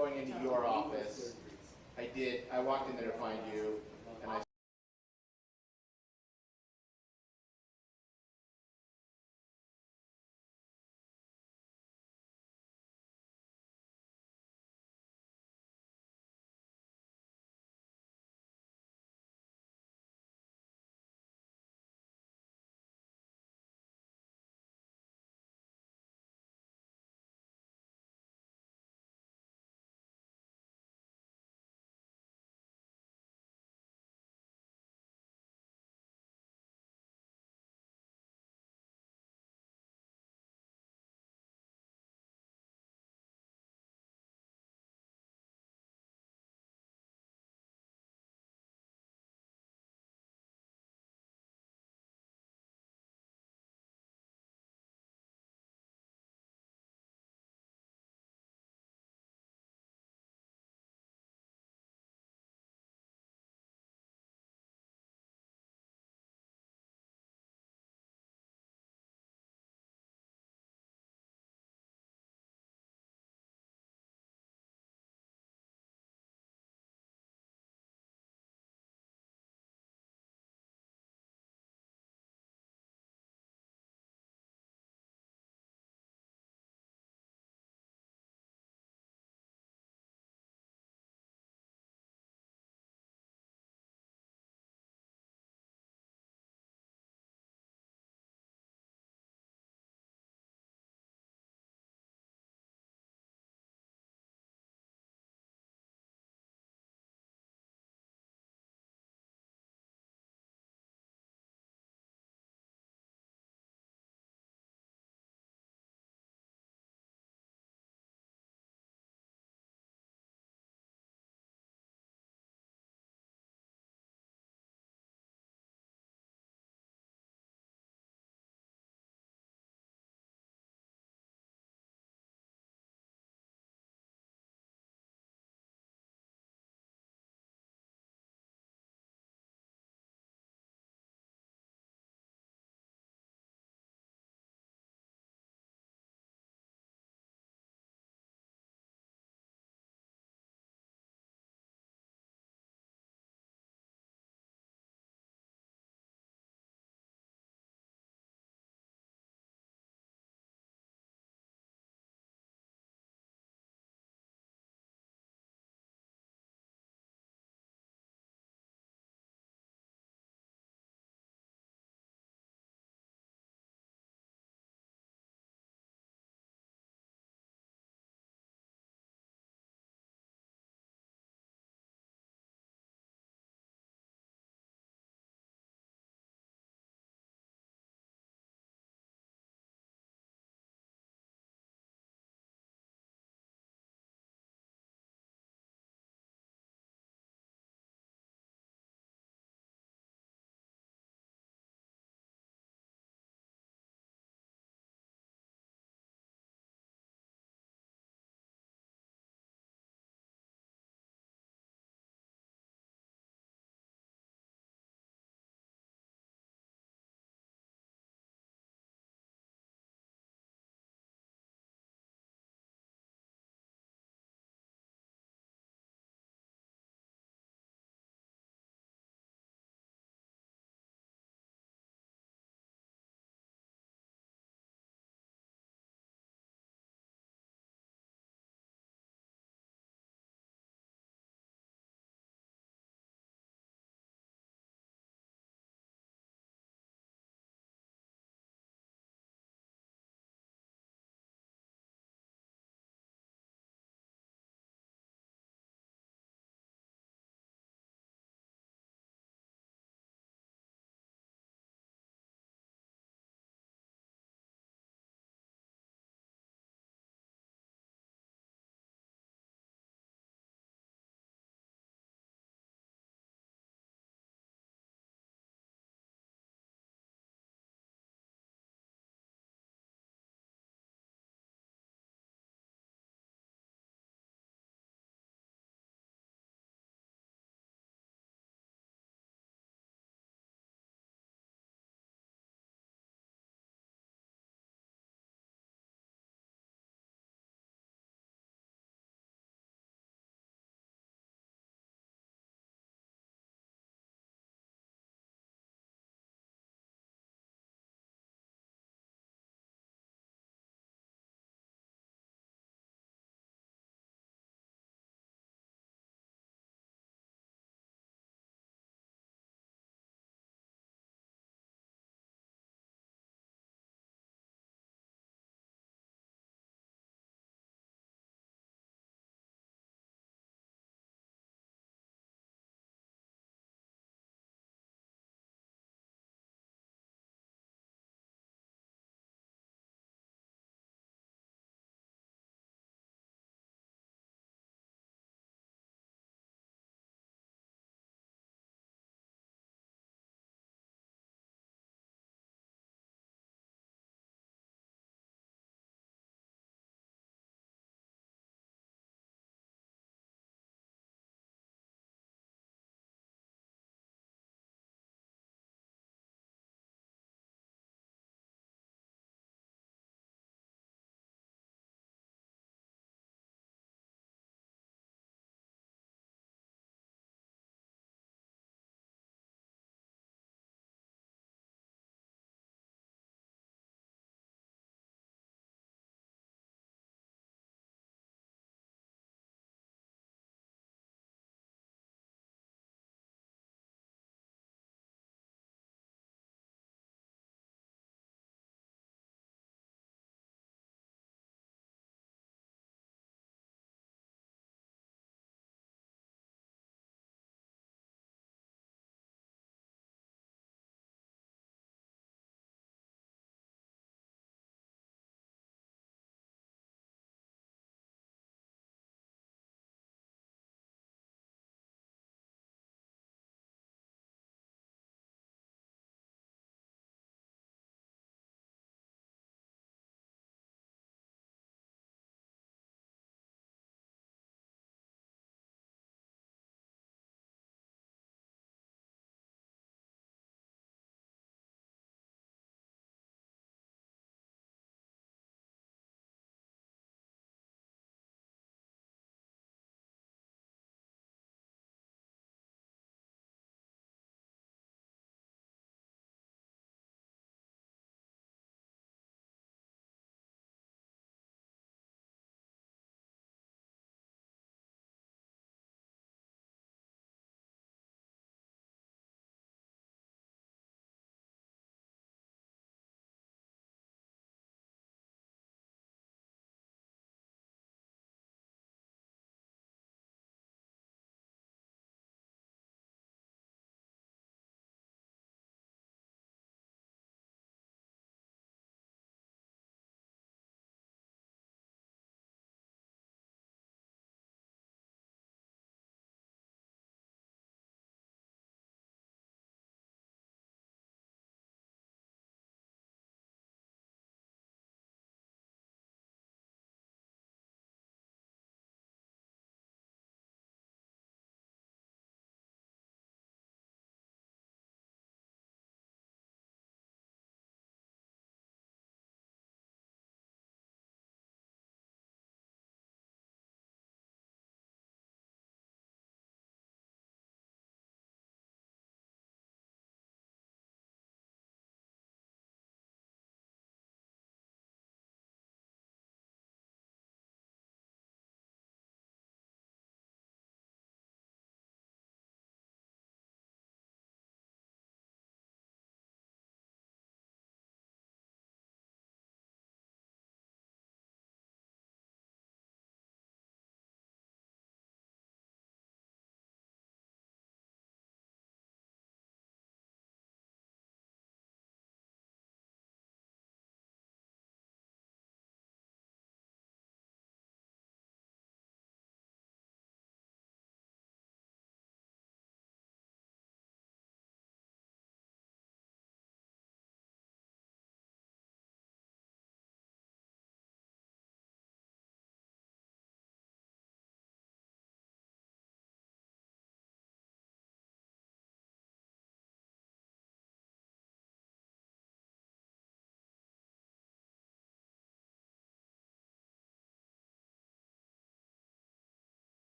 going into your office. I walked in there to find you, and I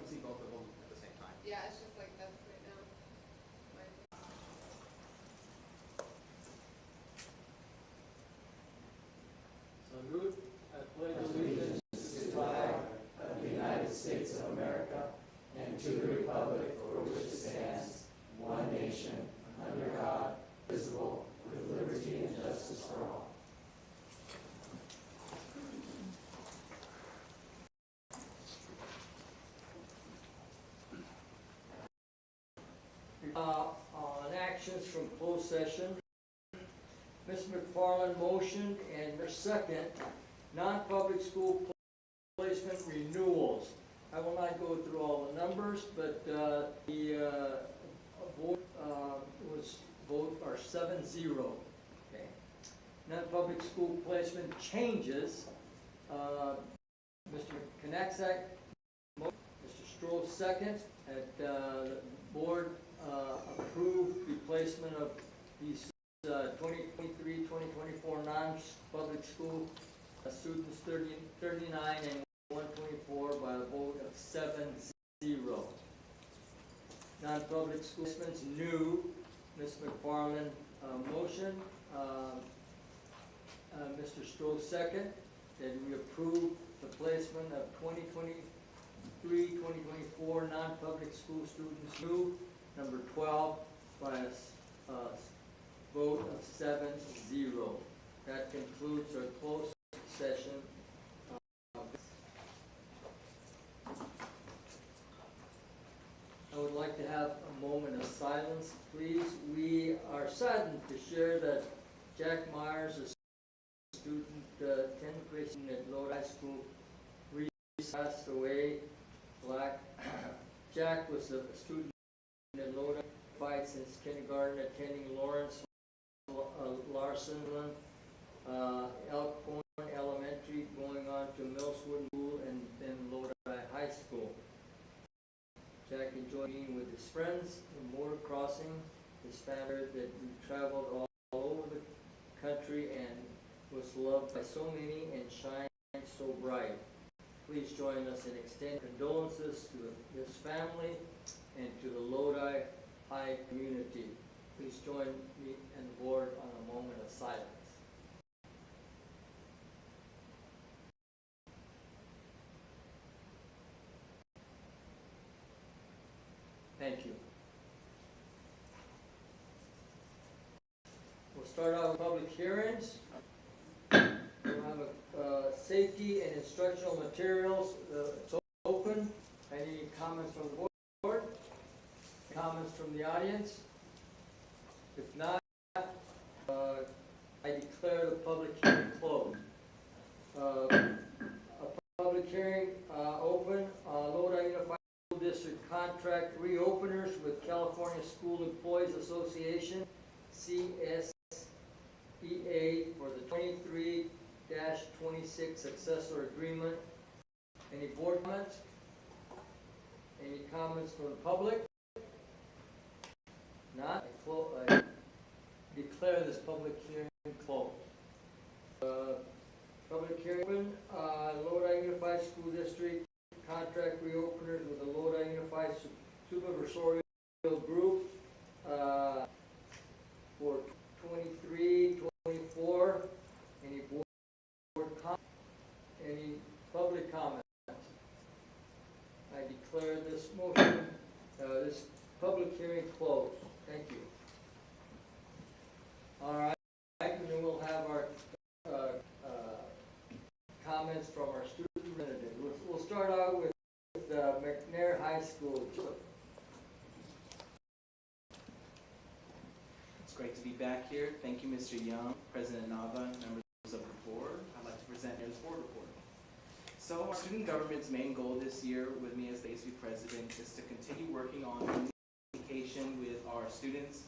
see both of them at the same time. Yeah, it's just like that's right now. Salute. I pledge allegiance to the flag of the United States of America and to the republic for which it stands, one nation, under God, indivisible, with liberty and justice for all. On actions from closed session, Ms. McFarland motioned and Ms. second, non-public school placement renewals. I will not go through all the numbers, but the vote vote are 7-0. Okay. Non-public school placement changes. Mr. Knaksack, Mr. Stroh second. At the board approved the placement of these 2023-2024 non-public school students 39 and 124 by a vote of 7-0. Non-public school placements new. Ms. McFarland motion. Mr. Stroh second. That we approve the placement of 2023-2024 non-public school students new, number 12, by a vote of 7-0. That concludes our closed session. I would like to have a moment of silence, please. We are saddened to share that Jack Myers, a student, 10th grade student at Lodi High School, passed away. Black. Jack was a student at Lodi since kindergarten, attending Lawrence Larson, Elkhorn Elementary, going on to Millswood School, and then Lodi High School. Jack enjoyed being with his friends in motocrossing. His family that we traveled all over the country and was loved by so many and shined so bright. Please join us in extending condolences to his family and to the Lodi High community. Please join me and the board on a moment of silence. Thank you. We'll start out with public hearings. We'll have safety and instructional materials. It's open. Any comments from the board? Comments from the audience? If not, I declare the public hearing closed. A public hearing open. Lodi Unified School District contract reopeners with California School Employees Association, CSEA, for the 23-26 successor agreement. Any board comments? Any comments from the public? Not. I declare this public hearing closed. Public hearing open. Lodi Unified School District contract reopeners with the Lodi Unified Supervisorial Group for 23-24. Any board comment? Any public comment? I declare this motion, this public hearing closed. Thank you. All right, and then we'll have our comments from our student representative. We'll start out with McNair High School. It's great to be back here. Thank you, Mr. Young, President Nava, members of the board. I'd like to present this board report. So our student government's main goal this year with me as the ASB president is to continue working on communication with our students,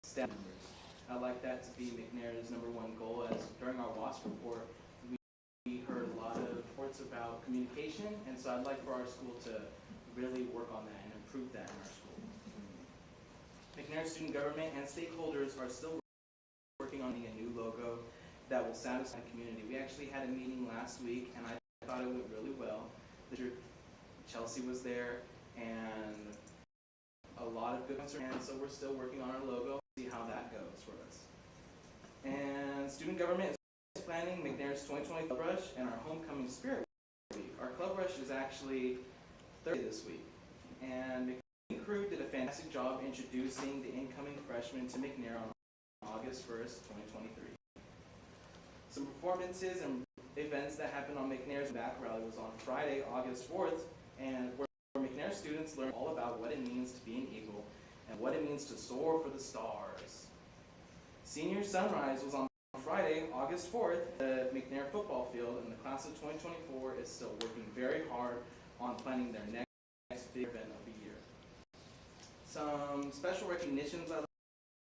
staff members. I'd like that to be McNair's #1 goal, as during our WASP report, we heard a lot of reports about communication, and so I'd like for our school to really work on that and improve that in our school. McNair student government and stakeholders are still working on a new logo that will satisfy the community. We actually had a meeting last week, and I thought it went really well. Mr. Chelsea was there, and a lot of good concerts, and so we're still working on our logo, see how that goes for us. And student government is planning McNair's 2020 Club Rush and our Homecoming Spirit Week. Our Club Rush is actually Thursday this week, and McNair crew did a fantastic job introducing the incoming freshmen to McNair on August 1st, 2023. Some performances and events that happened on McNair's back rally was on Friday, August 4th, and where McNair students learned all about what it means to be an Eagle and what it means to soar for the stars. Senior Sunrise was on Friday, August 4th, at McNair football field, and the class of 2024 is still working very hard on planning their next big event of the year. Some special recognitions I'd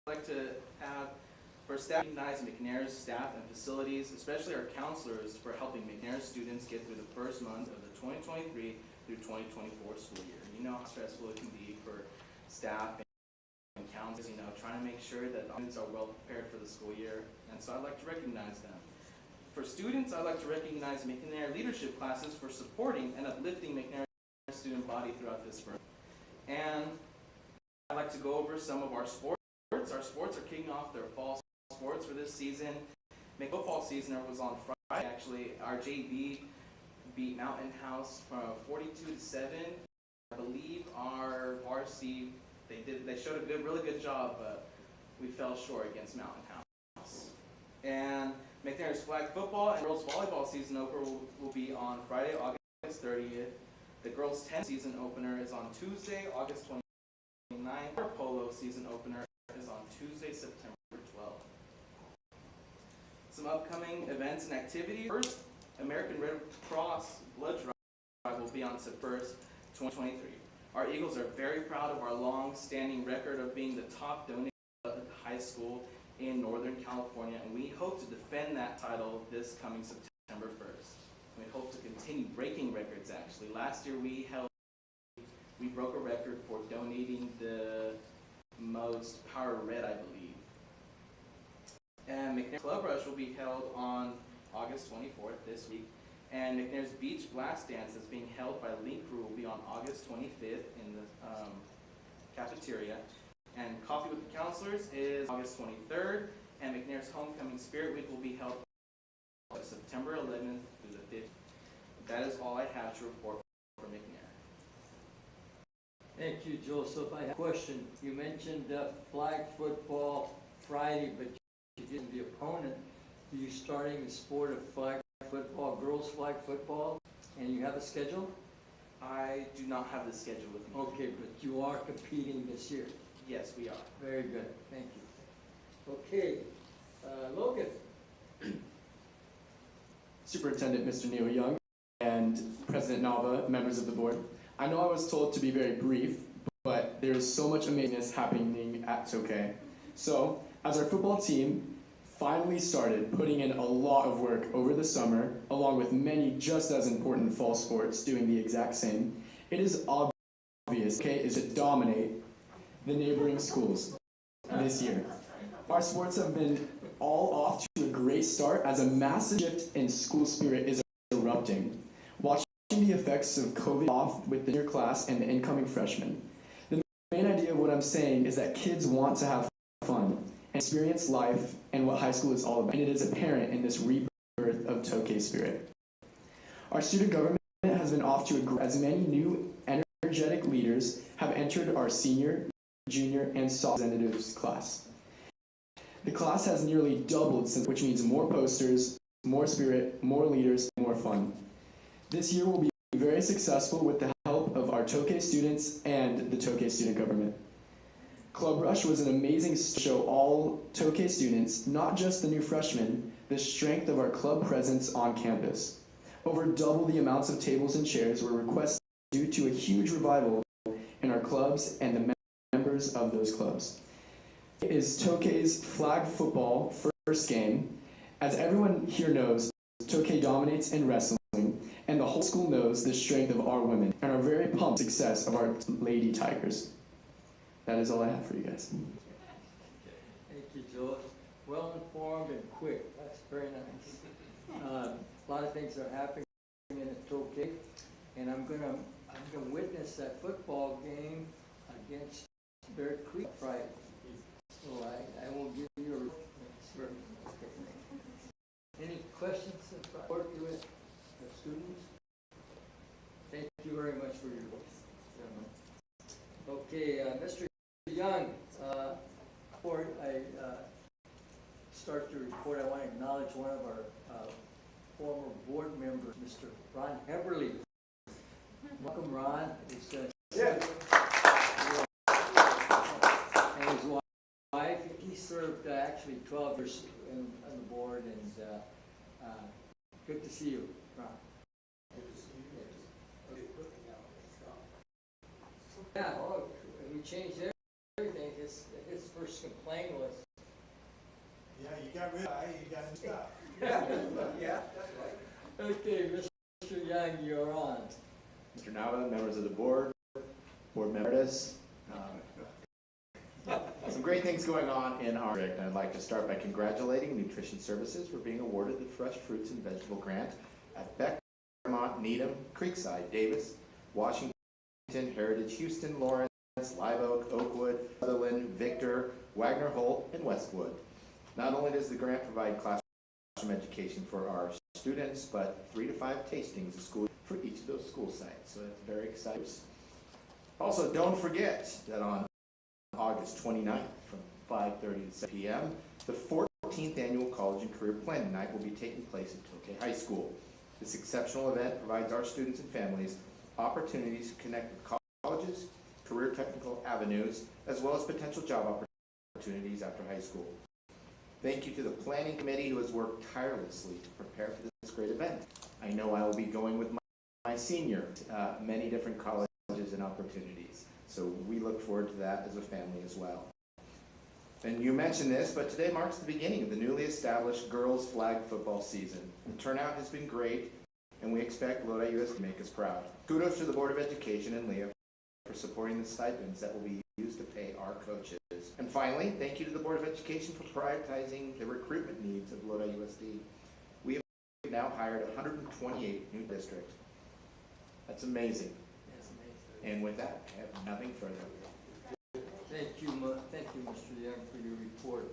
like to have for staff. Recognize McNair's staff and facilities, especially our counselors, for helping McNair students get through the first month of the 2023 through 2024 school year. You know how stressful it can be for staff and counselors, trying to make sure that students are well prepared for the school year, and so I'd like to recognize them. For students, I'd like to recognize McNair leadership classes for supporting and uplifting McNair's student body throughout this spring. And I'd like to go over some of our sports. Our sports are kicking off their fall sports for this season. Football season was on Friday, actually. Our JV beat Mountain House from 42-7. I believe our varsity, they showed a really good job, but we fell short against Mountain House. And McNair's flag football and girls volleyball season opener will be on Friday, August 30th. The girls' tennis season opener is on Tuesday, August 29th. Our polo season opener is on Tuesday, September 12th. Some upcoming events and activities. First, American Red Cross Blood Drive will be on September 1st, 2023. Our Eagles are very proud of our long-standing record of being the top donated high school in Northern California, and we hope to defend that title this coming September 1st. We hope to continue breaking records, actually. Last year we broke a record for donating the most Power Red, I believe. And McNair Club Rush will be held on August 24th this week. And McNair's Beach Blast Dance that's being held by Link Crew will be on August 25th in the cafeteria. And Coffee with the Counselors is August 23rd. And McNair's Homecoming Spirit Week will be held on September 11th through the 15th. That is all I have to report for McNair. Thank you, Joseph. I have a question. You mentioned flag football Friday, but you didn't the opponent. Are you starting the sport of flag football, girls flag football, and you have a schedule? I do not have the schedule with me. Okay, but you are competing this year. Yes, we are. Very good. Thank you. Okay, Logan. Superintendent Mr. Neil Young and President Nava, members of the board. I know I was told to be very brief, but there is so much amazingness happening at Tokay. So, as our football team finally started putting in a lot of work over the summer, along with many just as important fall sports doing the exact same, it is obvious Tokay is to dominate the neighboring schools this year. Our sports have been all off to a great start as a massive shift in school spirit is erupting. Watching the effects of COVID off with the junior class and the incoming freshmen. The main idea of what I'm saying is that kids want to have fun and experience life and what high school is all about. And it is apparent in this rebirth of Tokay spirit. Our student government has been off to as many new energetic leaders have entered our senior, junior, and sophomore representatives class. The class has nearly doubled since, which means more posters, more spirit, more leaders, and more fun. This year will be very successful with the help of our Tokay students and the Tokay student government. Club Rush was an amazing show all Tokay students, not just the new freshmen, the strength of our club presence on campus. Over double the amounts of tables and chairs were requested due to a huge revival in our clubs and the members of those clubs. It is Tokay's flag football first game. As everyone here knows, Tokay dominates in wrestling, and the whole school knows the strength of our women and are very pumped success of our Lady Tigers. That is all I have for you guys. Thank you, Joe. Well informed and quick. That's very nice. A lot of things are happening in Tokay, and I'm going to I'm gonna witness that football game against Bear Creek Friday. So I won't give you a report. Any questions about the students? Thank you very much for your report. Okay, Mr. Young, before I start the report, I want to acknowledge one of our former board members, Mr. Ron Heberly. Welcome, Ron. And his wife, he served actually 12 years on the board, and good to see you, Ron. Yeah, we changed everything. His first complaint was, yeah, you got rid of it, you got new stuff. yeah, that's right. Okay, Mr. Young, you're on. Mr. Nava, members of the board members. Some great things going on in our district, and I'd like to start by congratulating Nutrition Services for being awarded the Fresh Fruits and Vegetable Grant at Beck, Vermont, Needham, Creekside, Davis, Washington, Heritage, Houston, Lawrence, Live Oak, Oakwood, Sutherland, Victor, Wagner Holt, and Westwood. Not only does the grant provide classroom education for our students, but 3 to 5 tastings of school for each of those school sites, so that's very exciting. Also, don't forget that on August 29th from 5:30 to 7 p.m., the 14th Annual College and Career Planning Night will be taking place at Tokay High School. This exceptional event provides our students and families opportunities to connect with colleges, career technical avenues, as well as potential job opportunities after high school. Thank you to the planning committee who has worked tirelessly to prepare for this great event. I know I will be going with my senior to many different colleges and opportunities, so we look forward to that as a family as well. And you mentioned this, but today marks the beginning of the newly established girls flag football season. The turnout has been great, and we expect Lodi USD to make us proud. Kudos to the Board of Education and Leah for supporting the stipends that will be used to pay our coaches. And finally, thank you to the Board of Education for prioritizing the recruitment needs of Lodi USD. We have now hired 128 new districts. That's amazing. That's amazing. And with that, I have nothing further. Thank you, Mr. Young, for your report.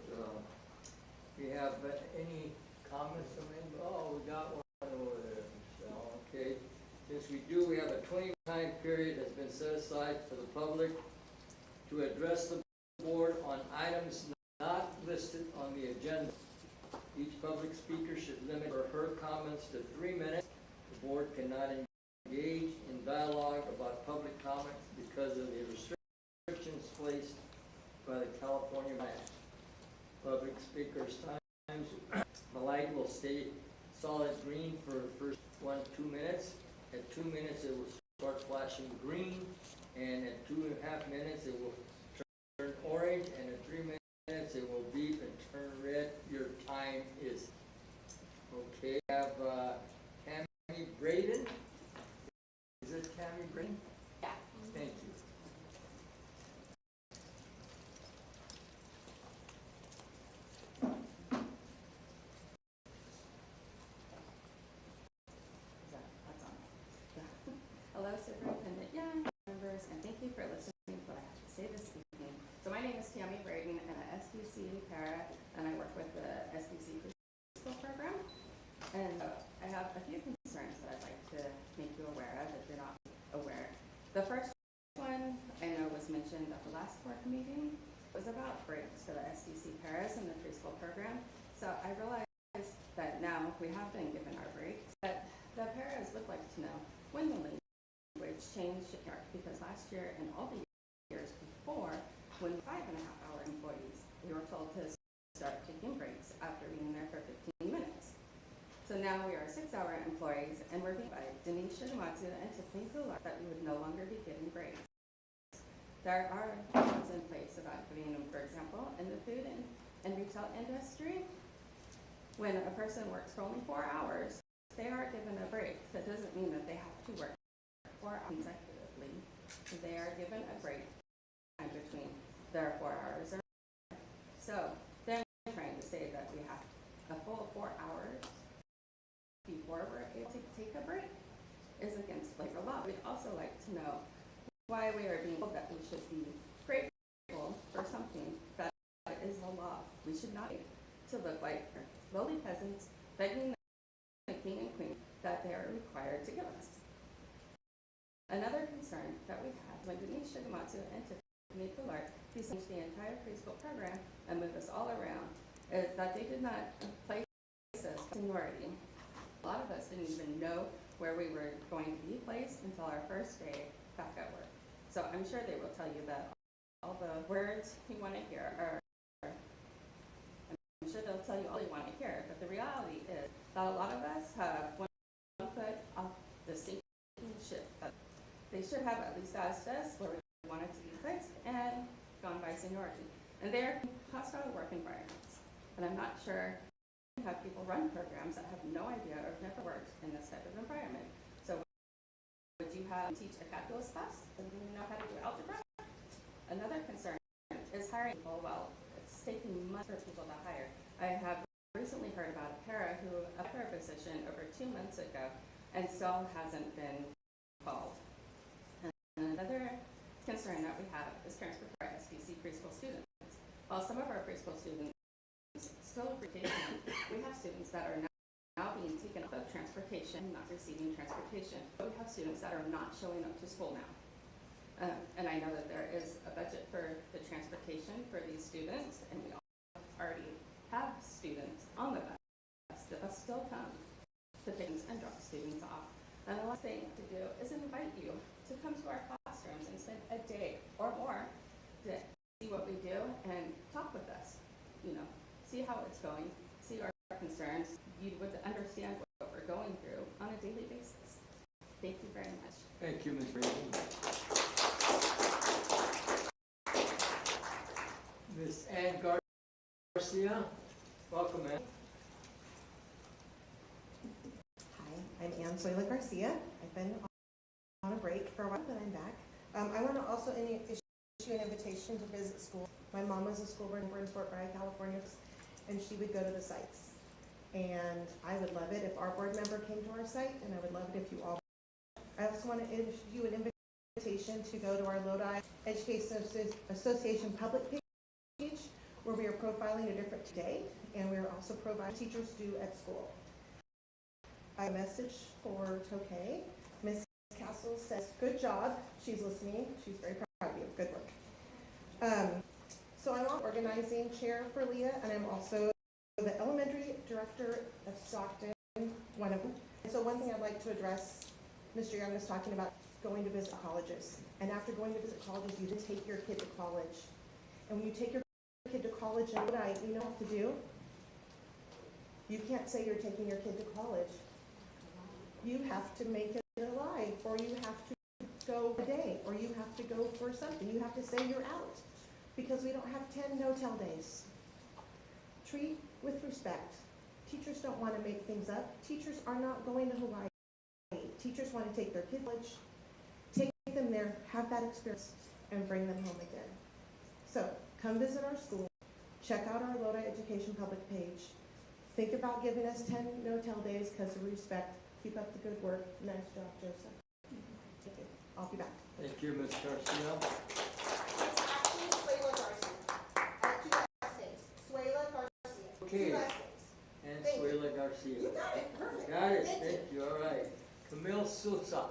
Do you have any comments from anybody? Oh, we got one over there, Michelle. Okay. Yes, we do. We have a 20-time period that's been set aside for the public to address the board on items not listed on the agenda. Each public speaker should limit her comments to 3 minutes. The board cannot engage in dialogue about public comments because of the restrictions placed by the California Act. Public speakers' times, the light will stay solid green for the first 2 minutes. At 2 minutes, it will start flashing green, and at 2.5 minutes, it will turn orange, and at 3 minutes, it will beep and turn red. Your time is okay. We have Tammy Braden. Is it Tammy Braden? Yeah. Thank you. Hello, Superintendent Young, members, and thank you for listening to what I have to say this evening. So my name is Tammy Braden, and I'm an SBC para, and I work with the SBC preschool program. And I have a few concerns that I'd like to make you aware of if you're not aware. The first one I know was mentioned at the last board meeting was about breaks for the SBC paras in the preschool program. So I realized that now we have been given our breaks, but the paras would like to know when the language changed, because last year and all the years before, when 5.5-hour employees, we were told to start taking breaks after being there for 15 minutes. So now we are 6-hour employees, and we're being by Denise Shigematsu and Tiffany Goulart that we would no longer be getting breaks. There are laws in place about giving them, for example, in the food and retail industry, when a person works for only 4 hours, they are given a break. That doesn't mean that they have to work 4 hours consecutively. They are given a break between their 4 hours. So then trying to say that we have a full 4 hours before we're able to take a break is against labor law. We'd also like to know why we are being told that we should be grateful for something that is a law. We should not be to look like lowly peasants begging the king and queen that they are required to give us. Another concern that we had when Denise Shigematsu and Tiffany Pilar changed the entire preschool program and moved us all around is that they did not place us seniority. A lot of us didn't even know where we were going to be placed until our first day back at work. So I'm sure they will tell you that all the words you want to hear are, I'm sure they'll tell you all you want to hear, but the reality is that a lot of us have one foot off the sinking ship. They should have at least asked us where we wanted to be placed and gone by seniority. And they're hostile work environments. And I'm not sure have people run programs that have no idea or have never worked in this type of environment. So would you have teach a calculus class and you know how to do algebra? Another concern is hiring people. Well, it's taking months for people to hire. I have recently heard about a para who applied for a position over 2 months ago and still hasn't been called. And another concern that we have is transfer for our SBC preschool students. While some of our preschool students still appreciation, we have students that are now being taken off of transportation, not receiving transportation. But we have students that are not showing up to school now. And I know that there is a budget for the transportation for these students, and we already have students on the bus. The bus still comes to pick and drop students off. And the last thing to do is invite you to come to our classrooms and spend a day or more to see what we do and talk with us. You know, see how it's going, see our concerns. You would understand what we're going through on a daily basis. Thank you very much. Thank you, Ms. Reagan. Ms. Ann Garcia, welcome, Ann. Hi, I'm Ann Soyla Garcia. I've been on a break for a while, but I'm back. I want to also issue an invitation to visit school. My mom was a school board member in Fort Bragg, California, and she would go to the sites. And I would love it if our board member came to our site, and I would love it if you all. I also want to issue an invitation to go to our Lodi Education Association public page, where we are profiling a different day, and we are also providing teachers do at school. I have a message for Tokay. Miss Castle says, good job. She's listening. She's very proud of you. Good work. So I'm on organizing chair for Leah, and I'm also the elementary director of Stockton, one of them. And so one thing I'd like to address, Mr. Young was talking about going to visit colleges. And after going to visit colleges, you just take your kid to college. And when you take your kid to college, and you know what to do? You can't say you're taking your kid to college. You have to make it alive, or you have to go a day, or you have to go for something. You have to say you're out, because we don't have 10 no-tell days. Treat with respect. Teachers don't want to make things up. Teachers are not going to Hawaii. Teachers want to take their kids to college, take them there, have that experience, and bring them home again. So come visit our school. Check out our Lodi Education public page. Think about giving us 10 no-tell days because of respect. Keep up the good work. Nice job, Joseph. Thank you. I'll be back. Thank you, Ms. Garcia. It's actually Suela Garcia. Two last names. Suela Garcia. Okay. Two last names. And Thank you. Suela Garcia. You got it. Perfect. Got it. Thank you. Thank you. All right. Camille Sosa.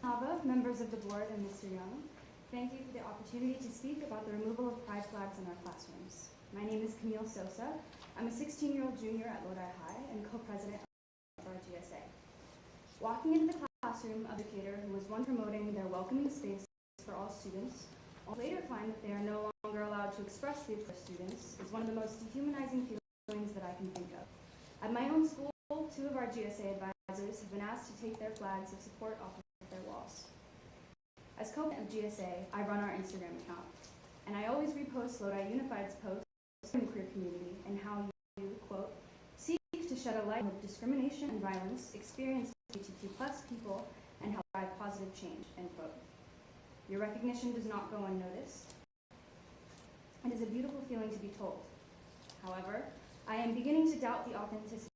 Hava, members of the board, and Mr. Young, thank you for the opportunity to speak about the removal of pride flags in our classrooms. My name is Camille Sosa. I'm a 16-year-old junior at Lodi High and co-president of our GSA. Walking into the classroom of an educator who was one promoting their welcoming space for all students, I'll later find that they are no longer allowed to express the for students is one of the most dehumanizing feelings that I can think of. At my own school, 2 of our GSA advisors have been asked to take their flags of support off of their walls. As co-president of GSA, I run our Instagram account, and I always repost Lodi Unified's posts in the queer community and how you, quote, seek to shed a light on the discrimination and violence experienced by LGBTQ+ people and help drive positive change, end quote. Your recognition does not go unnoticed. It is a beautiful feeling to be told. However, I am beginning to doubt the authenticity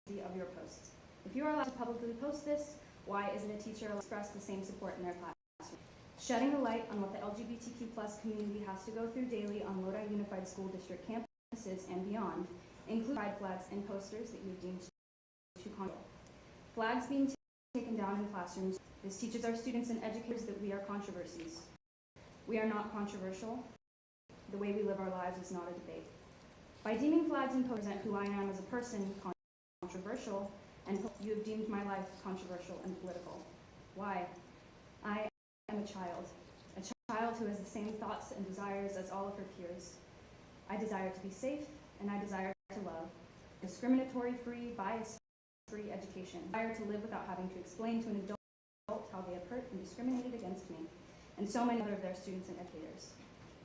of your posts. If you are allowed to publicly post this, why isn't a teacher allowed to express the same support in their classroom? Shedding a light on what the LGBTQ+ community has to go through daily on Lodi Unified School District campuses and beyond include pride flags and posters that you have deemed too controversial. Flags being taken down in classrooms. This teaches our students and educators that we are controversies. We are not controversial. The way we live our lives is not a debate. By deeming flags and posters who I am as a person controversial, and you have deemed my life controversial and political. Why? I am a child who has the same thoughts and desires as all of her peers. I desire to be safe, and I desire to love. Discriminatory-free, bias-free education. I desire to live without having to explain to an adult how they have hurt and discriminated against me, and so many other of their students and educators.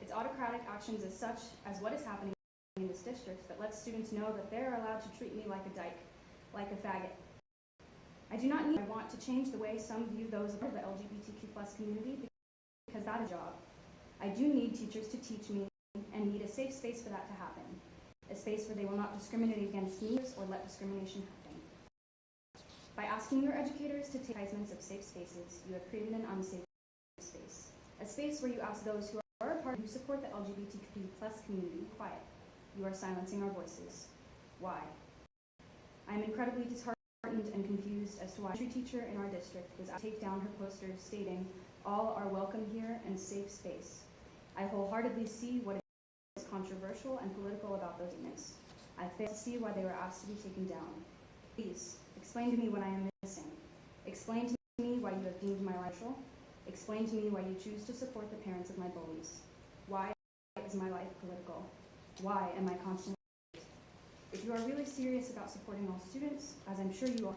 It's autocratic actions as such as what is happening in this district that lets students know that they're allowed to treat me like a dyke, like a faggot. I do not want to change the way some view those of the LGBTQ+ community because that is a job. I do need teachers to teach me and need a safe space for that to happen. A space where they will not discriminate against me or let discrimination happen. By asking your educators to take advertisements of safe spaces, you have created an unsafe space. A space where you ask those who are a part who support the LGBTQ+ community quiet. You are silencing our voices. Why? I am incredibly disheartened and confused as to why every teacher in our district was asked to take down her posters stating, "All are welcome here and safe space." I wholeheartedly see what is controversial and political about those statements. I fail to see why they were asked to be taken down. Please, explain to me what I am missing. Explain to me why you have deemed my life racial. Explain to me why you choose to support the parents of my bullies. Why is my life political? Why am I constantly? If you are really serious about supporting all students, as I'm sure you are,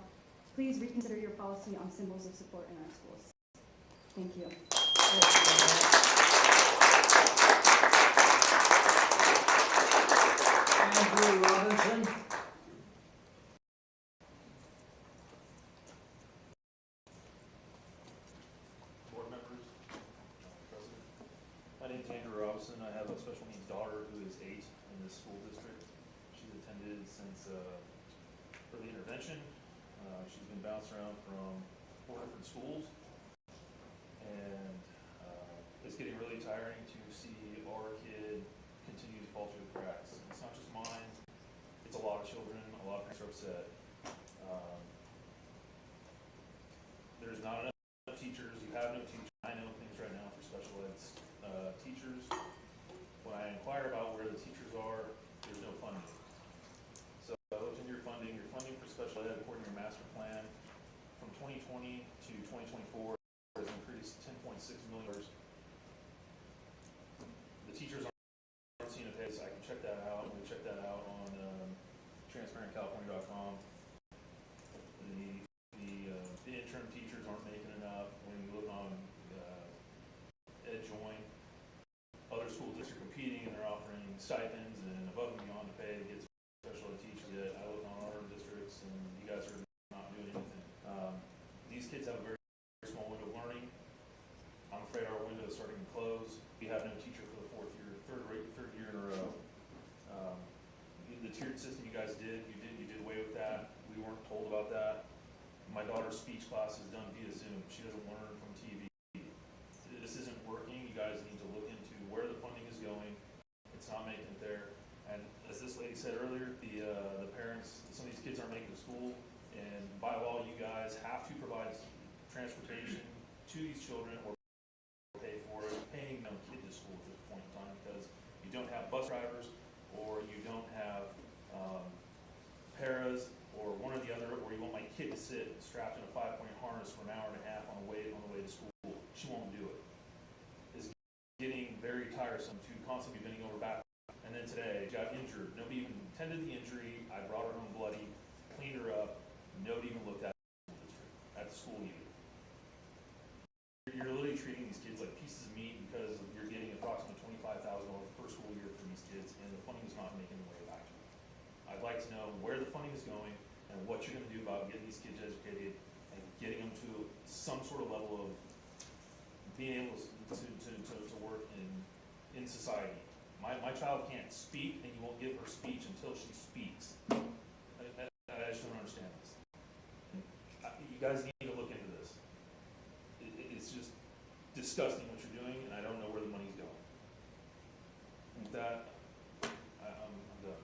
please reconsider your policy on symbols of support in our schools. Thank you. Andrew Robinson. Board members, President. My name is Andrew Robinson. I have a special needs daughter who is 8 in this school district. She's attended since early intervention. She's been bounced around from 4 different schools, and it's getting really tiring to see our kid continue to fall through the cracks. And it's not just mine; it's a lot of children. A lot of parents are upset. There's not enough teachers. You have no teachers. I know things right now for special ed teachers. When I inquire about where the teachers are, there's no funding. So I looked into your funding for special ed according to your master plan from 2020 to 2024 has increased $10.6 million. The teachers aren't seeing a pay. I can check that out. We check that out on transparentcalifornia.com. The interim teachers aren't making enough. When you look on EdJoin, other school districts are competing and they're offering stipends and above and beyond the pay to get special ed teachers. Yet I look on our districts and you guys are not doing anything. These kids have a very, very small window of learning. I'm afraid our window is starting to close. We have no teacher for the third year in a row. The tiered system you guys did away with that. We weren't told about that. My daughter's speech class is done via Zoom. She doesn't learn from TV. This isn't working. You guys need to look into where the funding is going. It's not making it there. And as this lady said earlier, the parents, some of these kids aren't making it to school, and by law, you guys have to provide transportation to these children or pay for it, paying them kid to school at this point in time because you don't have bus drivers or you don't have paras or one or the other, or you want my kid to sit strapped in a 5-point harness for an hour and a half on the way to school. She won't do it. It's getting very tiresome to constantly bending over back. And then today, she got injured. Nobody even tended the injury. I brought her home bloody, cleaned her up. Nobody even looked at the school either. You're literally treating these kids like pieces of meat because you're getting approximately $25,000 per school year for these kids, and the funding is not making the way back to them. I'd like to know where the funding is going and what you're going to do about getting these kids educated and getting them to some sort of level of being able to work in society. My child can't speak, and you won't give her speech until she speaks. I just don't understand this. You guys need to look into this. It's just disgusting what you're doing, and I don't know where the money's going. With that, I'm done.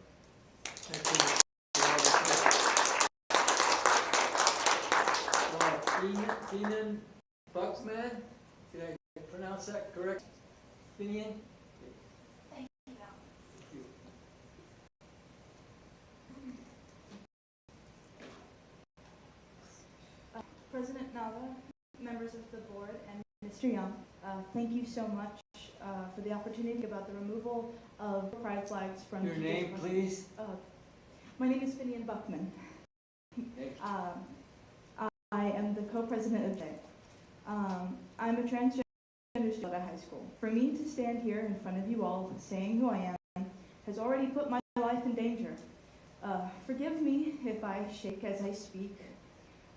Finian Buxman, did I pronounce that correct? Finian? Thank you. Thank you. President Nava, members of the board, and Mr. Young, thank you so much for the opportunity about the removal of pride flags from Your teachers' name, buses. please? My name is Finian Buckman. Thank you. I am the co-president of JAY. I'm a transgender student at high school. For me to stand here in front of you all saying who I am has already put my life in danger. Forgive me if I shake as I speak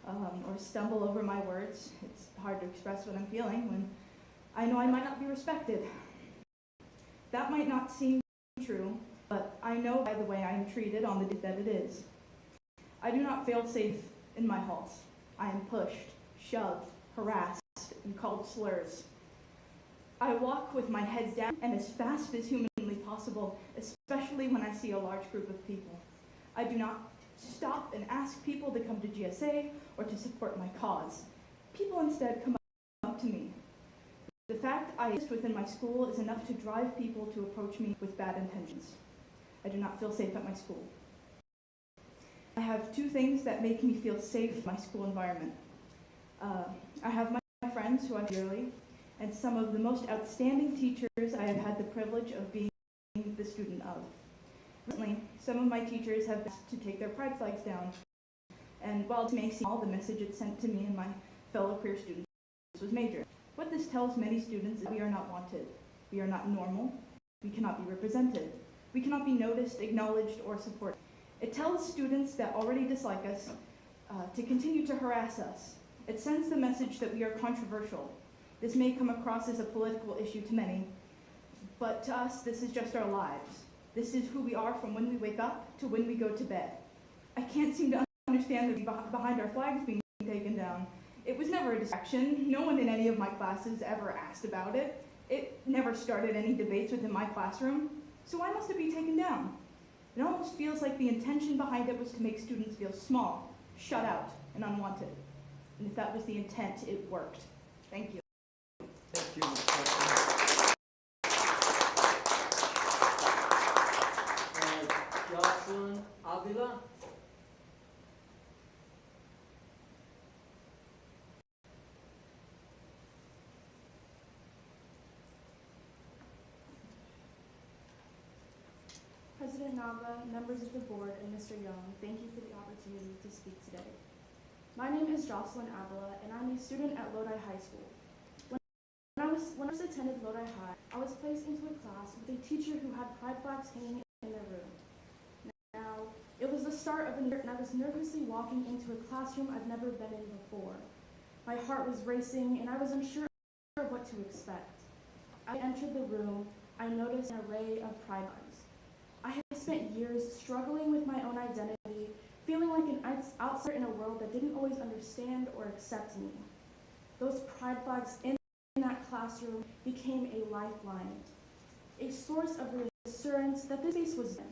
or stumble over my words. It's hard to express what I'm feeling when I know I might not be respected. That might not seem true, but I know by the way I am treated on the day that it is. I do not feel safe in my halls. I am pushed, shoved, harassed, and called slurs. I walk with my head down and as fast as humanly possible, especially when I see a large group of people. I do not stop and ask people to come to GSA or to support my cause. People instead come up to me. The fact I exist within my school is enough to drive people to approach me with bad intentions. I do not feel safe at my school. I have two things that make me feel safe in my school environment. I have my friends who I know dearly, and some of the most outstanding teachers I have had the privilege of being the student of. Recently, some of my teachers have asked to take their pride flags down, and while it may seem small, the message it sent to me and my fellow queer students was major. What this tells many students is we are not wanted, we are not normal, we cannot be represented, we cannot be noticed, acknowledged, or supported. It tells students that already dislike us to continue to harass us. It sends the message that we are controversial. This may come across as a political issue to many, but to us, this is just our lives. This is who we are from when we wake up to when we go to bed. I can't seem to understand the behind our flags being taken down. It was never a distraction. No one in any of my classes ever asked about it. It never started any debates within my classroom. So why must it be taken down? It almost feels like the intention behind it was to make students feel small, shut out, and unwanted. And if that was the intent, it worked. Thank you. Thank you, Ms. Buckman. Jocelyn Avila? President Nava, members of the board, and Mr. Young, thank you for the opportunity to speak today. My name is Jocelyn Avila, and I'm a student at Lodi High School. When I first attended Lodi High, I was placed into a class with a teacher who had pride flags hanging in their room. Now, it was the start of the year, and I was nervously walking into a classroom I've never been in before. My heart was racing, and I was unsure of what to expect. As I entered the room, I noticed an array of pride flags. I had spent years struggling with my own identity, feeling like an outsider in a world that didn't always understand or accept me. Those pride flags in that classroom became a lifeline, a source of reassurance that this space was meant,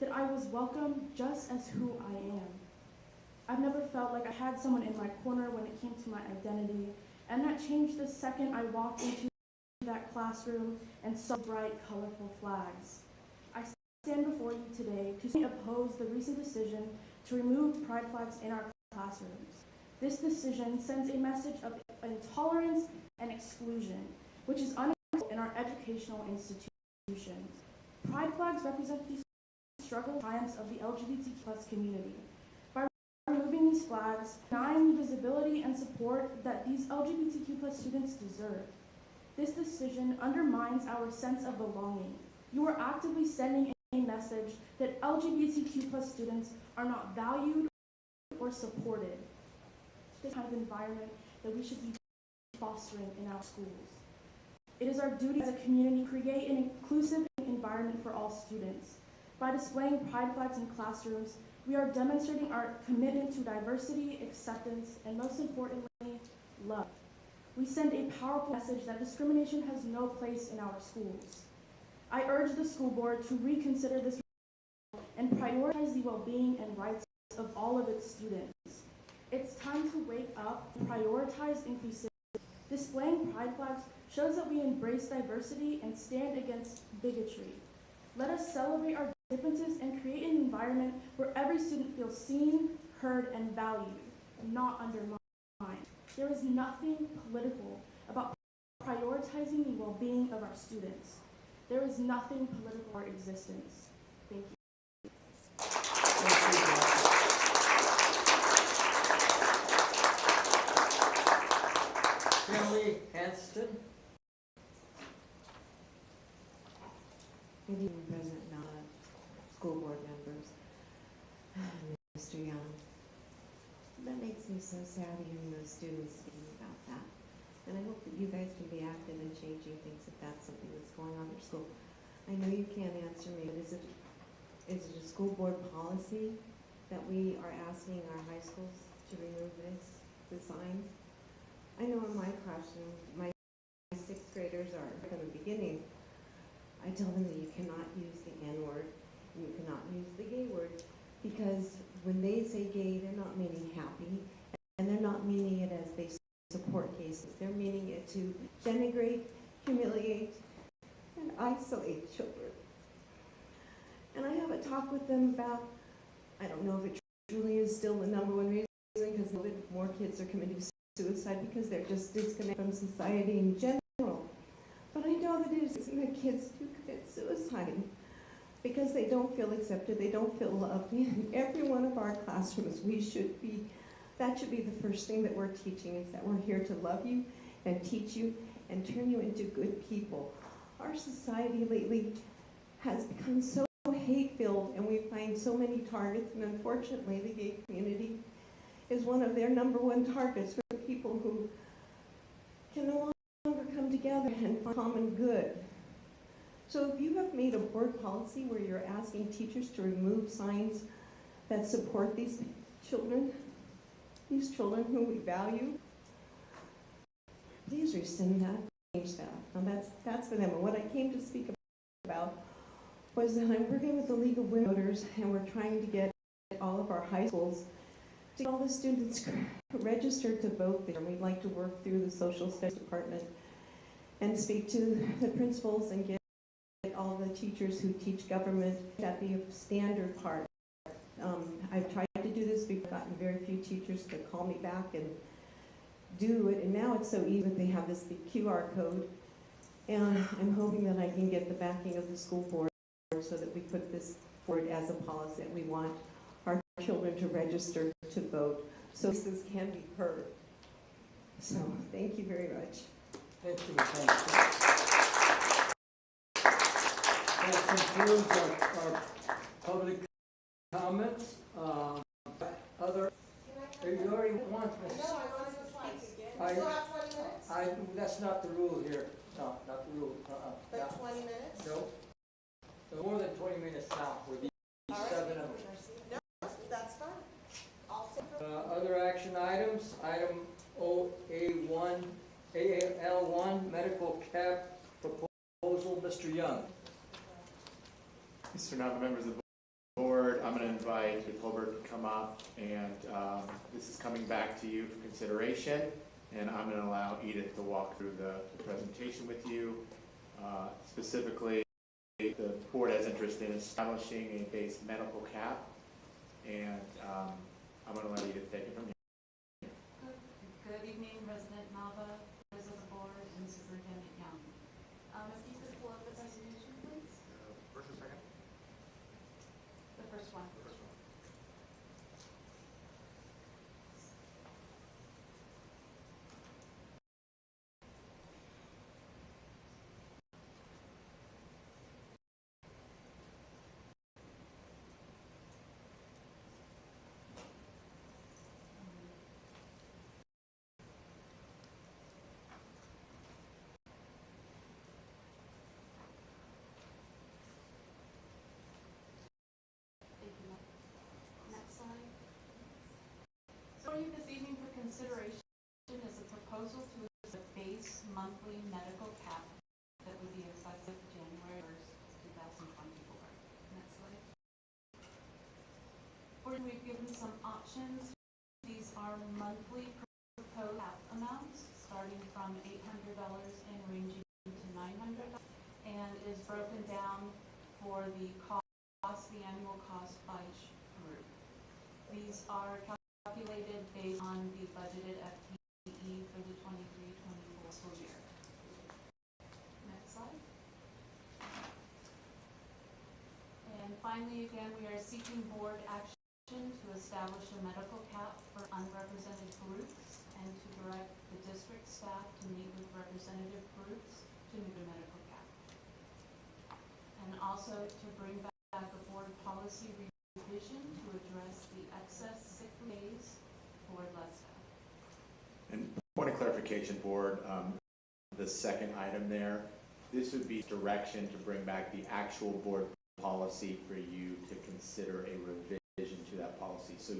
that I was welcome just as who I am. I've never felt like I had someone in my corner when it came to my identity, and that changed the second I walked into that classroom and saw bright, colorful flags. I stand before you today to oppose the recent decision to remove pride flags in our classrooms. This decision sends a message of intolerance and exclusion, which is unacceptable in our educational institutions. Pride flags represent the struggle and triumphs of the LGBT+ community. By removing these flags, denying the visibility and support that these LGBTQ+ students deserve. This decision undermines our sense of belonging. You are actively sending a message that LGBTQ+ students are not valued or supported. This kind of environment that we should be fostering in our schools. It is our duty as a community to create an inclusive and environment for all students. By displaying pride flags in classrooms, we are demonstrating our commitment to diversity, acceptance, and most importantly, love. We send a powerful message that discrimination has no place in our schools. I urge the school board to reconsider this and prioritize the well-being and rights of all of its students. It's time to wake up and prioritize inclusivity. Displaying pride flags shows that we embrace diversity and stand against bigotry. Let us celebrate our differences and create an environment where every student feels seen, heard, and valued, not undermined. There is nothing political about prioritizing the well-being of our students. There is nothing political in our existence. Thank you. Kelly Hanston. Good evening, President Nava, school board members, Mr. Young. That makes me so sad hearing those students speaking about that. And I hope that you guys can be active in changing things if that's something that's going on in your school. I know you can't answer me, but is it a school board policy that we are asking our high schools to remove the signs? I know in my classroom, my sixth graders are from the beginning. I tell them that you cannot use the N-word, and you cannot use the gay word, because when they say gay, they're not meaning happy, and they're not meaning it as they support gays. They're meaning it to denigrate, humiliate, and isolate children. And I have a talk with them about, I don't know if it truly is still the #1 reason, because more kids are committing suicide because they're just disconnected from society in general. But I know that it is that kids do commit suicide because they don't feel accepted, they don't feel loved. In every one of our classrooms, that should be the first thing that we're teaching, is that we're here to love you and teach you and turn you into good people. Our society lately has become so hate-filled, and we find so many targets, and unfortunately the gay community is one of their #1 targets for people who can no longer come together and find common good. So if you have made a board policy where you're asking teachers to remove signs that support these children who we value, please rescind that, change that. And that's for them. And what I came to speak about was that I'm working with the League of Women Voters, and we're trying to get all of our high schools to get all the students registered to vote there. And we'd like to work through the social studies department and speak to the principals and get all the teachers who teach government that be a standard part. I've tried to do this, we've gotten very few teachers to call me back and do it, and now it's so easy that they have this big QR code, and I'm hoping that I can get the backing of the school board so that we put this forward as a policy that we want our children to register to vote so voices can be heard. So thank you very much. Thank you. That concludes our public comments. You already want this. No, I wanted the slides. You still have 20 minutes? That's not the rule here. No, not the rule. But 20 minutes? No. So more than 20 minutes now for these All right. 7 of them. No, that's fine. I'll take Other action items, item OA1, AL1, medical cap proposal, Mr. Young. Mr. Nava, members of the board, I'm going to invite Colbert to come up, and this is coming back to you for consideration, and I'm going to allow Edith to walk through the presentation with you. Specifically, the board has interest in establishing a base medical cap, and I'm going to let Edith take it from here. Good evening, President Nava, members of the board, and Superintendent Young. Ms. Keith, pull up the presentation, please. First or second? The first one. consideration is a proposal to establish a base monthly medical cap that would be effective January 1st, 2024. Next slide. We've given some options. These are monthly proposed cap amounts, starting from $800 and ranging to $900, and is broken down for the annual cost by each group. These are calculated based on the budgeted FTE for the 23-24 school year. Next slide. And finally, again, we are seeking board action to establish a medical cap for unrepresented groups and to direct the district staff to meet with representative groups to meet a medical cap. And also to bring back a board policy revision to address the excess sick days for less staff. And point of clarification, board, the second item there, this would be direction to bring back the actual board policy for you to consider a revision to that policy. So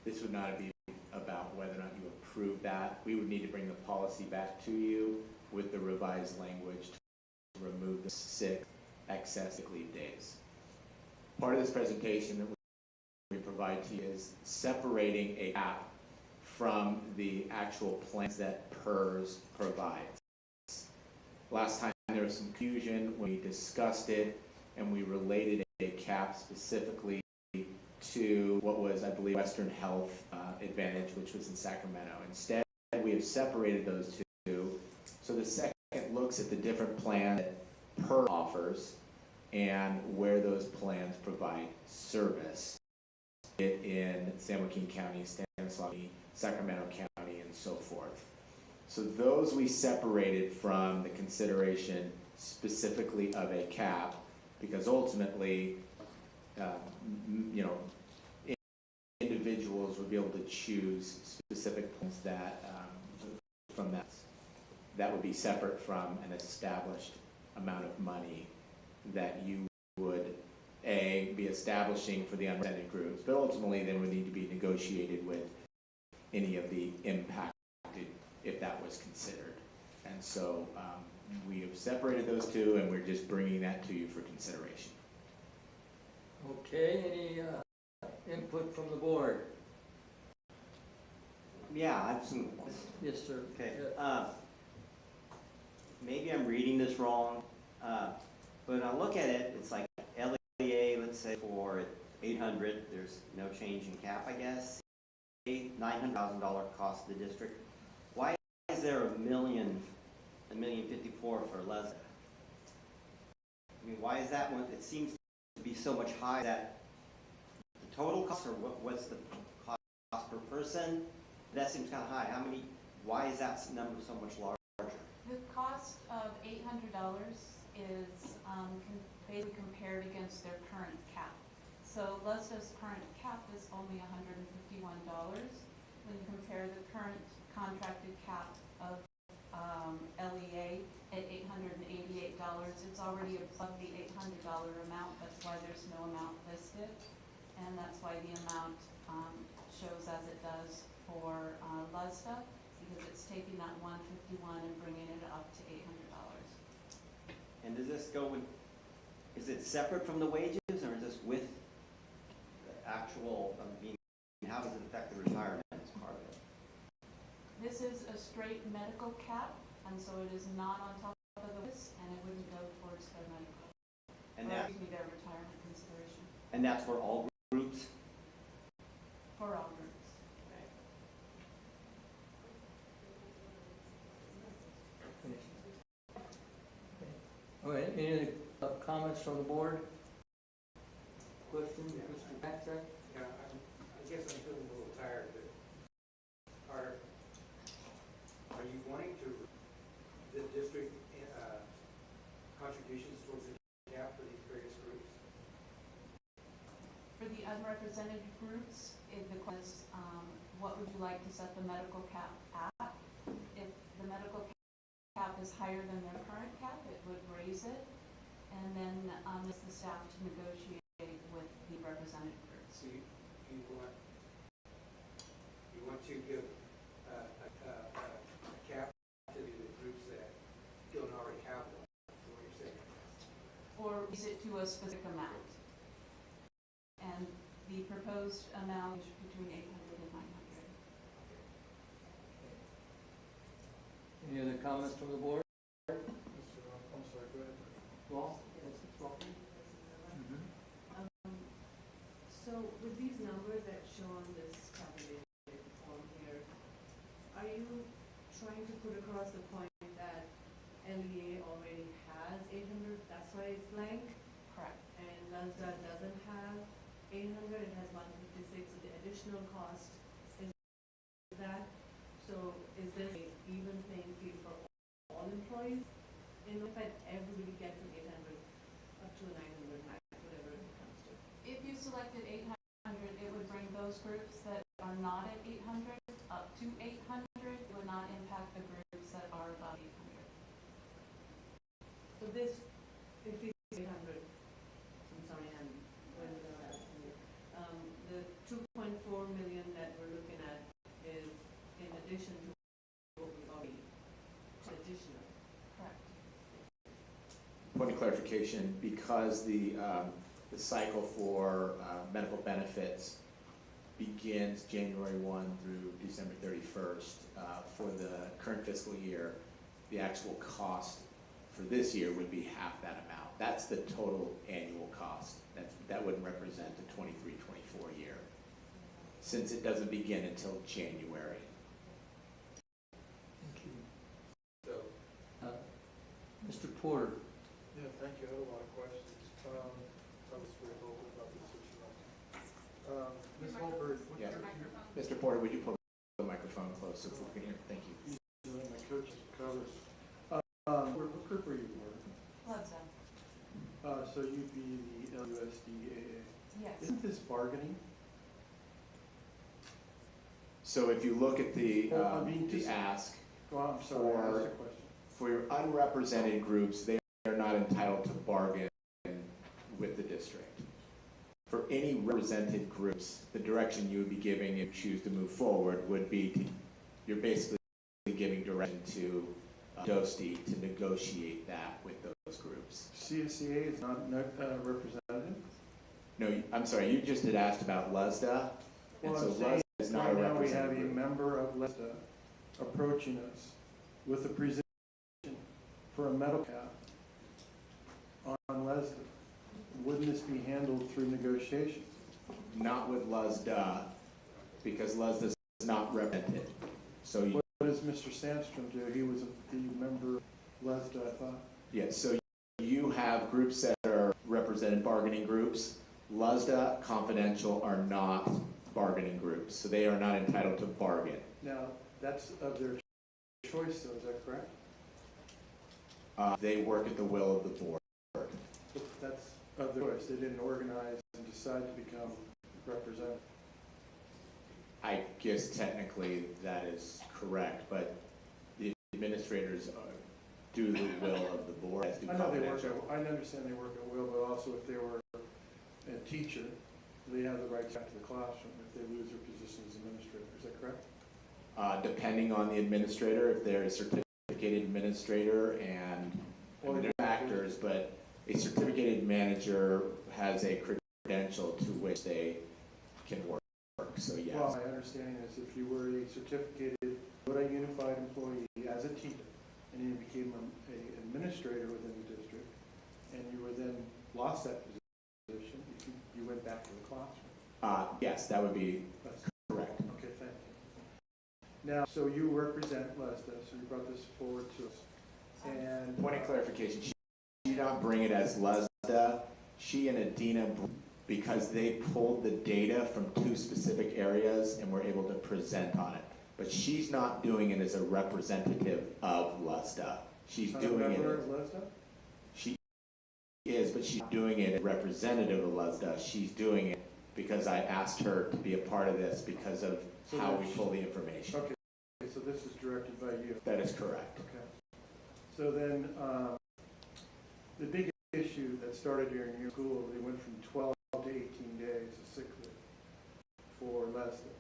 this would not be about whether or not you approve that. We would need to bring the policy back to you with the revised language to remove the sick excess sick leave days. Part of this presentation that we provide to you is separating a cap from the actual plans that PERS provides. Last time there was some confusion when we discussed it and we related a cap specifically to what was, I believe, Western Health Advantage, which was in Sacramento. Instead, we have separated those two. So the second looks at the different plans that PERS offers and where those plans provide service in San Joaquin County, Stanislaus County, Sacramento County, and so forth. So those we separated from the consideration specifically of a cap, because ultimately, individuals would be able to choose specific plans that from that would be separate from an established amount of money that you would be establishing for the unrepresented groups, but ultimately then would need to be negotiated with any of the impacted if that was considered. And so we have separated those two, and we're just bringing that to you for consideration. Okay, any input from the board? Yeah, I have some. Yes, sir. Okay. Yeah. Maybe I'm reading this wrong, but when I look at it, it's like LEA, let's say for 800, there's no change in cap, I guess. $900,000 cost to the district. Why is there $1,054,000 for Les? I mean, why is that one? It seems to be so much higher. Is that the total cost, or what's the cost per person? That seems kind of high. Why is that number so much larger? The cost of $800 is basically compared against their current cap. So Lesla's current cap is only $151. When you compare the current contracted cap of LEA at $888, it's already above the $800 amount. That's why there's no amount listed, and that's why the amount shows as it does for LESTA, because it's taking that 151 and bringing it up to $800. And does this go with? Is it separate from the wages, or is this with the actual? How does it affect the retirement as part of it? This is a straight medical cap, and so it is not on top of the wages, and it wouldn't go towards their medical. And that that would be their retirement consideration. And that's for all groups. For all groups. All right, any other comments from the board? Questions, Mr. Patrick? Yeah, I guess I'm feeling a little tired, but are you wanting to, the district contributions towards the cap for these various groups? For the unrepresented groups, the question is, what would you like to set the medical cap at? If the medical cap is higher than their current cap, it would raise it, and then it's the staff to negotiate with the represented groups. So you want to give a specific amount. And the proposed amount is between 800 and 900. Any other comments from the board? I'm sorry, go ahead. Well, yes, it's welcome. So with these numbers that show on this tabulated form here, are you trying to put across the point that LEA already has 800, that's why it's blank? Correct. And LASDA doesn't have 800, it has 156, so the additional cost is that. So is this an even playing field for all employees? In effect, everybody gets an 800 up to a 900 max, whatever it comes to. If you selected 800, it would bring those groups that are not at 800 up to 800. It would not impact the groups that are above 800. So this, if we 800, I'm sorry, I'm going to asking you. The 2.4 million that we're looking at is in addition to what we already, additional. Correct. Point of clarification, because the cycle for medical benefits begins January 1 through December 31st for the current fiscal year, the actual cost for this year would be half that amount. That's the total annual cost. That would represent the 23-24 year, since it doesn't begin until January. Thank you. Mr. Porter. Yeah, thank you. I have a lot of questions. I was very open about this issue. Ms. Holberg, what's Yeah. your Mr. Porter, would you pull the microphone close so we can hear? Thank you. doing my coach's covers? What group are you for? Love that. So you'd be the LUSD Yes. Isn't this bargaining? So if you look at the just- ask, Oh, I'm sorry, I asked a question. for your unrepresented groups, they are not entitled to bargain with the district. For any represented groups, the direction you would be giving if you choose to move forward would be to, you're basically giving direction to DOST to negotiate that with those groups. CSEA is not representative? No, I'm sorry, you just had asked about LUSDA, and Well, so I'm saying LUSDA is not a right now we have representative a group. member of LESDA approaching us with a presentation for a metal cap on LESDA. Wouldn't this be handled through negotiations? Not with LUSDA, because LUSDA is not represented. So you, What does Mr. Sandstrom do? He was the member of LESDA, I thought. yeah, so you have groups that are represented bargaining groups. LUSDA, confidential, are not bargaining groups, so they are not entitled to bargain. Now, that's of their choice, though, is that correct? They work at the will of the board. That's of their choice. They didn't organize and decide to become representative. I guess technically that is correct, but the administrators do the will of the board, as do I know they work confidential. I understand they work at will, but also if they were a teacher, they have the right back to the classroom if they lose their position as administrator. Is that correct? Depending on the administrator, if they're a certificated administrator and there are factors, but a certificated manager has a credential to which they can work, so yes. Well, my understanding is if you were a certificated Lodi Unified employee as a teacher, and you became an administrator within the district, and you were then lost that position, you went back to the classroom. Yes, that would be correct. Okay, thank you. Now, so you represent LESDA, so you brought this forward to us. And Point of clarification, she did not bring it as LUSDA. She and Adina, because they pulled the data from two specific areas and were able to present on it. But she's not doing it as a representative of LUSDA. She's doing it member as, of LESDA? she is, but she's doing it as a representative of LUSDA. She's doing it because I asked her to be a part of this because of So how then we pull the information. Okay, so this is directed by you. That is correct. Okay. So then, the big issue that started during your school, they went from 12 to 18 days of sick leave for LESDA,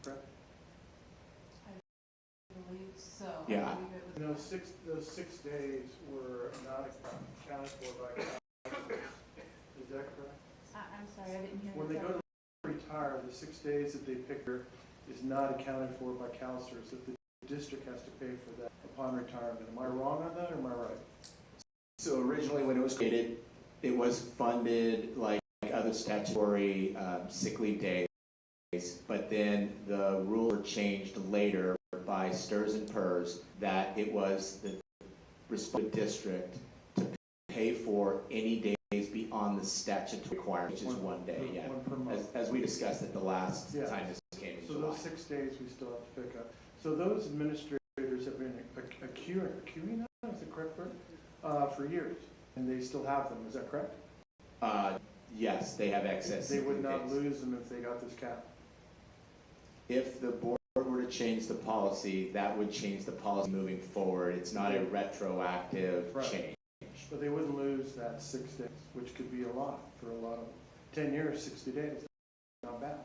correct? I believe so. Yeah. I believe it was- And those 6 days were not accounted for by council. Is that correct? I'm sorry, I didn't hear When they go to retire, the 6 days that they pick here is not accounted for by counselors, that the district has to pay for that upon retirement. Am I wrong on that, or am I right? So originally, when it was created, it was funded like other statutory sick leave days, but then the rules were changed later by STRS and PERS that it was the responsibility district to pay for any days beyond the statutory requirement, which is 1 day, yeah. One per month. As we discussed it the last Yeah. time this came in So July. those 6 days we still have to pick up. So those administrators have been accruing that, is the correct word? For years, and they still have them, is that correct? Yes, they have excess. They sick would leave not days. lose them if they got this cap. If the board were to change the policy, that would change the policy moving forward. It's not a retroactive Right. change. But they wouldn't lose that 6 days, which could be a lot for a lot of, 10 years, 60 days, not bad.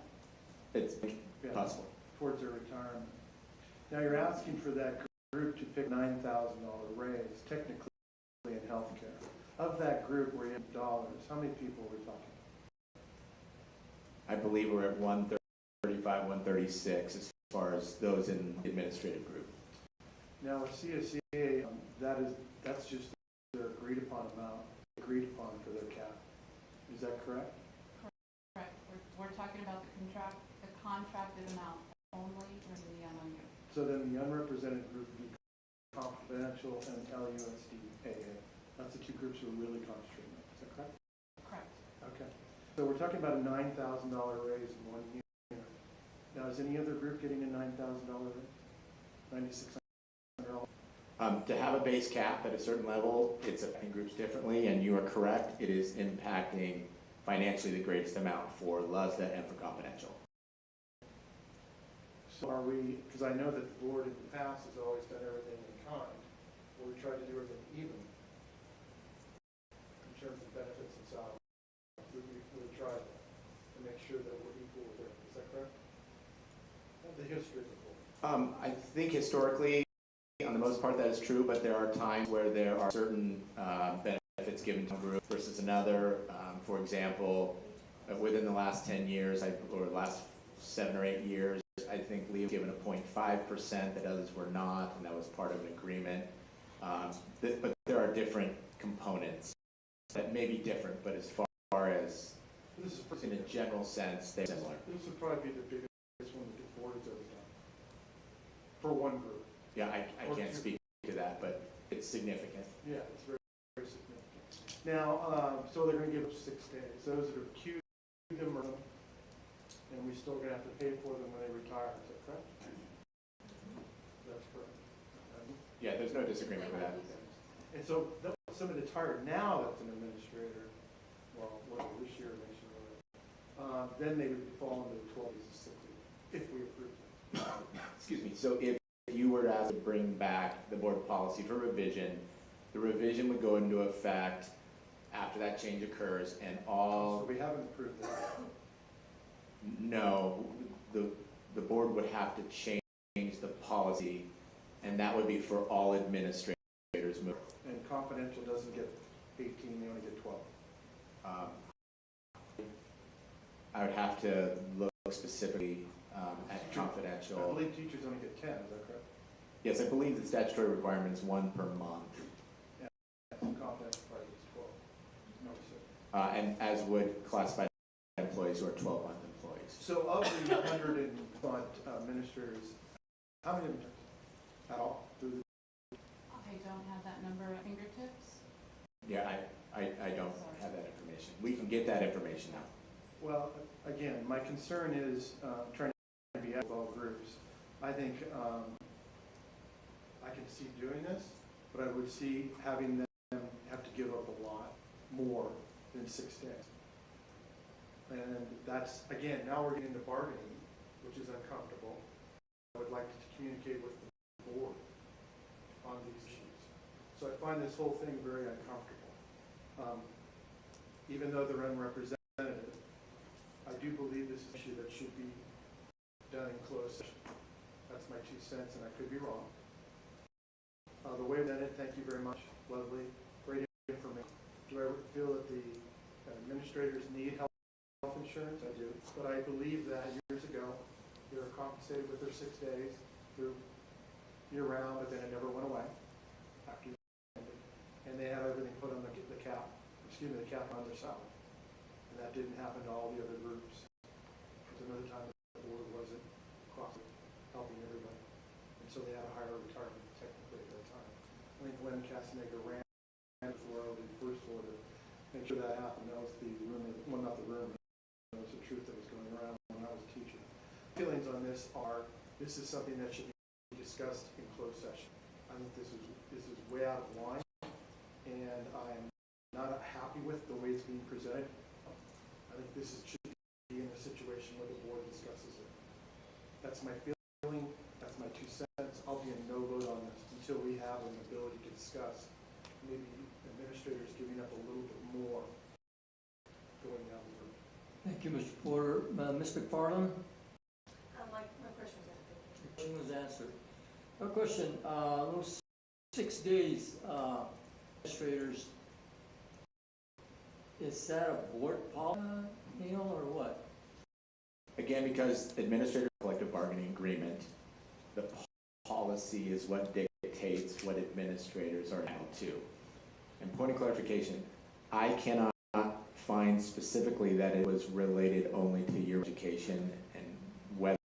It's Yeah, possible. towards their retirement. Now, you're asking for that group to pick $9,000 raise, technically in healthcare. Of that group where you have dollars, how many people are we talking? I believe we're at 135, 136 as far as those in the administrative group. Now, with CSEA, that's just their agreed upon amount, agreed upon for their cap. Is that correct? Correct. We're talking about the contracted amount only or the MOU. So then the unrepresented group would be confidential and LUSD-AA. That's the two groups we're really concentrating on. Is that correct? Correct. Okay. So we're talking about a $9,000 raise in 1 year. Now, is any other group getting a $9,000 raise? $9,600? To have a base cap at a certain level, it's affecting groups differently, and you are correct, it is impacting financially the greatest amount for LUSDA and for confidential. So are we, because I know that the board in the past has always done everything in kind, we try to do everything even in terms of benefits and salaries. We try to make sure that we're equal with everything. Is that correct? The history of the board. I think historically, on the most part, that is true, but there are times where there are certain benefits given to a group versus another. For example, within the last 10 years, or last 7 or 8 years, I think Lee was given a 0.5% that others were not, and that was part of an agreement. But there are different components that may be different, but as far as in a general sense, they're similar. This would probably be the biggest one that the board has ever done for one group. Yeah, I can't speak to that, but it's significant. Yeah, it's very, very significant. Now, so they're going to give us 6 days. Those that are queued them, and we're still going to have to pay for them when they retire. Is that correct? That's correct. Yeah, there's no disagreement with that. And so somebody that's hired now that's an administrator, well, whether this year or next year, then they would fall into the 12 days of sick leave if we approve them. Excuse me. So if you were to ask to bring back the board policy for revision, the revision would go into effect after that change occurs, and all. So we haven't approved that. No, the board would have to change the policy, and that would be for all administrators. And confidential doesn't get 18, they only get 12. I would have to look specifically at confidential. I believe teachers only get 10, is that correct? Yes, I believe the statutory requirement is 1 per month. Yeah, so confidential probably gets 12. No, sir. And as would classified employees who are 12-month employees. So of the 100 and odd administrators, how many of them at all? I don't have that number at fingertips. Yeah, I don't have that information. We can get that information now. Well, again, my concern is trying to be with all groups. I think I can see doing this, but I would see having them have to give up a lot more than 6 days. And that's, again, now we're getting into bargaining, which is uncomfortable. I would like to communicate with the board on these issues. So I find this whole thing very uncomfortable. Even though they're unrepresented, I do believe this is an issue that should be done in closed session. That's my 2 cents, and I could be wrong. The way that it, thank you very much, lovely, great information. Do I feel that the administration administrators need health insurance, I do, but I believe that years ago, they were compensated with their 6 days through year-round, but then it never went away after you ended. And they had everything put on the cap, the cap on their salary. And that didn't happen to all the other groups. Because another time the board wasn't helping everybody. And so they had a higher retirement technically at that time. I think Glenn Castaneda ran before I was first order. Make sure that happened. That was the rumor, well, not the rumor, that was the truth that was going around when I was a teacher. Feelings on this are, this is something that should be discussed in closed session. I think this is way out of line, and I'm not happy with the way it's being presented. I think this should be in a situation where the board discusses it. That's my feeling, that's my 2 cents. I'll be a no vote on this until we have an ability to discuss. Maybe administrators giving up a little bit more going down the road. Thank you, Mr. Porter. Ms. McFarland? My question was answered. Your question was answered. A question, those 6 days, administrators, is that a board policy, Neil, or what? Again, because administrative collective bargaining agreement, the policy is what dictates what administrators are entitled to. And point of clarification, I cannot find specifically that it was related only to year education and whether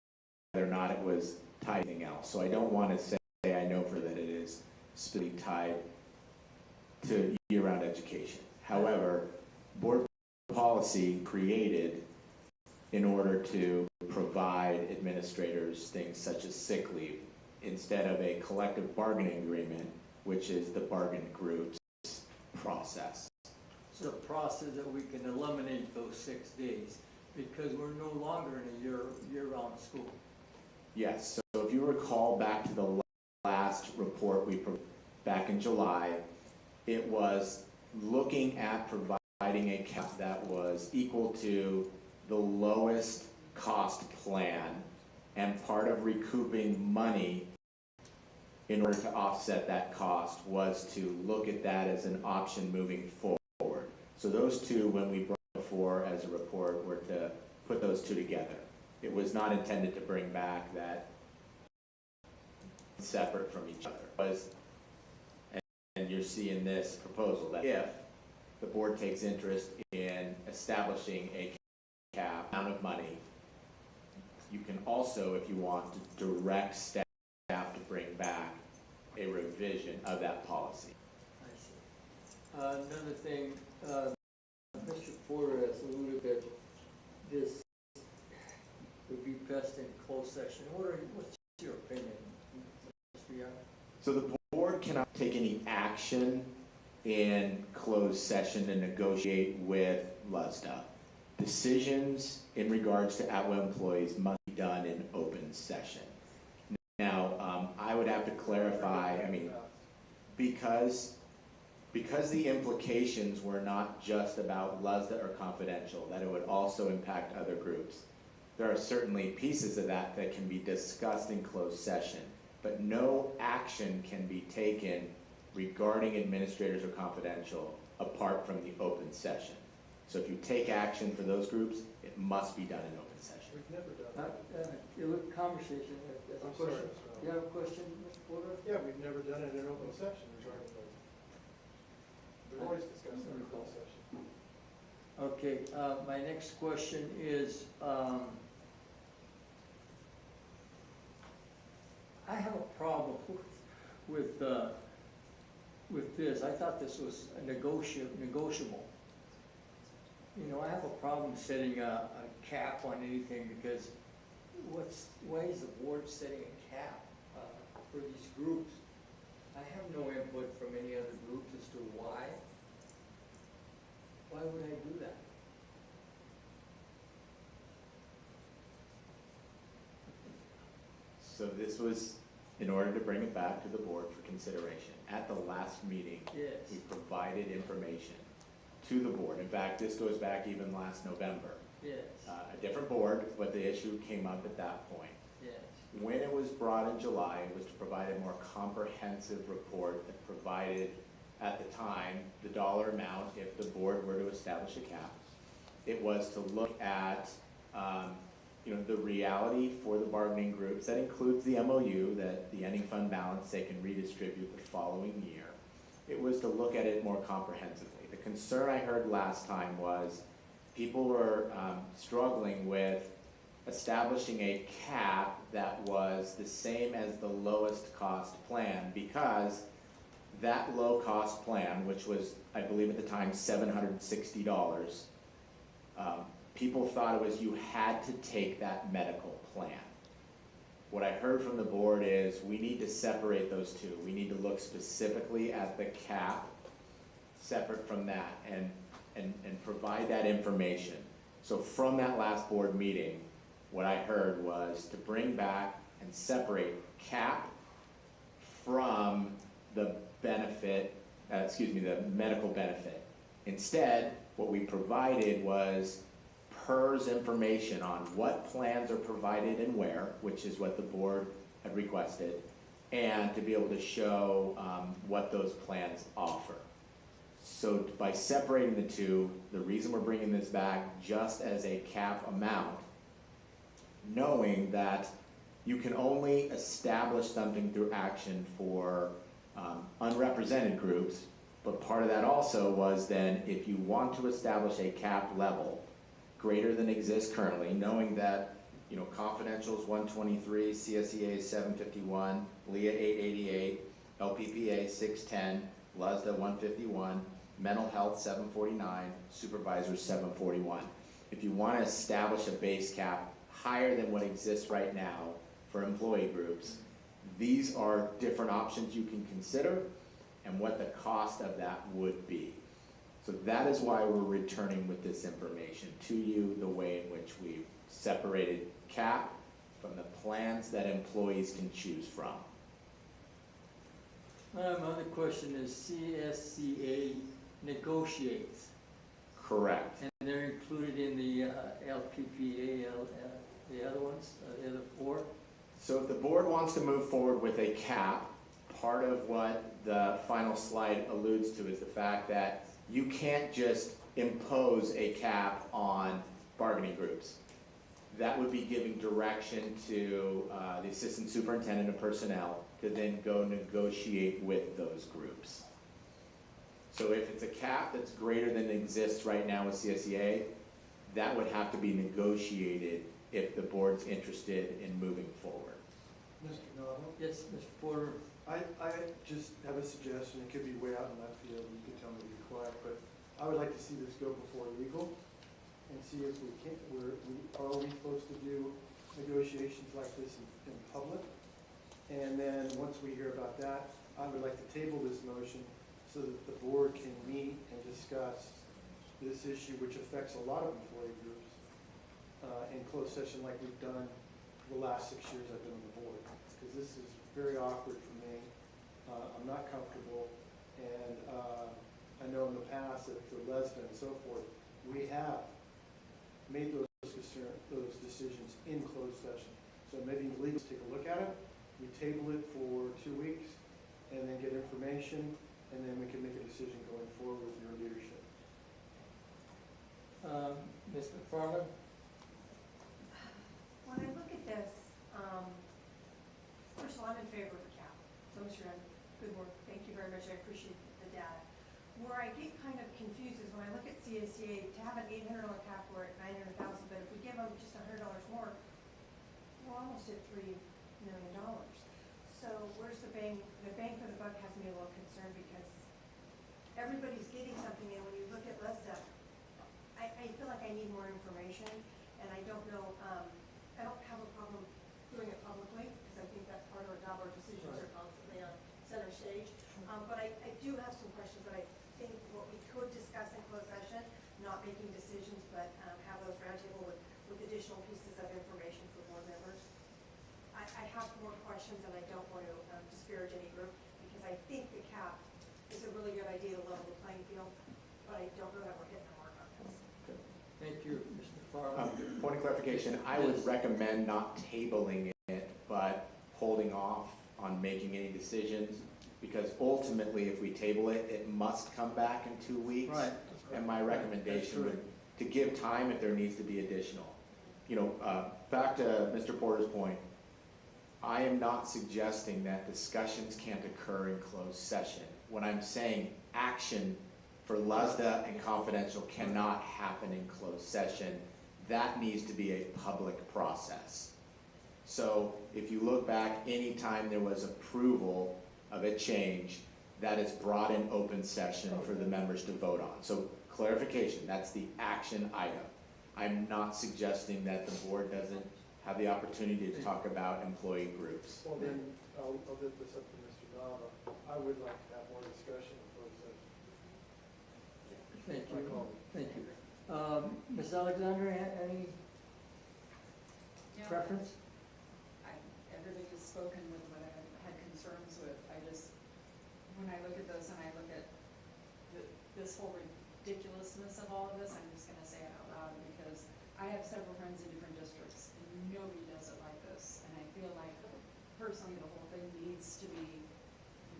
or not it was tied to anything else. So I don't want to say I know for that it is specifically tied to year-round education. However, board policy created in order to provide administrators things such as sick leave instead of a collective bargaining agreement, which is the bargain group's process. It's a process that we can eliminate those 6 days because we're no longer in a year-round school. Yes, so if you recall back to the last report we provided back in July, it was looking at providing a cap that was equal to the lowest cost plan, and part of recouping money in order to offset that cost was to look at that as an option moving forward. So those two, when we brought before as a report, were to put those two together. It was not intended to bring back that separate from each other. And you're seeing this proposal that if the board takes interest in establishing a cap amount of money, you can also, if you want, to direct staff to bring back a revision of that policy. I see. Another thing, Mr. Porter has alluded that this would be best in closed session. What's your opinion, Mr. Young? So the board cannot take any action in closed session to negotiate with LUSDA. Decisions in regards to at-will employees must be done in open session. Now, I would have to clarify, I mean, because the implications were not just about LUSDA or confidential, that it would also impact other groups. There are certainly pieces of that that can be discussed in closed session, but no action can be taken regarding administrators or confidential apart from the open session. So if you take action for those groups, it must be done in open session. We've never done that. You look conversation. I'm Question. sorry. You have a question, Mr. Porter? Yeah, we've never done it in open session regarding those. We've always discussed it in closed session. Okay, my next question is, I have a problem with this. I thought this was a negotiable. You know, I have a problem setting a cap on anything because why is the board setting a cap for these groups? I have no input from any other groups as to why. Why would I do that? So this was in order to bring it back to the board for consideration. At the last meeting, Yes. we provided information to the board. In fact, this goes back even last November. Yes. A different board, but the issue came up at that point. Yes. When it was brought in July, it was to provide a more comprehensive report that provided, at the time, the dollar amount if the board were to establish a cap, It was to look at, the reality for the bargaining groups. That includes the MOU, that the ending fund balance they can redistribute the following year. It was to look at it more comprehensively. The concern I heard last time was people were struggling with establishing a cap that was the same as the lowest cost plan, because that low cost plan, which was, I believe at the time, $760, people thought it was you had to take that medical plan. What I heard from the board is we need to separate those two. We need to look specifically at the cap separate from that and provide that information. So from that last board meeting, what I heard was to bring back and separate cap from the benefit, the medical benefit. Instead, what we provided was PERS information on what plans are provided and where, which is what the board had requested, and to be able to show what those plans offer. So by separating the two, the reason we're bringing this back just as a cap amount, knowing that you can only establish something through action for unrepresented groups, but part of that also was then if you want to establish a cap level greater than exists currently, knowing that confidential is 123, CSEA is 751, LEA 888, LPPA 610, LUSDA 151, mental health 749, supervisors 741. If you want to establish a base cap higher than what exists right now for employee groups, these are different options you can consider and what the cost of that would be. So that is why we're returning with this information to you, the way in which we've separated cap from the plans that employees can choose from. My other question is CSCA negotiates. Correct. And they're included in the LPPA, the other ones, the other four? So if the board wants to move forward with a cap, part of what the final slide alludes to is the fact that you can't just impose a cap on bargaining groups. That would be giving direction to the assistant superintendent of personnel to then go negotiate with those groups. So if it's a cap that's greater than exists right now with CSEA, that would have to be negotiated if the board's interested in moving forward. Mr. Novel? Yes, Mr. Porter. I just have a suggestion. It could be way out in left field. You can tell me to be quiet, but I would like to see this go before legal and see if we can. Are we supposed to do negotiations like this in public? And then once we hear about that, I would like to table this motion so that the board can meet and discuss this issue, which affects a lot of employee groups, in closed session like we've done for the last 6 years I've been on the board. Because this is very awkward for me. I'm not comfortable, and I know in the past that for LESDA and so forth, we have made those decisions in closed session. So maybe the legal take a look at it, we table it for 2 weeks, and then get information, and then we can make a decision going forward with your leadership. Ms. McFarland? When I look at this, first of all, I'm in favor of a cap. So, Mr. Young, good work. Thank you very much. I appreciate the data. Where I get kind of confused is when I look at CSCA, to have an $800 cap, we're at $900,000, but if we give them just $100 more, we're almost at $3 million. So where's the bang? The bang for the buck has me a little concerned because everybody's getting something, and when you look at LESDA, I feel like I need more information, and I don't know, I don't have a problem doing it publicly, because I think that's part of our job. Our decisions are constantly on center stage. But I do have some questions that I think what we could discuss in closed session, not making decisions, but have those roundtable with additional pieces of information for board members. I have more questions, and I don't want to disparage any group, because I think the cap is a really good idea to level the playing field, but I don't know that we're hitting the mark on this. Thank you, Mr. McFarland. Point of clarification, I would recommend not tabling it, but holding off on making any decisions, because ultimately, if we table it, it must come back in 2 weeks. Right. And my recommendation to give time if there needs to be additional. You know, back to Mr. Porter's point, I am not suggesting that discussions can't occur in closed session. When I'm saying action for LUSDA and confidential cannot happen in closed session, that needs to be a public process. So if you look back, anytime there was approval of a change, that is brought in open session for the members to vote on. So clarification, that's the action item. I'm not suggesting that the board doesn't have the opportunity to talk about employee groups. Well, then, I'll get this up to Mr. Nava. I would like to have more discussion in closed session. Thank you, thank you. Ms. Alexander, any preference? Everybody's spoken with what I had concerns with. I just, when I look at this and I look at this whole ridiculousness of all of this, I'm just gonna say it out loud because I have several friends in different districts and nobody does it like this. And I feel like personally the whole thing needs to be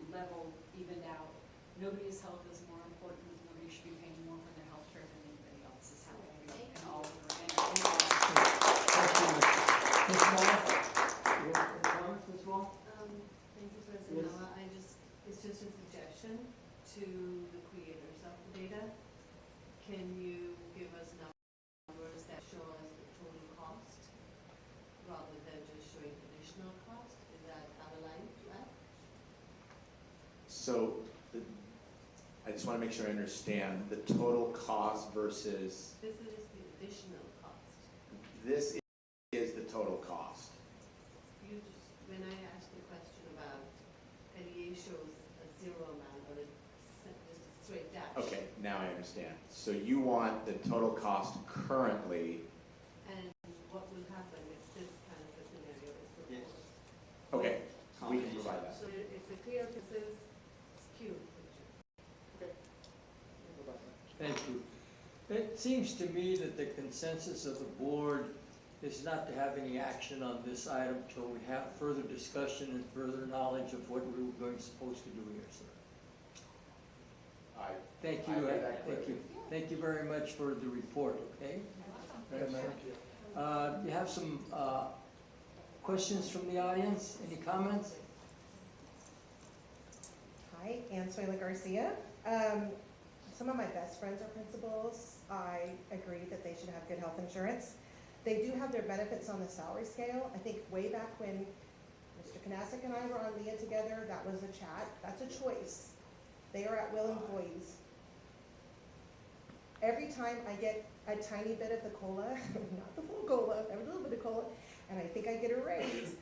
level, evened out. Nobody's health is more important. Nobody should be paying more for their health care than anybody else's health. And all of Thank you, Ms. Wall. Ms. Wall? Thank you, President Nava. It's just a suggestion to the creators of the data. Can you give us numbers that show us the total cost rather than just showing additional cost? Is that out of line to us? So I just want to make sure I understand the total cost versus This is the additional cost. this is the total cost. You just, when I asked the question about LEA shows a zero amount or just a straight dash. Okay, now I understand. So you want the total cost currently. And what will happen if this kind of a scenario is Yes. proposed? Okay, we can provide that. So it's a clear, this is skewed picture. Thank you. It seems to me that the consensus of the board is not to have any action on this item till we have further discussion and further knowledge of what we're supposed to do here, sir. Thank you, I hear that thank you. Thank you very much for the report, okay? Thank you. You have some questions from the audience? Any comments? Hi, Ann Soyla Garcia. Some of my best friends are principals. I agree that they should have good health insurance. They do have their benefits on the salary scale. I think way back when Mr. Kanasik and I were on LEA together, that was a chat. That's a choice. They are at-will employees. Every time I get a tiny bit of the COLA, not the full COLA, every little bit of COLA, and I think I get a raise,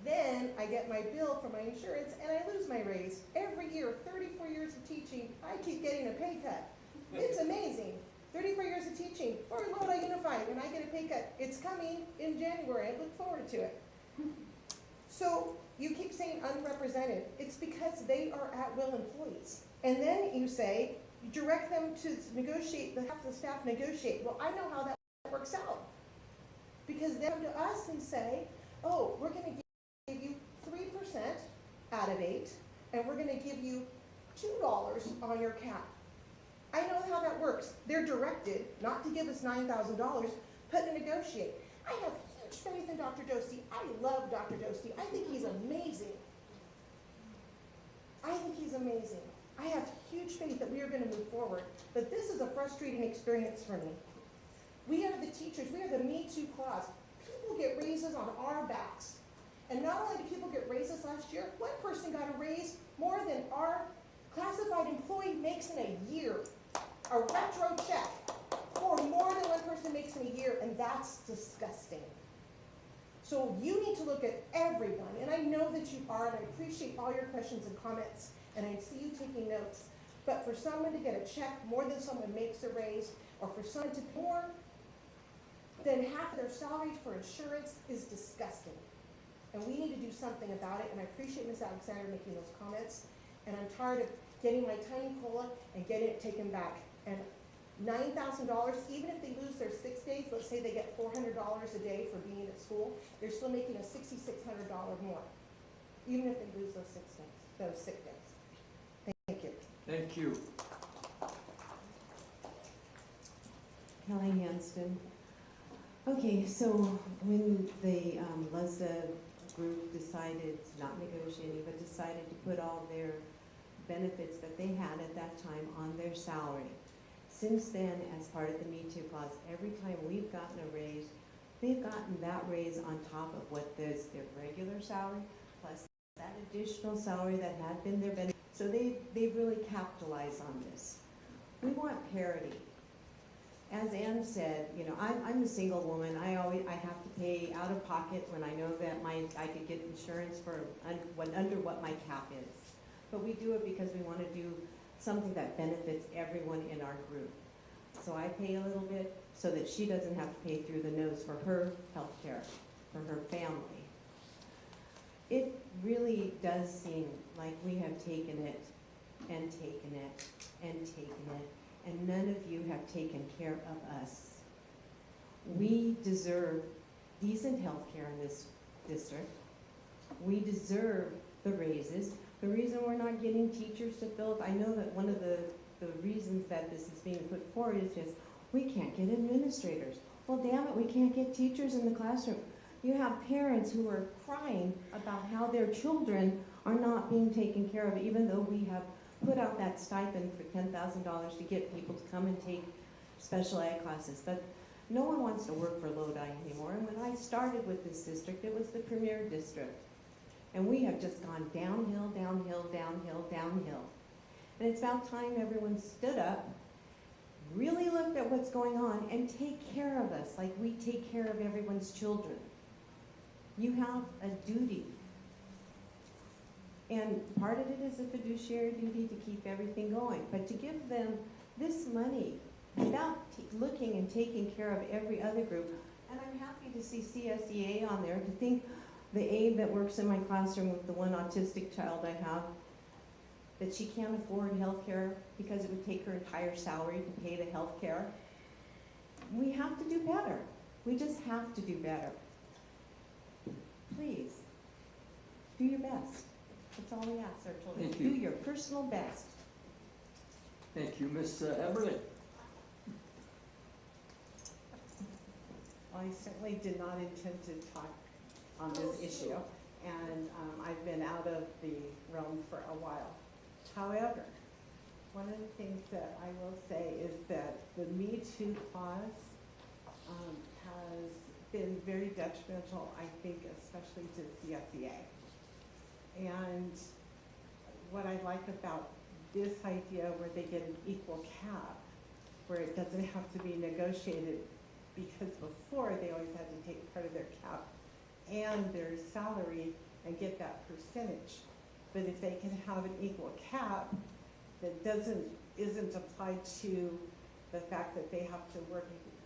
then I get my bill for my insurance and I lose my raise. Every year, 34 years of teaching, I keep getting a pay cut. It's amazing. 34 years of teaching for Lodi Unified, and I get a pay cut. It's coming in January. I look forward to it. So you keep saying unrepresented. It's because they are at-will employees. And then you say, you direct them to negotiate, have the staff negotiate. Well, I know how that works out. Because they come to us and say, oh, we're going to give you 3% out of 8, and we're going to give you $2 on your cap. I know how that works. They're directed not to give us $9,000, but to negotiate. I have huge faith in Dr. Dosti. I love Dr. Dosti. I think he's amazing. I think he's amazing. I have huge faith that we are going to move forward, but this is a frustrating experience for me. We are the teachers. We are the Me Too class. People get raises on our backs. And not only did people get raises last year, one person got a raise more than our classified employee makes in a year. A retro check for more than one person makes in a year, and that's disgusting. So you need to look at everyone, and I know that you are, and I appreciate all your questions and comments, and I see you taking notes. But for someone to get a check more than someone makes a raise, or for someone to pay more than half of their salary for insurance is disgusting. And we need to do something about it, and I appreciate Ms. Alexander making those comments. And I'm tired of getting my tiny COLA and getting it taken back. And $9,000, even if they lose their 6 days, let's say they get $400 a day for being at school, they're still making a $6,600 more, even if they lose those 6 days, those sick days. Thank you. Thank you. Kelly Hanston. Okay, so when the LUSDA group decided, not negotiating, but decided to put all their benefits that they had at that time on their salary. Since then, as part of the Me Too clause, every time we've gotten a raise, they've gotten that raise on top of what is their regular salary, plus that additional salary that had been their benefit. So they've really capitalized on this. We want parity. As Ann said, you know, I'm a single woman. I have to pay out of pocket when I know that I could get insurance for under what my cap is. But we do it because we want to do something that benefits everyone in our group. So I pay a little bit so that she doesn't have to pay through the nose for her health care, for her family. It really does seem like we have taken it and taken it and taken it, and none of you have taken care of us. We deserve decent health care in this district. We deserve the raises. The reason we're not getting teachers to fill, I know that one of the reasons that this is being put forward is just, we can't get administrators. Well, damn it, we can't get teachers in the classroom. You have parents who are crying about how their children are not being taken care of, even though we have put out that stipend for $10,000 to get people to come and take special ed classes. But no one wants to work for Lodi anymore. And when I started with this district, it was the premier district. And we have just gone downhill, downhill, downhill, downhill. And it's about time everyone stood up, really looked at what's going on, and take care of us like we take care of everyone's children. You have a duty. And part of it is a fiduciary duty to keep everything going. But to give them this money without looking and taking care of every other group, and I'm happy to see CSEA on there, to think the aide that works in my classroom with the one autistic child I have, that she can't afford health care because it would take her entire salary to pay the health care. We have to do better. We just have to do better. Please, do your best. That's all we ask our children. Thank you. Do your personal best. Thank you, Ms. Eberle. I certainly did not intend to talk on this issue, and I've been out of the realm for a while. However, one of the things that I will say is that the Me Too clause has been very detrimental, I think, especially to CSEA. And what I like about this idea where they get an equal cap, where it doesn't have to be negotiated, because before they always had to take part of their cap and their salary and get that percentage. But if they can have an equal cap that isn't applied to the fact that they have to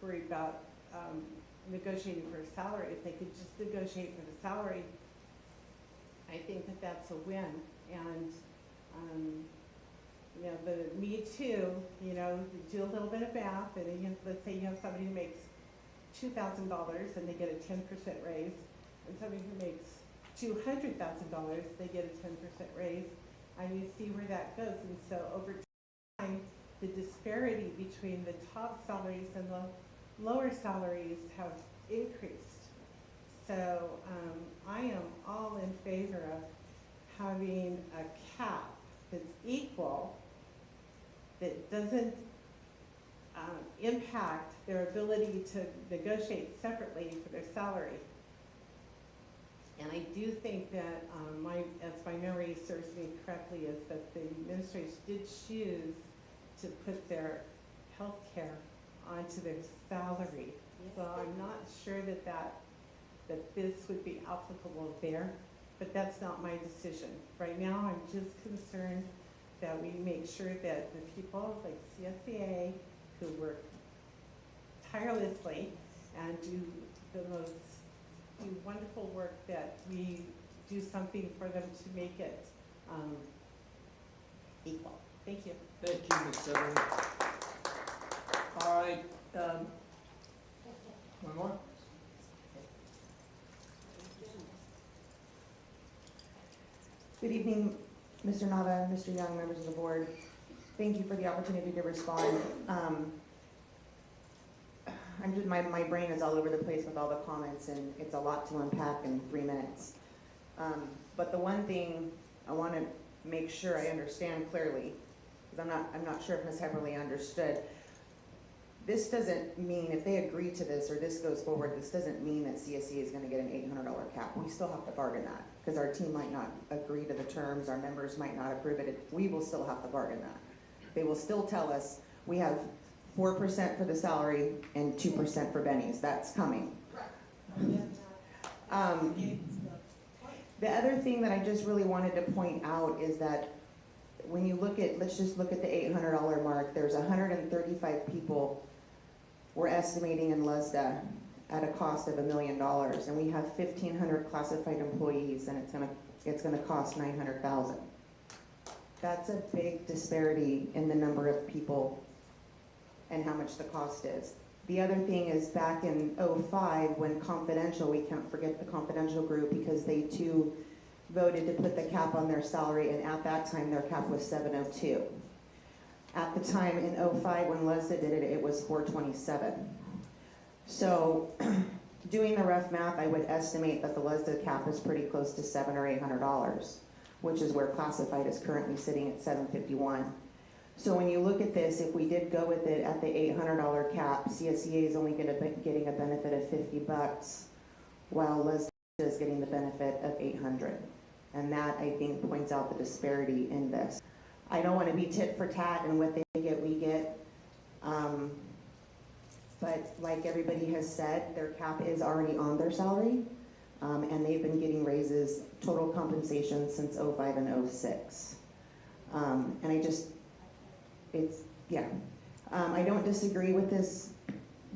worry about negotiating for a salary, if they could just negotiate for the salary, I think that that's a win. And you know, the Me Too, you know, do a little bit of math, and then let's say you have somebody who makes $2,000 and they get a 10% raise, and somebody who makes $200,000, they get a 10% raise, and you see where that goes. And so over time, the disparity between the top salaries and the lower salaries have increased. So I am all in favor of having a cap that's equal, that doesn't impact their ability to negotiate separately for their salary. And I do think that, as my memory serves me correctly, is that the administrators did choose to put their health care onto their salary. Yes, so I'm not sure that this would be applicable there, but that's not my decision. Right now, I'm just concerned that we make sure that the people like CSEA, who work tirelessly and do wonderful work, that we do something for them to make it equal. Thank you. Thank you, Ms. Eberle. All right, one more? Good evening, Mr. Nava, Mr. Young, members of the board. Thank you for the opportunity to respond. I'm just, my brain is all over the place with all the comments, and it's a lot to unpack in 3 minutes. But the one thing I want to make sure I understand clearly, because I'm not sure if Ms. Heverly understood. This doesn't mean, if they agree to this or this goes forward, this doesn't mean that CSE is going to get an $800 cap. We still have to bargain that, because our team might not agree to the terms, our members might not approve it. We will still have to bargain that. They will still tell us we have 4% for the salary and 2% for bennies. That's coming. The other thing that I just really wanted to point out is that when you look at, let's just look at the $800 mark, there's 135 people we're estimating in LUSDA at a cost of $1 million, and we have 1,500 classified employees, and it's gonna cost $900,000. That's a big disparity in the number of people and how much the cost is. The other thing is back in '05, when confidential, we can't forget the confidential group, because they too voted to put the cap on their salary, and at that time their cap was 702. At the time in '05 when LUSDA did it, it was 427. So doing the rough math, I would estimate that the LUSDA cap is pretty close to $700 or $800, which is where classified is currently sitting at 751. So when you look at this, if we did go with it at the $800 cap, CSEA is only going to be getting a benefit of $50, while LUSDA is getting the benefit of $800. And that, I think, points out the disparity in this. I don't want to be tit for tat, and what they get, we get. But like everybody has said, their cap is already on their salary, and they've been getting raises, total compensation since '05 and '06. And I just, I don't disagree with this.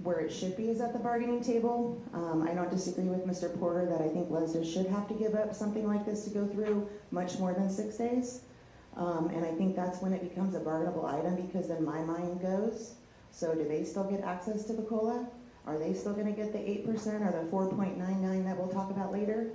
Where it should be is at the bargaining table. I don't disagree with Mr. Porter that I think LUSDA should have to give up something like this to go through much more than 6 days. And I think that's when it becomes a bargainable item, because then my mind goes, so do they still get access to the COLA? Are they still gonna get the 8% or the 4.99 that we'll talk about later?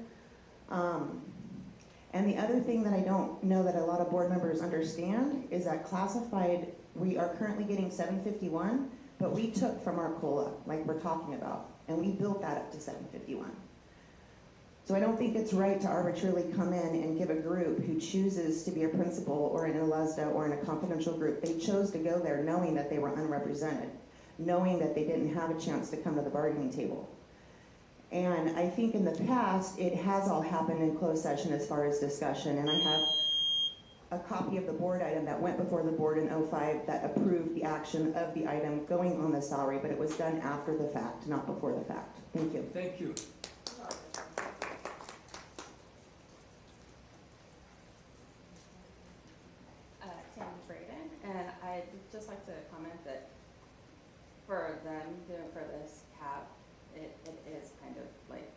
And the other thing that I don't know that a lot of board members understand is that classified, we are currently getting 751, but we took from our COLA, like we're talking about, and we built that up to 751. So I don't think it's right to arbitrarily come in and give a group who chooses to be a principal or in a LUSDA or in a confidential group, they chose to go there knowing that they were unrepresented, knowing that they didn't have a chance to come to the bargaining table. And I think in the past, it has all happened in closed session as far as discussion, and I have a copy of the board item that went before the board in '05 that approved the action of the item going on the salary, but it was done after the fact, not before the fact. Thank you. Thank you. Tammy Braden, and I'd just like to comment that for them doing for this cap, it is kind of like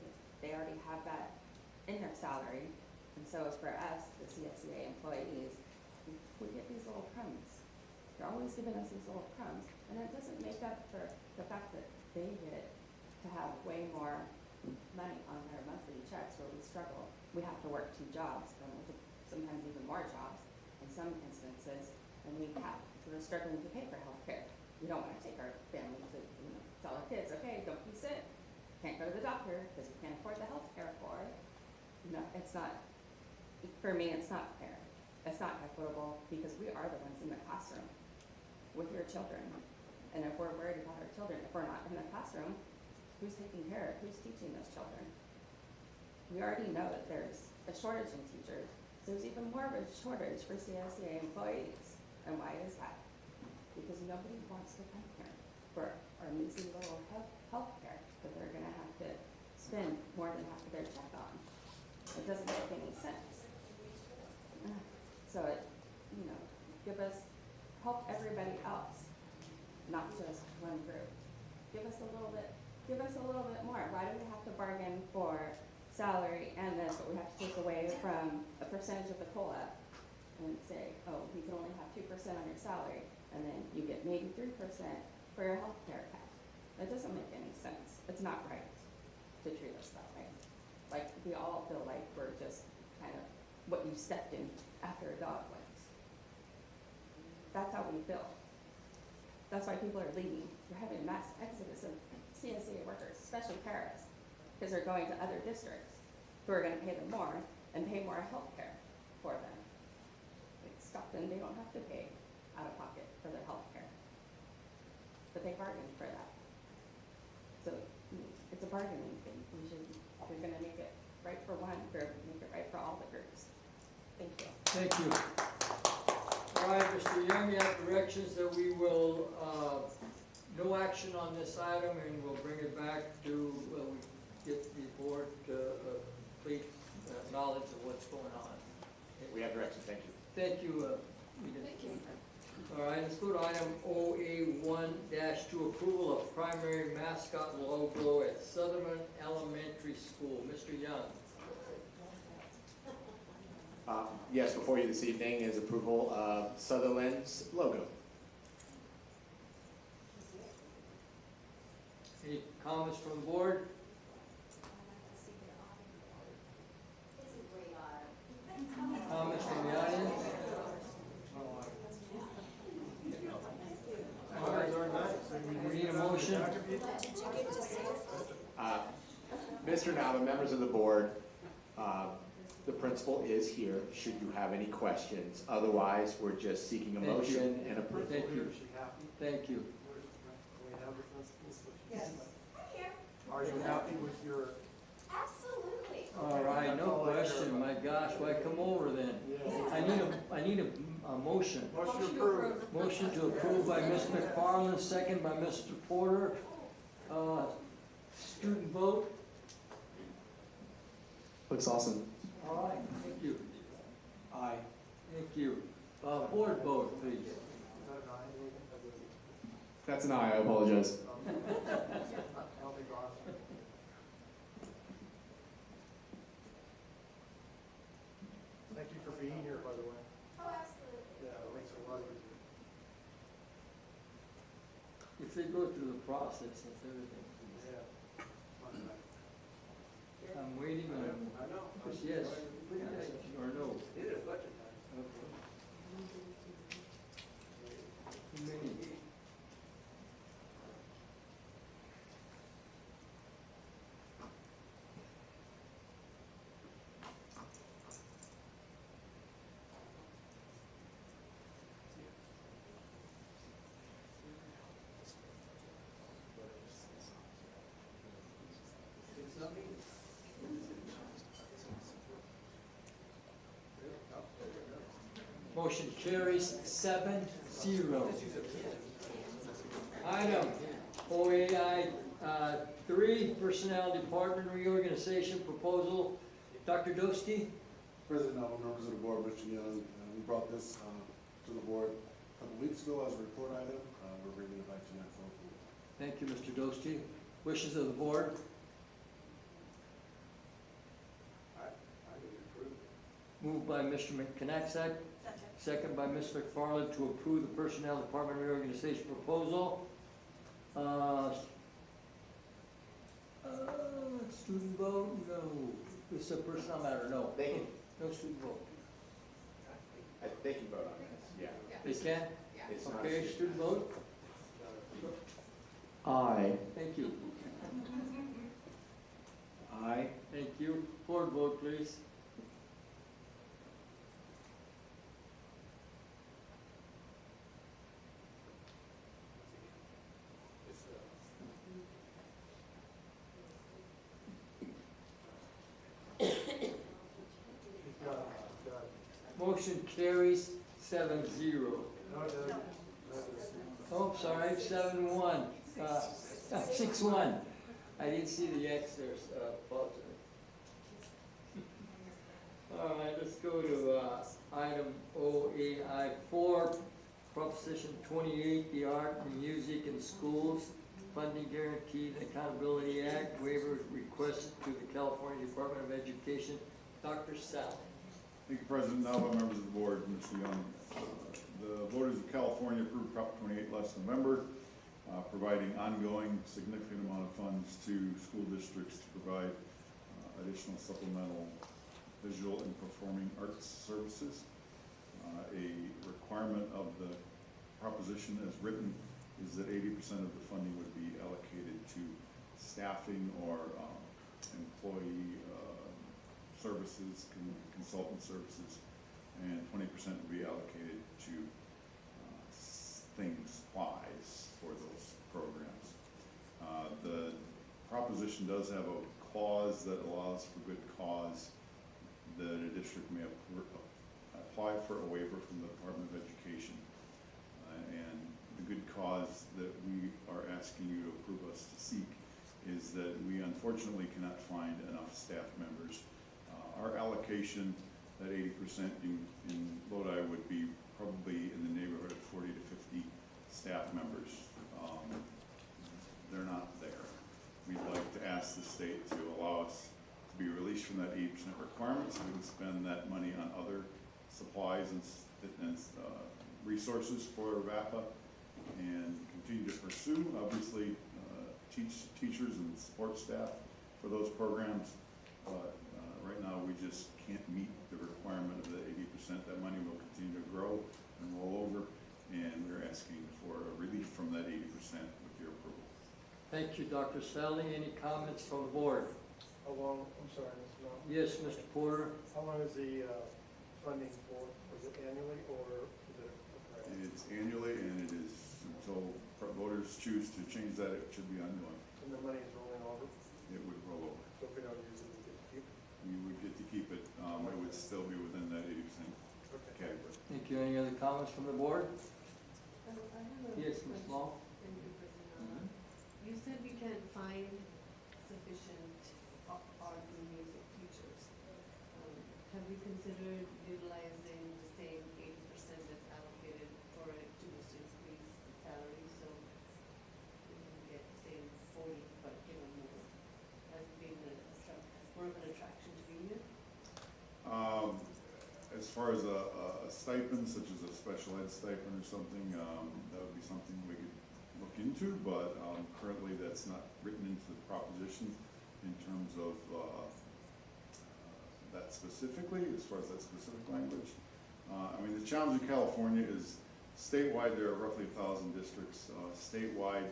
they already have that in their salary, and so for us, the CSEA employees, we get these little crumbs. They're always giving us these little crumbs, and it doesn't make up for the fact that they get to have way more money on their monthly checks where we struggle. We have to work 2 jobs, and sometimes even more jobs in some instances, and we have, we're struggling to pay for health care. We don't want to take our family to, tell our kids, okay, don't be sick, can't go to the doctor because we can't afford the health care for it. No, it's not, for me, it's not fair. It's not equitable, because we are the ones in the classroom with your children. And if we're worried about our children, if we're not in the classroom, who's taking care of, who's teaching those children? We already know that there's a shortage in teachers. So there's even more of a shortage for CSEA employees. And why is that? Because nobody wants to come here for our measly little health care that they're gonna have to spend more than half of their check on. It doesn't make any sense. So it, help everybody else, not just one group. Give us a little bit more. Why do we have to bargain for salary and this, but we have to take away from a percentage of the COLA and say, oh, you can only have 2% on your salary, and then you get maybe 3% for your health care cap. That doesn't make any sense. It's not right to treat us that way. Like, we all feel like we're just kind of what you stepped in after a dog wins. That's how we feel. That's why people are leaving. We're having a mass exodus of CSEA workers, especially paras, because they're going to other districts who are going to pay them more and pay more health care for them. Like Stockton, they don't have to pay out of pocket for their health care, but they bargained for that. So it's a bargaining thing. If we're going to make it right for one, we're make it right for all the groups. Thank you. Thank you. All right, Mr. Young, you have directions that we will, no action on this item, and we'll bring it back to, we get the board complete knowledge of what's going on. We have directions, thank you. Thank you, Edith. Thank you. All right, let's go to item OA1-2, approval of primary mascot logo at Sutherland Elementary School. Mr. Young. Yes, before you this evening is approval of Sutherland's logo. Any comments from the board? Comments from the audience? All right, we need a motion. Mr. Nava, members of the board, the principal is here should you have any questions. Otherwise, we're just seeking a motion and approval. Thank you. Thank you. Yes. Are you happy with your? Absolutely. All right, no question. My gosh, why come over then? I need a motion. Motion approved. Motion to approve by Ms. McFarland, second by Mr. Porter. Student vote. Looks awesome. All right, thank you. Aye. Thank you. Board vote, please. That's an aye, I apologize. Thank you for being here, by the way. Oh, absolutely. Yeah, it makes it a lot easier. If they go through the process, that's everything. Yeah. I'm waiting on, I know. yes, or no. It is budget time. Okay. Too many. Motion carries 7-0. Item OAI 3, Personnel Department Reorganization Proposal. Dr. Dostie? President Nava, members of the board, Mr. Young, we brought this to the board a couple weeks ago as a report item. We're bringing it back tonight for approval. Thank you, Mr. Dostie. Wishes of the board? Moved by Mr. McConnell, second by Ms. McFarland to approve the Personnel Department Reorganization Proposal. Student vote? No. This is a personnel matter? No. They can, No student vote. they can vote on this, yeah. They can? It's not Okay, student vote? Aye. Thank you. Aye. Thank you. Board vote, please. Motion carries 7-0. Oh, sorry, 7-1. 6-1. I didn't see the X there, apologize. All right, let's go to item OAI 4, Proposition 28, the Art and Music in Schools Funding Guarantee and Accountability Act waiver requested to the California Department of Education. Dr. Sally. Thank you, President Nava, members of the board, Mr. Young. The voters of California approved Prop 28 last November, providing ongoing significant amount of funds to school districts to provide additional supplemental visual and performing arts services. A requirement of the proposition as written is that 80% of the funding would be allocated to staffing or employee services, consultant services, and 20% will be allocated to things, supplies for those programs. The proposition does have a clause that allows for good cause that a district may apply for a waiver from the Department of Education. And the good cause that we are asking you to approve us to seek is that we unfortunately cannot find enough staff members. Our allocation, that 80% in Lodi, would be probably in the neighborhood of 40 to 50 staff members. They're not there. We'd like to ask the state to allow us to be released from that 80% requirement so we can spend that money on other supplies and resources for VAPA and continue to pursue, obviously, teachers and support staff for those programs. But right now, we just can't meet the requirement of the 80%. That money will continue to grow and roll over, and we're asking for a relief from that 80% with your approval. Thank you, Dr. Sally. Any comments from the board? How long, I'm sorry, Mr. Long. Yes, Mr. Porter. How long is the funding for? Is it annually or is it a It's annually, and it is until voters choose to change that, it should be ongoing. And the money is rolling over? It would roll over. So if we don't use it, we get to keep it? You would get to keep it. It would still be within that 80% category. Thank you. Any other comments from the board? I have a Yes, Ms. question. Long. Thank you, President. You said we can't find sufficient art and music teachers. Have we considered utilizing the same 80% that's allocated for it to just increase the salary so we can get the same 40 but give them more as being more of an attraction to be here? As far as a stipend, such as a special ed stipend or something, that would be something we could look into, but currently that's not written into the proposition in terms of that specifically, as far as that specific language. I mean, the challenge in California is statewide there are roughly 1,000 districts. Statewide,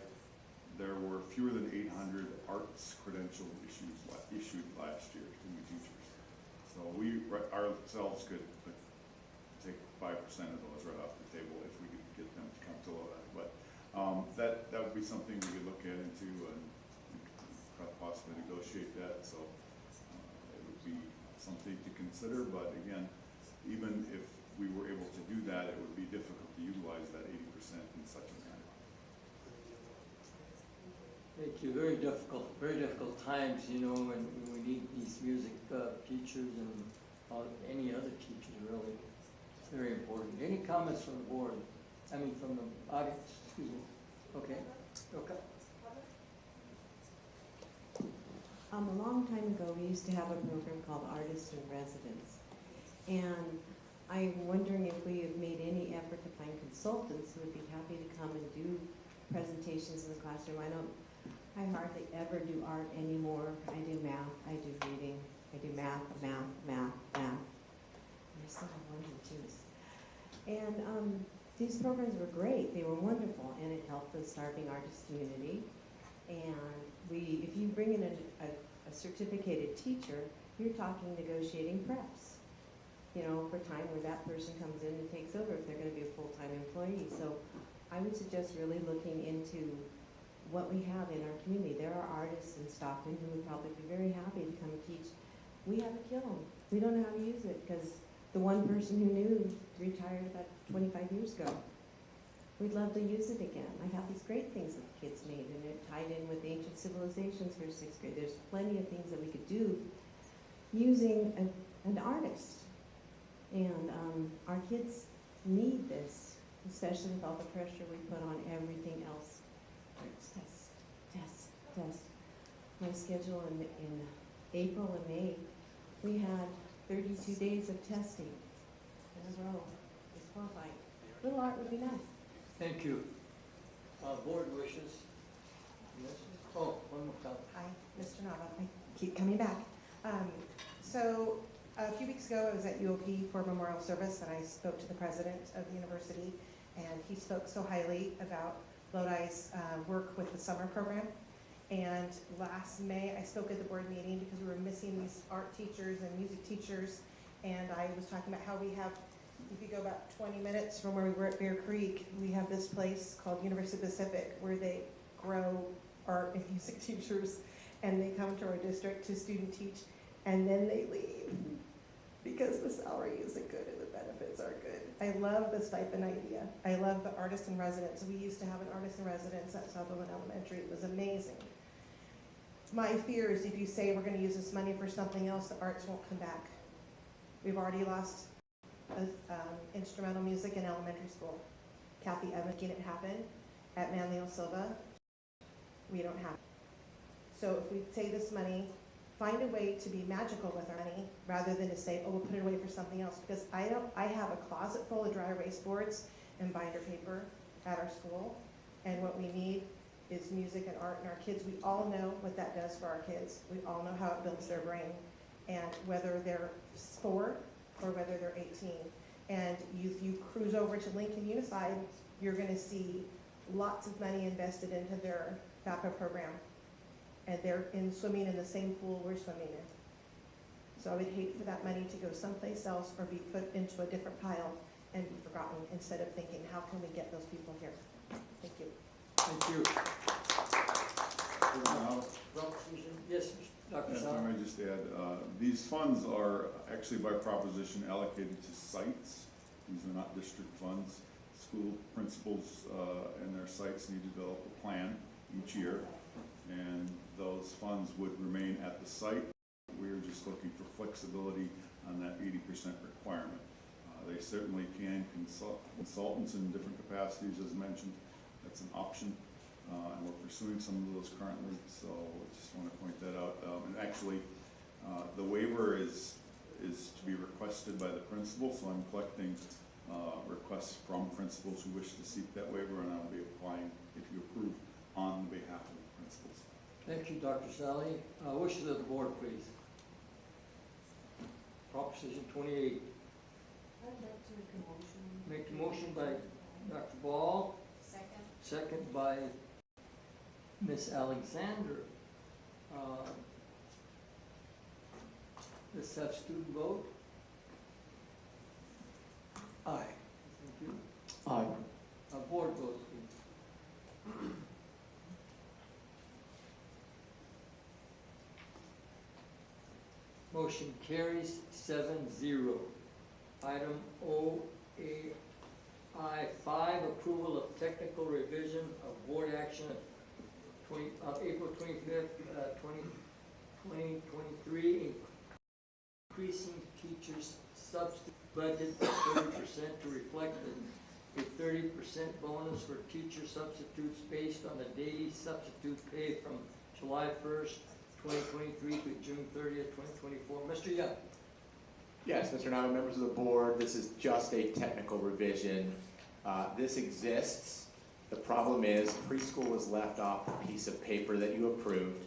there were fewer than 800 arts credential issued last year to new teachers. So we ourselves could take 5% of those right off the table if we could get them to come to Lodi. But that would be something we could look at into and possibly negotiate that. So it would be something to consider. But again, even if we were able to do that, it would be difficult to utilize that 80% in such a manner. Thank you. Very difficult times, you know, when we need these music teachers and any other teachers, really. It's very important. Any comments from the board? I mean, from the audience, excuse me. Okay. Okay. A long time ago, we used to have a program called Artists in Residence. And I'm wondering if we have made any effort to find consultants who would be happy to come and do presentations in the classroom. I hardly ever do art anymore. I do math, I do reading, I do math. And I still have 1 and 2s. And these programs were great. They were wonderful, and it helped the starving artist community. And if you bring in a certificated teacher, you're talking negotiating preps, you know, for time where that person comes in and takes over if they're going to be a full-time employee. So I would suggest really looking into what we have in our community. There are artists in Stockton who would probably be very happy to come and teach. We have a kiln. We don't know how to use it because the one person who knew retired about 25 years ago. We'd love to use it again. I have these great things that the kids made, and they're tied in with ancient civilizations for 6th grade. There's plenty of things that we could do using an artist. And our kids need this, especially with all the pressure we put on everything else. Test. My schedule in April and May, we had 32 days of testing in a row. It's horrifying. Little art would be nice. Thank you. Board wishes. Yes. Oh, one more time. Hi, Mr. Nava. I keep coming back. So a few weeks ago, I was at UOP for a memorial service, and I spoke to the president of the university, and he spoke so highly about Lodi's work with the summer program. And last May, I spoke at the board meeting because we were missing these art teachers and music teachers. And I was talking about how we have, if you go about 20 minutes from where we were at Bear Creek, we have this place called University Pacific where they grow art and music teachers. And they come to our district to student teach, and then they leave because the salary isn't good and the benefits aren't good. I love the stipend idea. I love the artist in residence. We used to have an artist in residence at Sutherland Elementary. It was amazing. My fear is if you say we're going to use this money for something else, the arts won't come back. We've already lost instrumental music in elementary school. Kathy Evans making it happen at Manlio Silva. We don't have it. So if we say this money, find a way to be magical with our money rather than to say, oh, we'll put it away for something else. Because I have a closet full of dry erase boards and binder paper at our school. And what we need is music and art and our kids. We all know what that does for our kids. We all know how it builds their brain. And whether they're 4 or whether they're 18. And if you cruise over to Lincoln Unified, you're going to see lots of money invested into their FAPA program. And they're swimming in the same pool we're swimming in. So I would hate for that money to go someplace else or be put into a different pile and be forgotten instead of thinking, how can we get those people here? Thank you. Thank you. Yes, Dr. If I Sal. may just add, these funds are actually by proposition allocated to sites. These are not district funds. School principals and their sites need to develop a plan each year, and those funds would remain at the site. We are just looking for flexibility on that 80% requirement. They certainly can consult consultants in different capacities, as mentioned. That's an option, and we're pursuing some of those currently, so I just want to point that out. And actually, the waiver is to be requested by the principal, so I'm collecting requests from principals who wish to seek that waiver, and I'll be applying, if you approve, on behalf of the principals. Thank you, Dr. Sally. Wishes of the board, please. Proposition 28. I'd like to make a motion. Make a motion by Dr. Ball. Second. Second by Ms. Alexander. Let's have student vote. Aye. Thank you. Aye. Board vote, please. Motion carries 7-0. Item OAI 5, approval of technical revision of board action of April 25th, 2023, increasing teachers' substitute budget by 30% to reflect a 30% bonus for teacher substitutes based on the daily substitute pay from July 1st, 2023 to June 30th, 2024. Mr. Young. Yes, Mr. Nava, members of the board, this is just a technical revision. This exists. The problem is preschool was left off the piece of paper that you approved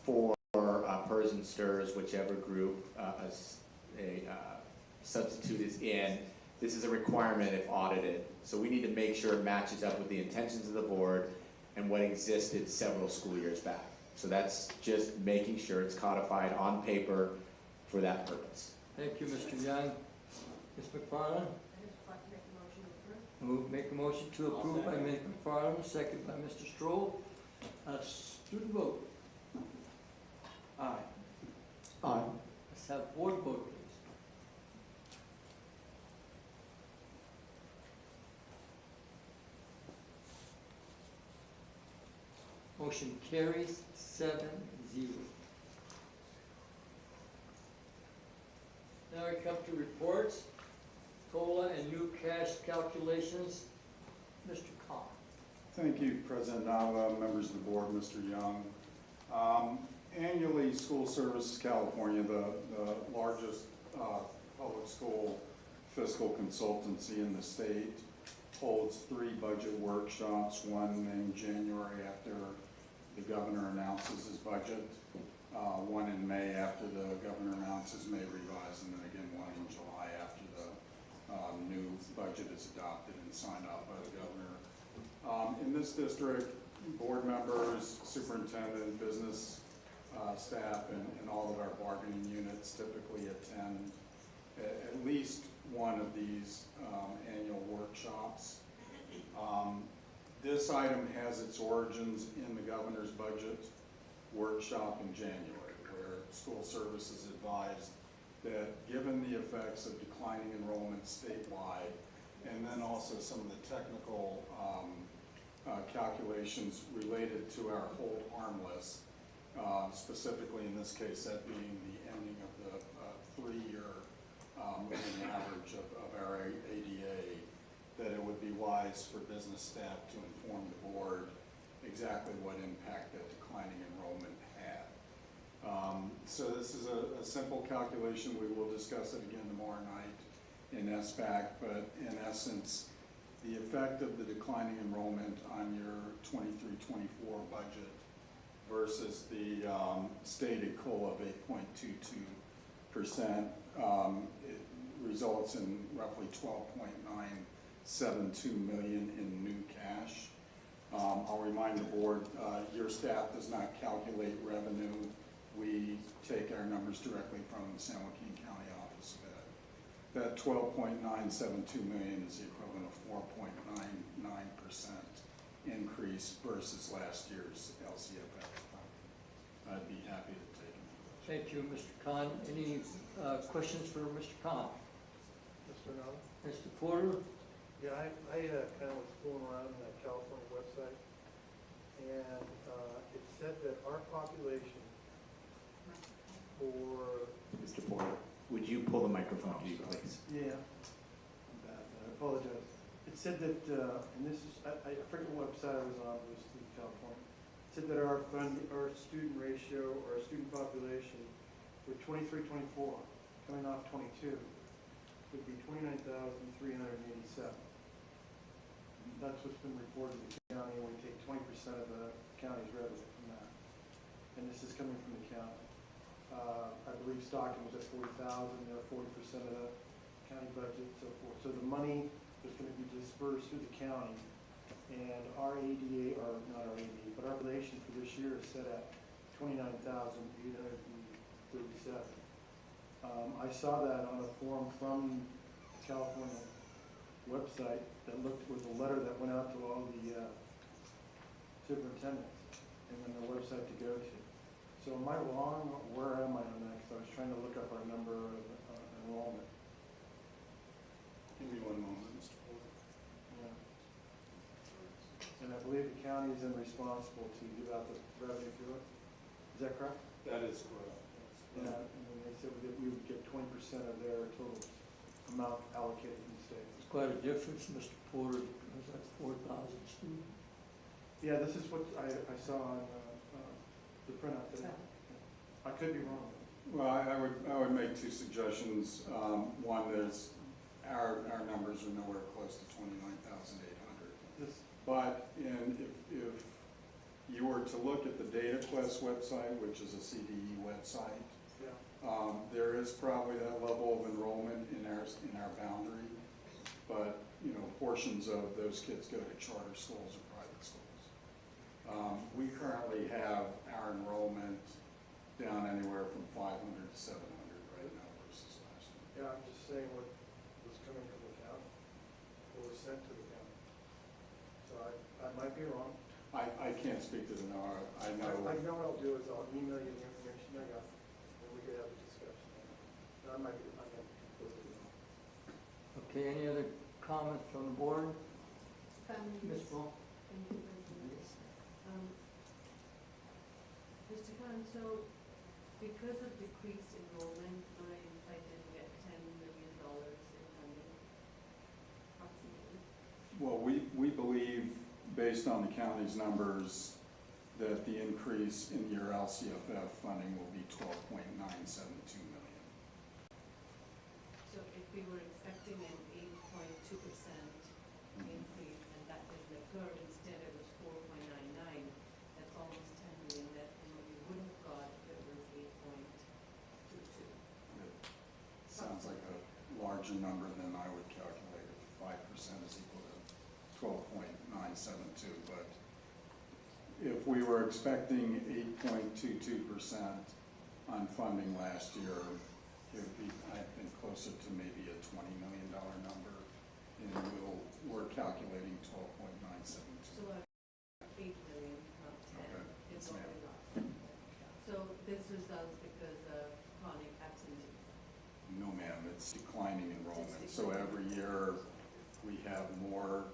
for PERS and STIRS, whichever group a substitute is in. This is a requirement if audited. So we need to make sure it matches up with the intentions of the board and what existed several school years back. So that's just making sure it's codified on paper for that purpose. Thank you, Mr. Young. Ms. McFarland? Make a motion to approve by Ms. McFarland, second by Mr. Stroll. Student vote. Aye. Aye. Let's have board vote, please. Motion carries 7-0. Now we come to reports, COLA and new cash calculations. Mr. Kahn. Thank you, President Nava, members of the board, Mr. Young. Annually, School Services California, the largest public school fiscal consultancy in the state, holds 3 budget workshops, one in January after the governor announces his budget, one in May after the governor announces May revise, and then again one in July after the new budget is adopted and signed off by the governor. In this district, board members, superintendent, business staff, and all of our bargaining units typically attend at least one of these annual workshops. This item has its origins in the governor's budget workshop in January, where school services advised that given the effects of declining enrollment statewide, and then also some of the technical calculations related to our hold harmless, specifically in this case that being the ending of the 3-year moving average of our ADA, that it would be wise for business staff to inform the board exactly what impact that declining enrollment had. So this is a simple calculation. We will discuss it again tomorrow night in SBAC, but in essence, the effect of the declining enrollment on your 23-24 budget versus the stated COLA of 8.22%, it results in roughly $12.972 million in new cash. I'll remind the board, your staff does not calculate revenue. We take our numbers directly from the San Joaquin County Office of Ed. That $12.972 million is the equivalent of 4.99% increase versus last year's LCFF. I'd be happy to take them. Thank you, Mr. Khan. Any questions for Mr. Khan? Mr. Nava? Mr. Porter? Yeah, I kind of was fooling around on that California website, and it said that our population for... Mr. Porter, would you pull the microphone to you, please? Yeah, I apologize. It said that, and this is, I forget what website I was on, it was in California. It said that our student ratio, or our student population, with 23-24, coming off 22, would be 29,387. That's what's been reported in the county, and we take 20% of the county's revenue from that. And this is coming from the county. I believe Stockton was at 40,000, they're 40% of the county budget, so forth. So the money is going to be dispersed through the county, and our ADA, or not our ADA, but our relation for this year is set at 29,837. I saw that on a form from the California website that looked with a letter that went out to all the superintendents, and then the website to go to. So am I wrong? Where am I on that? Because I was trying to look up our number of enrollment. Give me one moment, Mr. Porter. Yeah. And I believe the county is then responsible to give out the revenue to it. Is that correct? That is correct. Yeah, and then they said that we would get 20% of their total amount allocated from the state. It's quite a difference, Mr. Porter, because that's 4,000 students. Yeah, this is what I saw on the printout today. I could be wrong. Well, I would make two suggestions. One is our numbers are nowhere close to 29,800. But if you were to look at the DataQuest website, which is a CDE website, there is probably that level of enrollment in our boundary, but portions of those kids go to charter schools or private schools. We currently have our enrollment down anywhere from 500 to 700 right now versus last year. Yeah, I'm just saying what was coming from the county, or was sent to the county. So I might be wrong. I can't speak to the NAR. I know what I'll do is I'll email you the information I got, and we could have a discussion. I might be wrong. Okay, any other comments from the board? Ms. Paul? Thank you, President. Mr. Khan, so because of decreased enrollment, I didn't get $10 million in funding, approximately. Well, we believe, based on the county's numbers, that the increase in your LCFF funding will be $12.972 million. So if we were expecting an 8.2% increase and that didn't occur, instead it was 4.99, that's almost 10 million less than what we would have got if it was 8.22. Sounds like a larger number than I would calculate. If 5% is equal to 12.972, but if we were expecting 8.22% on funding last year, it would be, I think, closer to maybe a $20 million number, and we're calculating 12.972. So 8 million, not 10, Okay. is Yes, what ma'am. we got. So this results because of chronic absenteeism. No, ma'am, it's declining enrollment. It's So declining. every year, we have more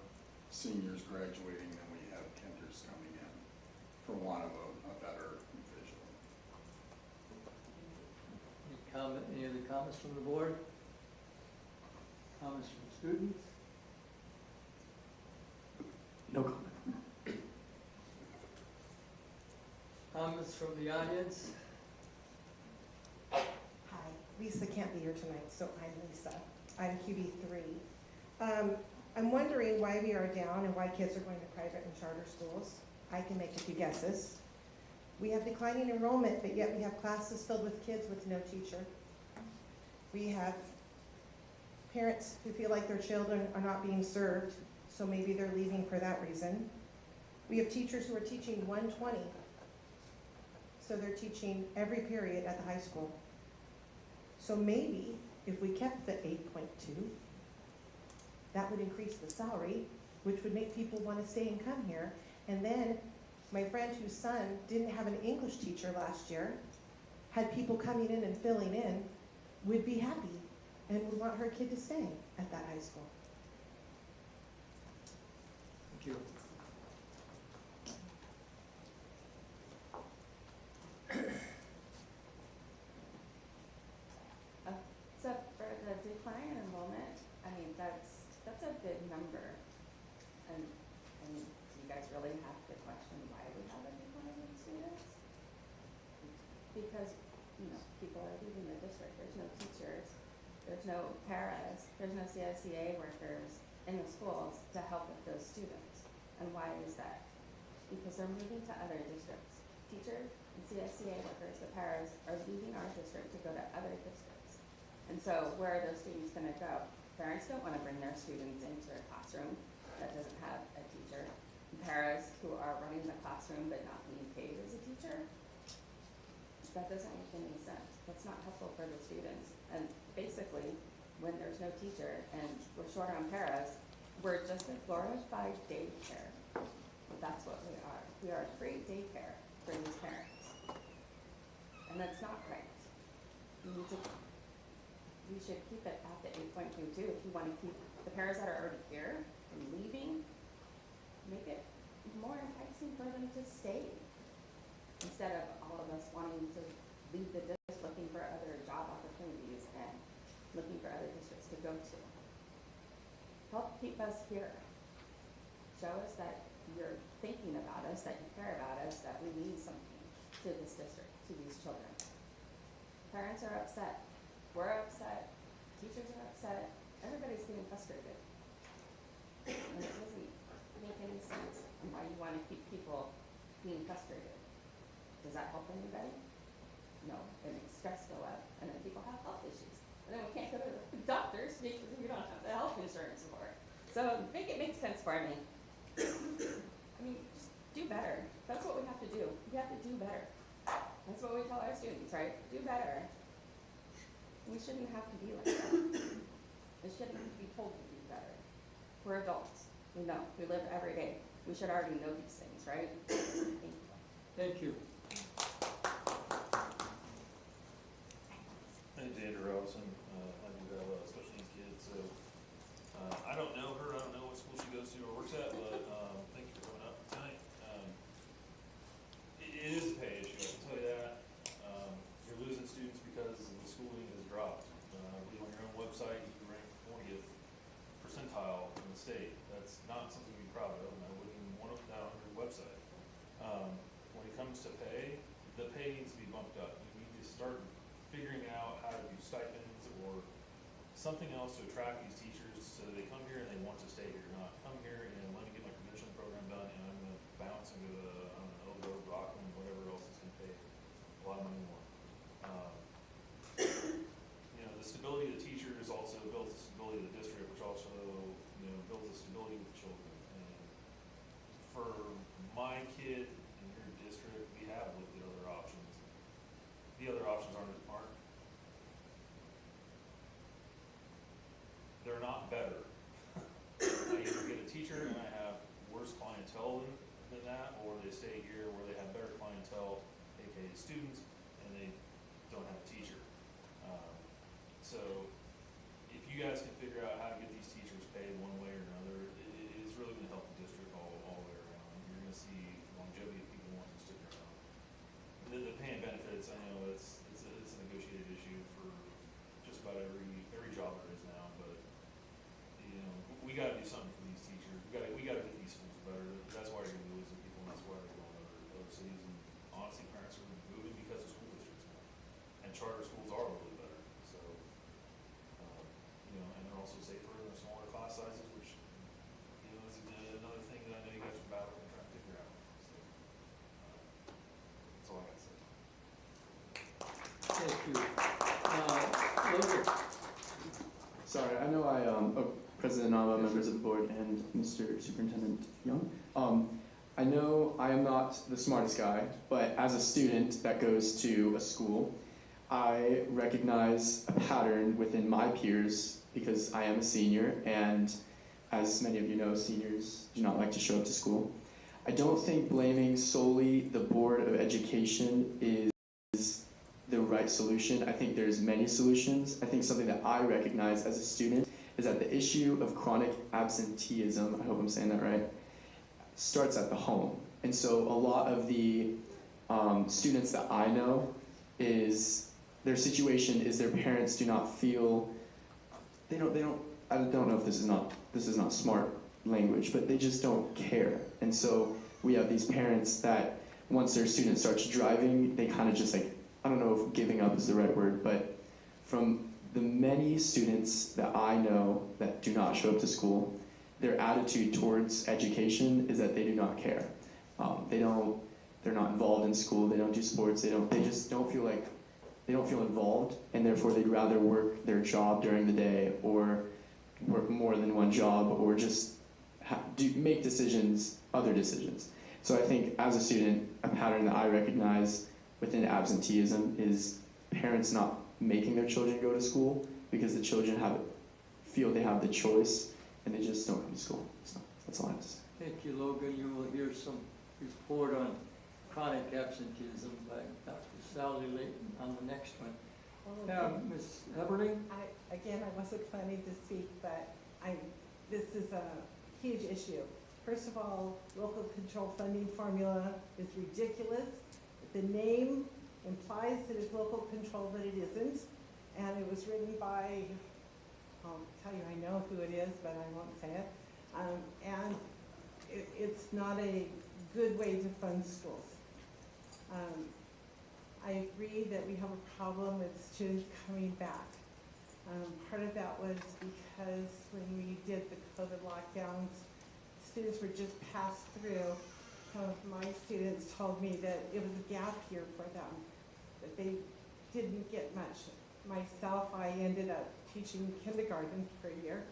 seniors graduating than we have tenders coming in, for want of a better visual. Any other comments from the board? Comments from students? No comment. Comments from the audience? Hi, Lisa can't be here tonight, so I'm Lisa. I'm QB3. I'm wondering why we are down and why kids are going to private and charter schools. I can make a few guesses. We have declining enrollment, but yet we have classes filled with kids with no teacher. We have parents who feel like their children are not being served, so maybe they're leaving for that reason. We have teachers who are teaching 120, so they're teaching every period at the high school. So maybe if we kept the 8.2, that would increase the salary, which would make people want to stay and come here. And then my friend whose son didn't have an English teacher last year, had people coming in and filling in, would be happy and would want her kid to stay at that high school. Thank you. So for the decline in enrollment, I mean, that's a big number. And do you guys really have to question why we have a decline in students? Because, people are leaving the district. There's no teachers, there's no paras, there's no CSEA workers in the schools to help with those students. And why is that? Because they're moving to other districts. Teachers and CSEA workers, the paras, are leaving our district to go to other districts. And so where are those students going to go? Parents don't want to bring their students into a classroom that doesn't have a teacher. Paras who are running the classroom but not being paid as a teacher, that doesn't make any sense. That's not helpful for the students. And basically, when there's no teacher and we're short on paras, we're just a glorified daycare. That's what we are. We are a free daycare for these parents. And that's not right. We should keep it at the 8.22. If you want to keep the paras that are already here and leaving, make it more enticing for them to stay, instead of all of us wanting to leave the district looking for other job opportunities and looking for other districts to go to. Help keep us here. Show us that you're thinking about us, that you care about us, that we mean something to this district, to these children. Parents are upset. We're upset. Teachers are upset. Everybody's getting frustrated. And it doesn't make any sense on why you want to keep people being frustrated. Does that help anybody? No, it makes stress go up, and then people have health issues. And then we can't go to the doctors because we don't have the health insurance for it. So make it make sense for me. I mean, just do better. That's what we have to do. We have to do better. That's what we tell our students, right? Do better. We shouldn't have to be like that. We shouldn't have to be told to do better. We're adults. We know. We live every day. We should already know these things, right? Thank you. Thank you. My name's Andrew Robinson. I do have special needs kids, so I don't know her. I don't know what school she goes to or works at, but thank you for coming up tonight. It is a pay issue, I can tell you that. You're losing students because the schooling has dropped. I believe on your own website, you rank 40th percentile in the state. That's not something to be proud of, and I wouldn't even want to put that on your website. When it comes to pay, the pay needs to be bumped up. You need to start figuring out how to do stipends or something else to attract these teachers so that they come here and they want to stay here, not come here and let me get my credentialing program done and I'm going to bounce and go to, I don't know, Elko, Rockland, whatever else is going to pay a lot of money more. The stability of the teachers also builds the stability of the district, which also, builds the stability with the children. And for my kid a state year where they have better clientele, aka students, and they don't have a teacher. So if you guys can figure out how to get these teachers paid one way or another, it is really going to help the district all the way around. You're going to see longevity of people wanting to stick around. The pay and benefits, I know it's a negotiated issue for just about every job there is now, but you know, we got to do something for these teachers. We got to get these schools better. That's why you're going to be losing people, and that's why they're going to other cities. And honestly, parents are moving because of school districts now, and charter schools are really better. So, you know, and they're also safer and they're smaller class sizes, which you know is another thing that I know you guys are battling and trying to figure out. So, that's all I got to say. Thank you. Logan. Sorry, I know President Nava, members of the board, and Mr. Superintendent Young. I know I am not the smartest guy, but as a student that goes to a school, I recognize a pattern within my peers because I am a senior, and as many of you know, seniors do not like to show up to school. I don't think blaming solely the Board of Education is the right solution. I think there's many solutions. I think something that I recognize as a student is that the issue of chronic absenteeism, I hope I'm saying that right, starts at the home. And so a lot of the students that I know their situation is their parents do not feel, I don't know if this is not smart language, but they just don't care. And so we have these parents that once their student starts driving, they kind of just like, I don't know if giving up is the right word, but from the many students that I know that do not show up to school, their attitude towards education is that they do not care. They're not involved in school, they don't do sports, they just don't feel like, they don't feel involved, and therefore they'd rather work their job during the day or work more than one job or just make decisions, other decisions. So I think as a student, a pattern that I recognize within absenteeism is parents not making their children go to school because the children feel they have the choice and they just don't come to school. So that's all I have to say. Thank you, Logan. You will hear some report on chronic absenteeism by Dr. Sally Layton on the next one. Ms. Eberling? Again, I wasn't planning to speak, but this is a huge issue. First of all, local control funding formula is ridiculous. The name implies that it's local control, but it isn't. And it was written by, I'll tell you, I know who it is, but I won't say it. And it's not a good way to fund schools. I agree that we have a problem with students coming back. Part of that was because when we did the COVID lockdowns, students were just passed through. Some of my students told me that it was a gap year for them, that they didn't get much. Myself, I ended up teaching kindergarten for a year.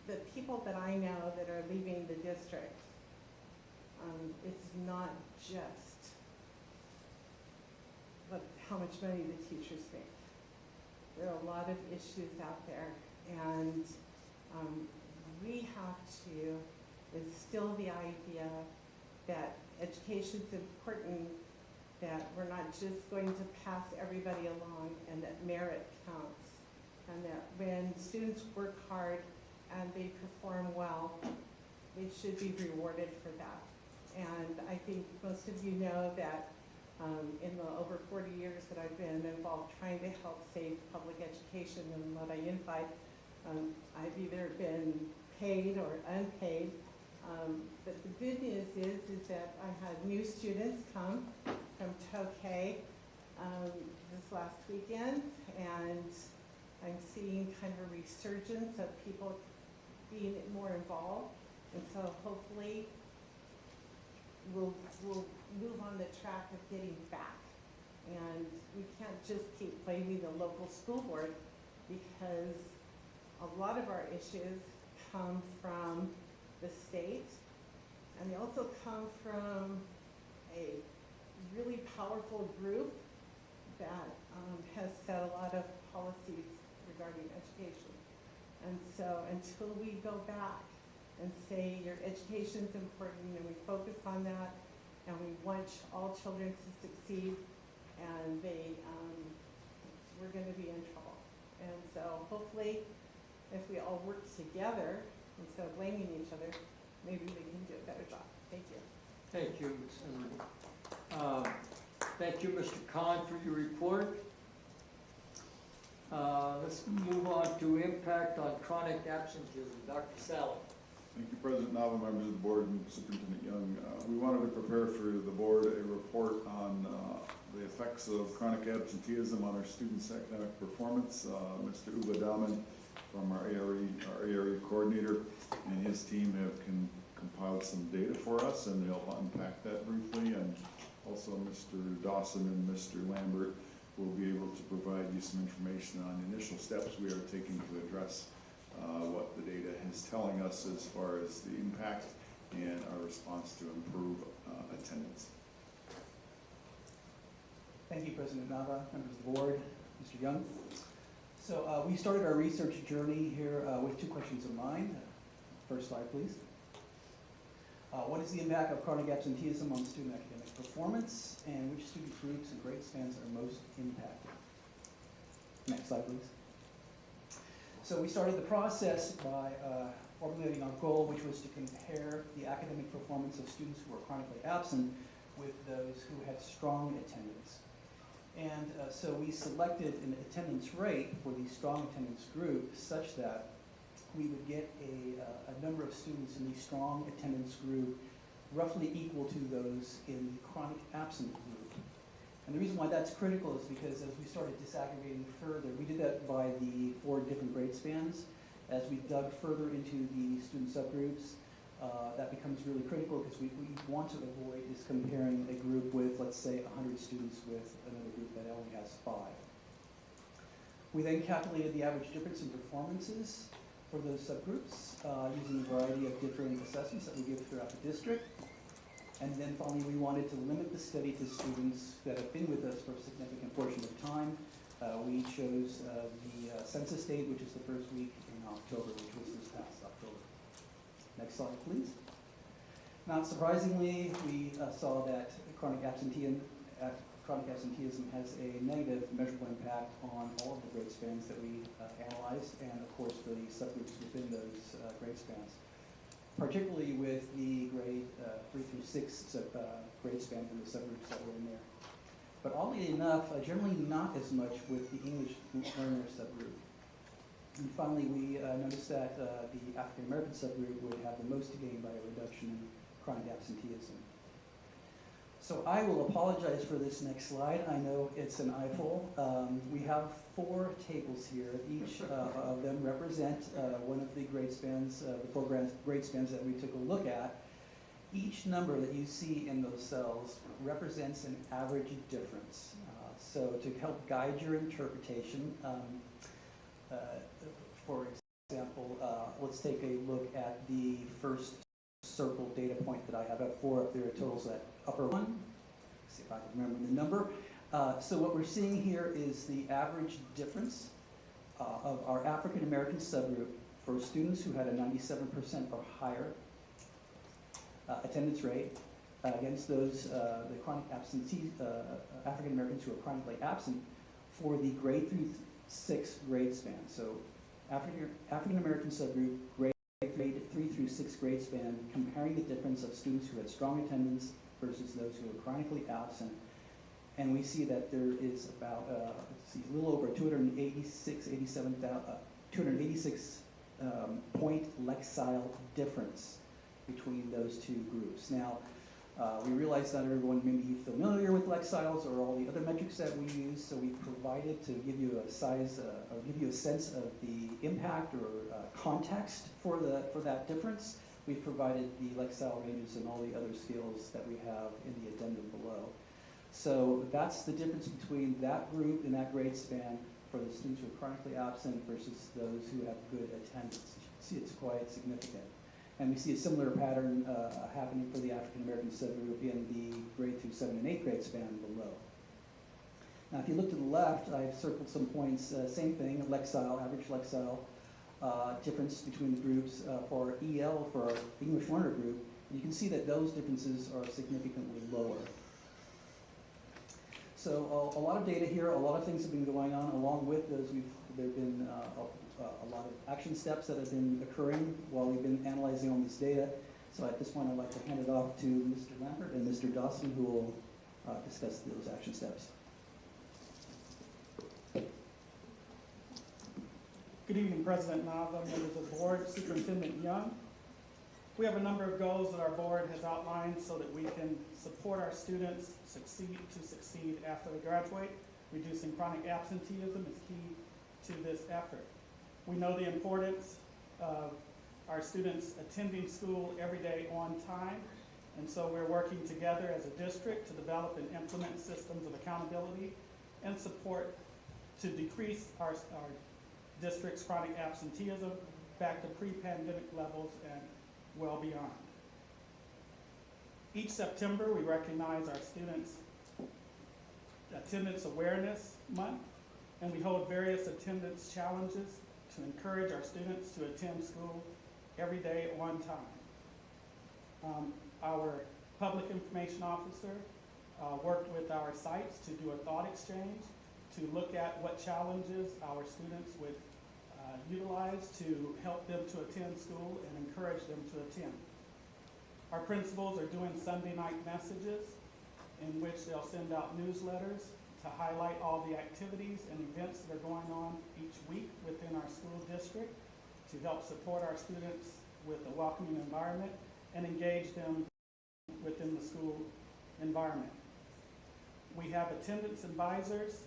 The people that I know that are leaving the district, it's not just how much money the teachers make. There are a lot of issues out there, and we have to instill the idea that education is important, that we're not just going to pass everybody along, and that merit counts, and that when students work hard and they perform well, they should be rewarded for that. And I think most of you know that in the over 40 years that I've been involved trying to help save public education in Lodi Unified, I've either been paid or unpaid. But the good news is that I had new students come from Tokay this last weekend, and I'm seeing kind of a resurgence of people being more involved. And so hopefully we'll move on the track of getting back. And we can't just keep blaming the local school board, because a lot of our issues come from the state, and they also come from a really powerful group that has set a lot of policies regarding education. And so until we go back and say your education is important, and we focus on that, and we want all children to succeed, and we're going to be in trouble. And so hopefully, if we all work together, instead of blaming each other, maybe we can do a better job. Thank you. Thank you, Ms. Emily. Thank you, Mr. Khan, for your report. Let's move on to impact on chronic absenteeism. Dr. Sally. Thank you, President Nava, members of the board, and Superintendent Young. We wanted to prepare for the board a report on the effects of chronic absenteeism on our students' academic performance. Mr. Uwe Dahmen from our ARE coordinator and his team have compiled some data for us, and they'll unpack that briefly. And also Mr. Dawson and Mr. Lambert will be able to provide you some information on initial steps we are taking to address what the data is telling us as far as the impact and our response to improve attendance. Thank you, President Nava, members of the board, Mr. Young. So we started our research journey here with two questions in mind. First slide, please. What is the impact of chronic absenteeism on student academic performance, and which student groups and grade spans are most impacted? Next slide, please. So we started the process by formulating our goal, which was to compare the academic performance of students who were chronically absent with those who had strong attendance. And so we selected an attendance rate for the strong attendance group such that we would get a number of students in the strong attendance group roughly equal to those in the chronic absent group. And the reason why that's critical is because as we started disaggregating further, we did that by the 4 different grade spans. As we dug further into the student subgroups, that becomes really critical because we want to avoid is comparing a group with, let's say, 100 students with another group that only has 5. We then calculated the average difference in performances for those subgroups using a variety of different assessments that we give throughout the district. And then finally, we wanted to limit the study to students that have been with us for a significant portion of time. We chose the census date, which is the first week in October, which was this past October. Next slide, please. Not surprisingly, we saw that chronic absenteeism has a negative measurable impact on all of the grade spans that we analyzed, and of course the subgroups within those grade spans, particularly with the grade 3 through 6 grade span and the subgroups that were in there. But oddly enough, generally not as much with the English learner subgroup. And finally, we noticed that the African American subgroup would have the most to gain by a reduction in chronic absenteeism. So I will apologize for this next slide. I know it's an eyeful. We have 4 tables here. Each of them represent one of the grade spans, the 4 grade spans that we took a look at. Each number that you see in those cells represents an average difference. So to help guide your interpretation, for example, let's take a look at the first circle data point that I have. I have 4 up there, totals that upper one. Let's see if I can remember the number. So what we're seeing here is the average difference of our African American subgroup for students who had a 97% or higher attendance rate against those, the chronic absentee African Americans who are chronically absent for the grade 3 through 6 grade span. So African American subgroup, grade 3 through 6 grade span, comparing the difference of students who had strong attendance versus those who were chronically absent. And we see that there is about a little over 286 point Lexile difference between those 2 groups. Now, we realize not everyone may be familiar with Lexiles or all the other metrics that we use, so we provided to give you a size, or give you a sense of the impact or context for that difference. We've provided the Lexile ranges and all the other scales that we have in the addendum below. So that's the difference between that group and that grade span for the students who are chronically absent versus those who have good attendance. You can see it's quite significant. And we see a similar pattern happening for the African American subgroup in the grade through 7 and 8 grade span below. Now if you look to the left, I've circled some points, same thing, Lexile, average Lexile difference between the groups for EL, for our English learner group, you can see that those differences are significantly lower. So a lot of data here, a lot of things have been going on. Along with those, there have been a lot of action steps that have been occurring while we've been analyzing all this data. So at this point, I'd like to hand it off to Mr. Lambert and Mr. Dawson, who will discuss those action steps. Good evening, President Nava, members of the board, Superintendent Young. We have a number of goals that our board has outlined so that we can support our students succeed after they graduate. Reducing chronic absenteeism is key to this effort. We know the importance of our students attending school every day on time, and so we're working together as a district to develop and implement systems of accountability and support to decrease our district's chronic absenteeism back to pre-pandemic levels and well beyond. Each September, we recognize our students' Attendance Awareness Month, and we hold various attendance challenges to encourage our students to attend school every day on time. Our public information officer worked with our sites to do a thought exchange to look at what challenges our students would utilize to help them to attend school and encourage them to attend. Our principals are doing Sunday night messages in which they'll send out newsletters to highlight all the activities and events that are going on each week within our school district to help support our students with a welcoming environment and engage them within the school environment. We have attendance advisors.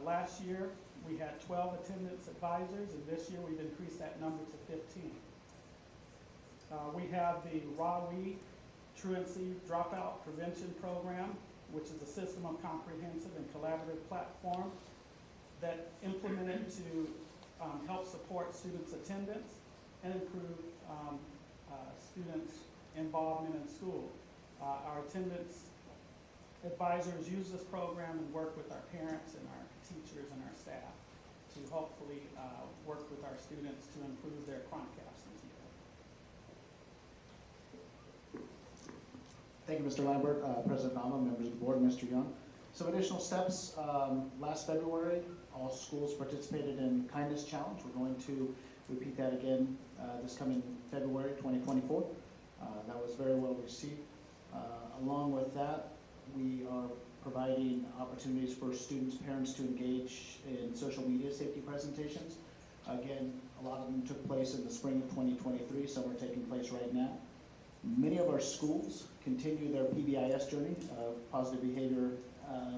Last year, we had 12 attendance advisors, and this year we've increased that number to 15. We have the RAWE Truancy Dropout Prevention Program, which is a system of comprehensive and collaborative platform that implemented to help support students' attendance and improve students' involvement in school. Our attendance advisors use this program and work with our parents and our teachers and our staff to hopefully work with our students to improve their chronic absenteeism. Thank you, Mr. Lambert, President Nama, members of the board, Mr. Young. Some additional steps. Last February, all schools participated in Kindness Challenge. We're going to repeat that again this coming February 2024. That was very well received. Along with that, we are providing opportunities for students, parents to engage in social media safety presentations. Again, a lot of them took place in the spring of 2023. Some are taking place right now. Many of our schools continue their PBIS journey of positive behavior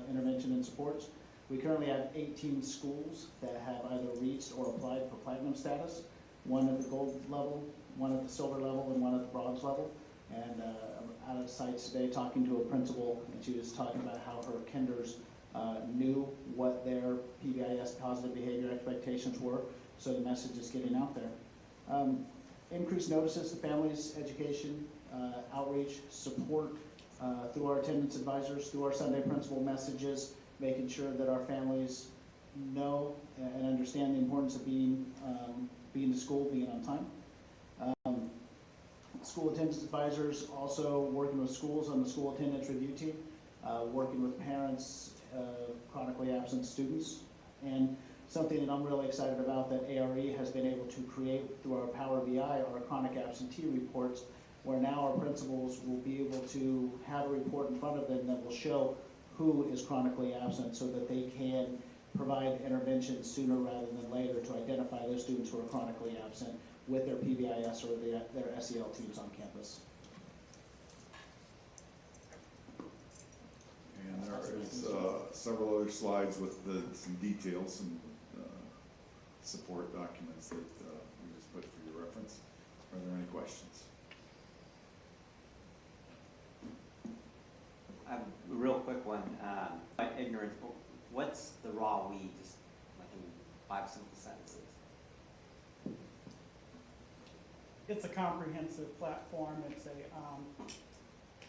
intervention and supports. We currently have 18 schools that have either reached or applied for platinum status, one at the gold level, one at the silver level, and one at the bronze level. And I'm out of sites today talking to a principal, and she was talking about how her kinders knew what their PBIS positive behavior expectations were, so the message is getting out there. Increased notices to families, education, outreach, support through our attendance advisors, through our Sunday principal messages, making sure that our families know and understand the importance of being to school, being on time. School attendance advisors also working with schools on the school attendance review team, working with parents of chronically absent students, and something that I'm really excited about that ARE has been able to create through our Power BI, our chronic absentee reports, where now our principals will be able to have a report in front of them that will show who is chronically absent so that they can provide intervention sooner rather than later to identify those students who are chronically absent with their PBIS or their SEL teams on campus. And there is several other slides with some details, some support documents that we just put for your reference. Are there any questions? I have a real quick one. Ignorant. What's the raw weed? Just like in 5 simple sentences. It's a comprehensive platform.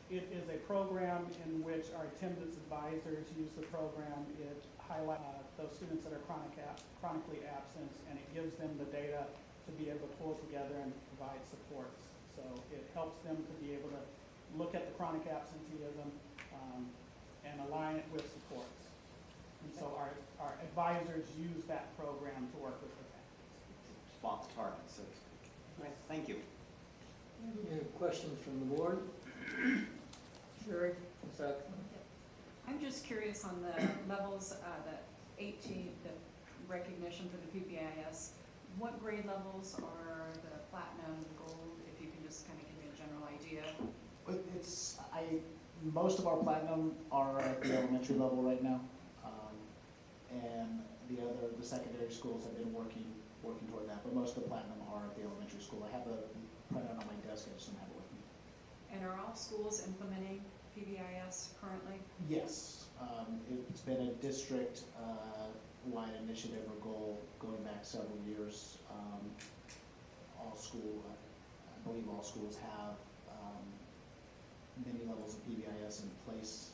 It is a program in which our attendance advisors use the program. It highlights those students that are chronically absent, and it gives them the data to be able to pull together and provide supports. So it helps them to be able to look at the chronic absenteeism and align it with supports. And so our advisors use that program to work with the families. Spot the target, so to speak. All right, thank you. Any questions from the board? Sherry, Ms. Ackerman? I'm just curious on the levels, the 18, the recognition for the PBIS. What grade levels are the platinum, the gold, if you can just kind of give me a general idea? Most of our platinum are at the elementary level right now, and the secondary schools have been working toward that. But most of the platinum are at the elementary school. I have a printout on my desk. I just don't have it with me. And are all schools implementing PBIS currently? Yes, it's been a district-wide initiative or goal going back several years. I believe all schools have many levels of PBIS in place.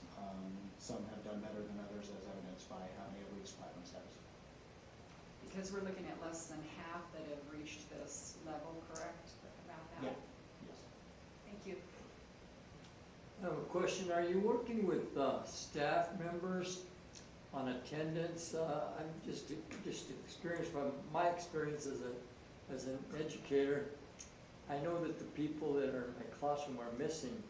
Some have done better than others, as evidenced by how many have reached platinum status. Because we're looking at less than half that have reached this level, correct? About that? Yeah. Yes. Thank you. I have a question. Are you working with staff members on attendance? I'm just experienced from my experience as an educator. I know that the people that are in my classroom are missing.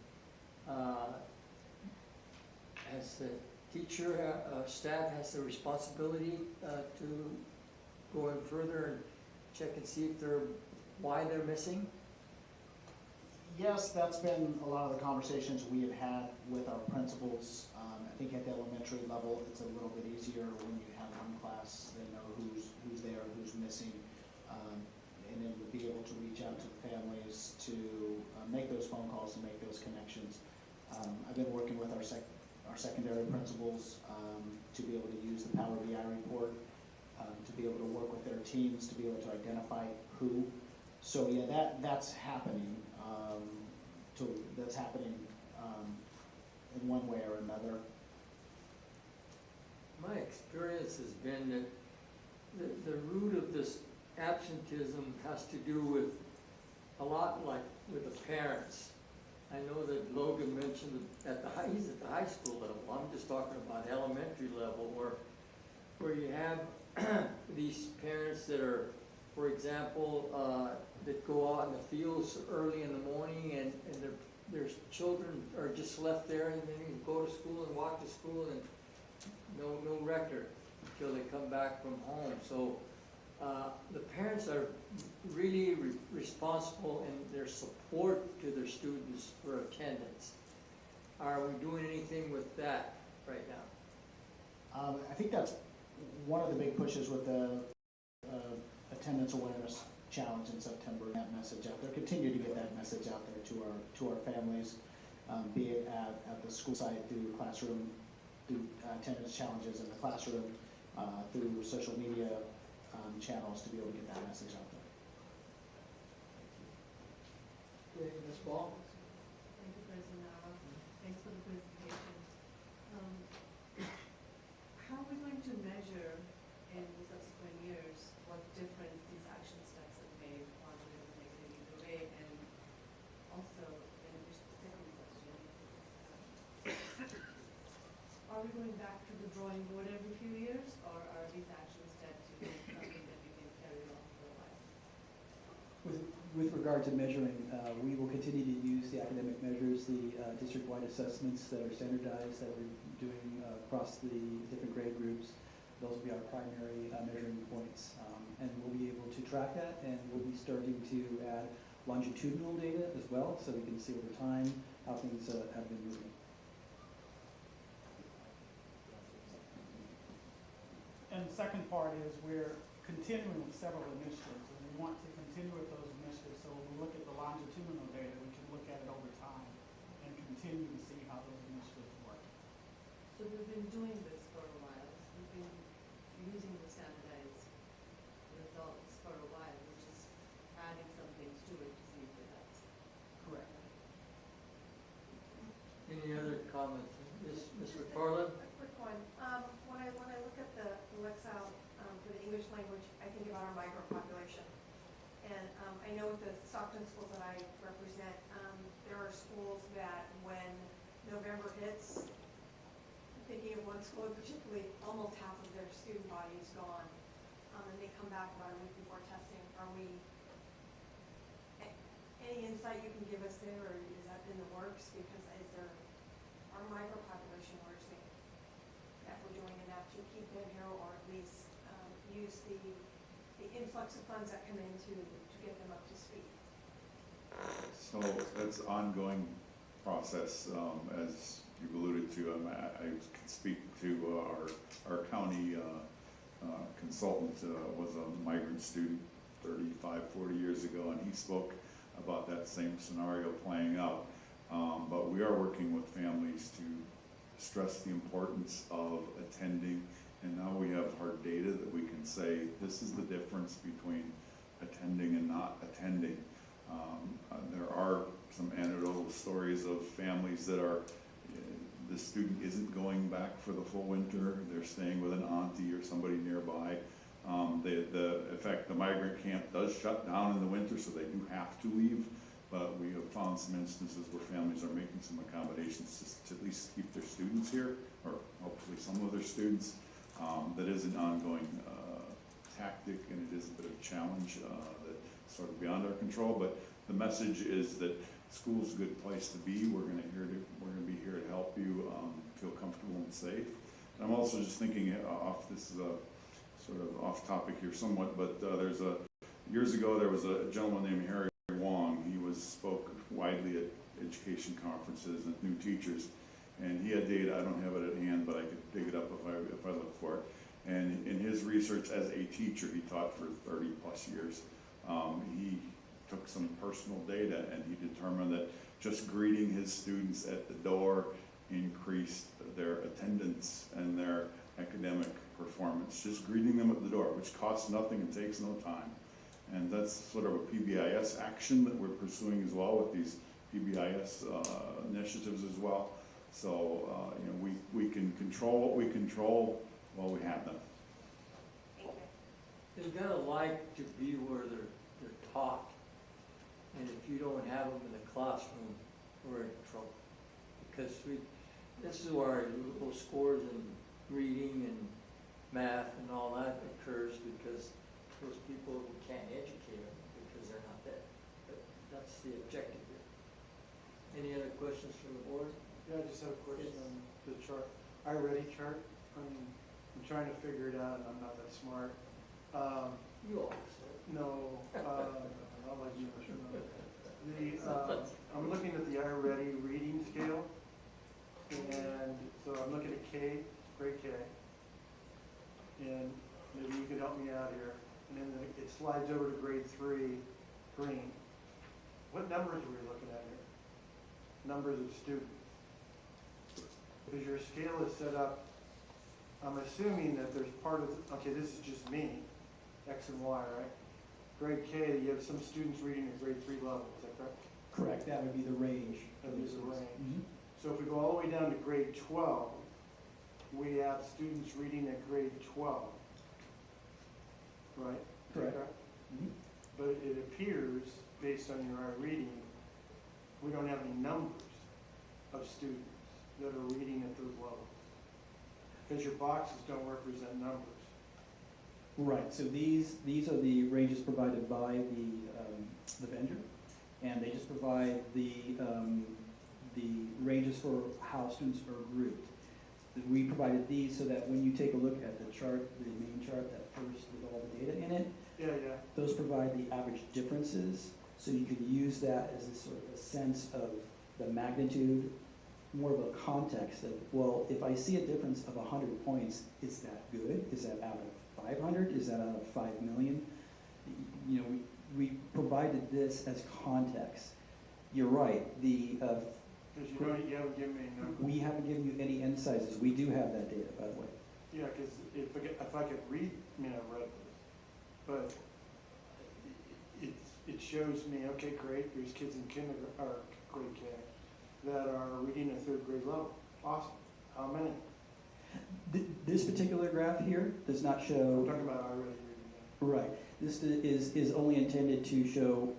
As the teacher, staff has the responsibility to go in further and check and see if why they're missing? Yes, that's been a lot of the conversations we have had with our principals. I think at the elementary level, it's a little bit easier when you have one class, they know who's there, who's missing, and then would be able to reach out to the families to make those phone calls and make those connections. I've been working with our secondary principals to be able to use the Power BI report, to be able to work with their teams, to be able to identify who. So yeah, that's happening. That's happening in one way or another. My experience has been that the root of this absenteeism has to do with a lot like with the parents. I know that Logan mentioned that he's at the high school level. I'm just talking about elementary level where you have these parents that are, for example, that go out in the fields early in the morning and their children are just left there, and then you go to school and walk to school and no record until they come back from home. So the parents are really responsible in their support to their students for attendance. Are we doing anything with that right now? I think that's one of the big pushes with the attendance awareness challenge in September. That message out there, continue to get that message out there to our families, be it at the school site, through classroom, through attendance challenges in the classroom, through social media channels, to be able to get that message out there. Okay, Ms. Ball? Thank you, President Nava. Thanks for the presentation. How are we going to measure in the subsequent years what difference these action steps have made, positive or negative either way? And also, in addition, second question, are we going back to the drawing board every few years, or are these action steps something that we can carry on for a while? With regard to measuring, we will continue to use the academic measures, the district-wide assessments that are standardized that we're doing across the different grade groups. Those will be our primary measuring points. And we'll be able to track that, and we'll be starting to add longitudinal data as well, so we can see over time how things have been moving. And the second part is we're continuing with several initiatives, and we want to continue with those initiatives. So when we look at the longitudinal data, we can look at it over time and continue to see how those initiatives work. So we've been doing this for a while. We've been using the standardized results for a while. We're just adding some things to it to see if it helps. Correct. Any other comments? Ms. McFarland? A quick one. When I look at the Lexile for the English language, I think about our migrant population. And And I know with the Stockton schools that I represent, there are schools that when November hits, thinking of one school in particular, almost half of their student body is gone. And they come back about a week before testing. Any insight you can give us there, or is that in the works? Because our micropopulation worsening that we're doing enough to keep them here, or at least use the influx of funds that come in to get them up to speed? So that's an ongoing process, as you've alluded to. I can speak to our county consultant was a migrant student 35, 40 years ago, and he spoke about that same scenario playing out. But we are working with families to stress the importance of attending, and now we have hard data that we can say this is the difference between attending and not attending. There are some anecdotal stories of families that are, the student isn't going back for the full winter, they're staying with an auntie or somebody nearby. In fact, the migrant camp does shut down in the winter, so they do have to leave, but we have found some instances where families are making some accommodations to at least keep their students here, or hopefully some of their students. That is an ongoing tactic, and it is a bit of a challenge that's sort of beyond our control, but the message is that school's a good place to be. We're going to be here to help you feel comfortable and safe. And I'm also just thinking this is a sort of off topic here somewhat, but years ago there was a gentleman named Harry Wong. He spoke widely at education conferences and new teachers, and he had data. I don't have it at hand, but I could dig it up if I look for it. And in his research as a teacher, he taught for 30 plus years. He took some personal data, and he determined that just greeting his students at the door increased their attendance and their academic performance. Just greeting them at the door, which costs nothing and takes no time. And that's sort of a PBIS action that we're pursuing as well with these PBIS initiatives as well. So we can control what we control while we have them. They've got to like to be where they're taught. And if you don't have them in the classroom, we're in trouble. Because this is where our little scores in reading and math and all that occurs, because those people can't educate them because they're not there. But that's the objective here. Any other questions from the board? Yeah, I just have a question on the chart. iReady chart. I'm trying to figure it out, and I'm not that smart. You always say. No, I'll let you know. I'm looking at the iReady reading scale, and so I'm looking at grade K, and maybe you could help me out here. And then it slides over to grade 3, green. What numbers are we looking at here? Numbers of students. Because your scale is set up, I'm assuming that there's part of, okay, this is just me, X and Y, right? Grade K, you have some students reading at grade 3 level, is that correct? Correct, that would be the range. That is the range. Mm-hmm. So if we go all the way down to grade 12, we have students reading at grade 12, right? Correct. Mm-hmm. But it appears, based on your reading, we don't have any numbers of students that are reading at those levels, because your boxes don't represent numbers. Right, so these are the ranges provided by the vendor, and they just provide the ranges for how students are grouped. We provided these so that when you take a look at the chart, the main chart, that first with all the data in it, those provide the average differences, so you can use that as a sort of a sense of the magnitude, more of a context of, well, if I see a difference of 100 points, is that good? Is that out of 500? Is that out of 5 million? You know, we provided this as context. You're right. Because you haven't given me any numbers. We haven't given you any end sizes. We do have that data, by the way. Yeah, because if I could read, I mean, I read this, but it shows me, okay, great, there's kids in kindergarten, or grade K, that are reading at 3rd grade level. Awesome. How many? This particular graph here does not show. I'm talking about already reading Right. This is only intended to show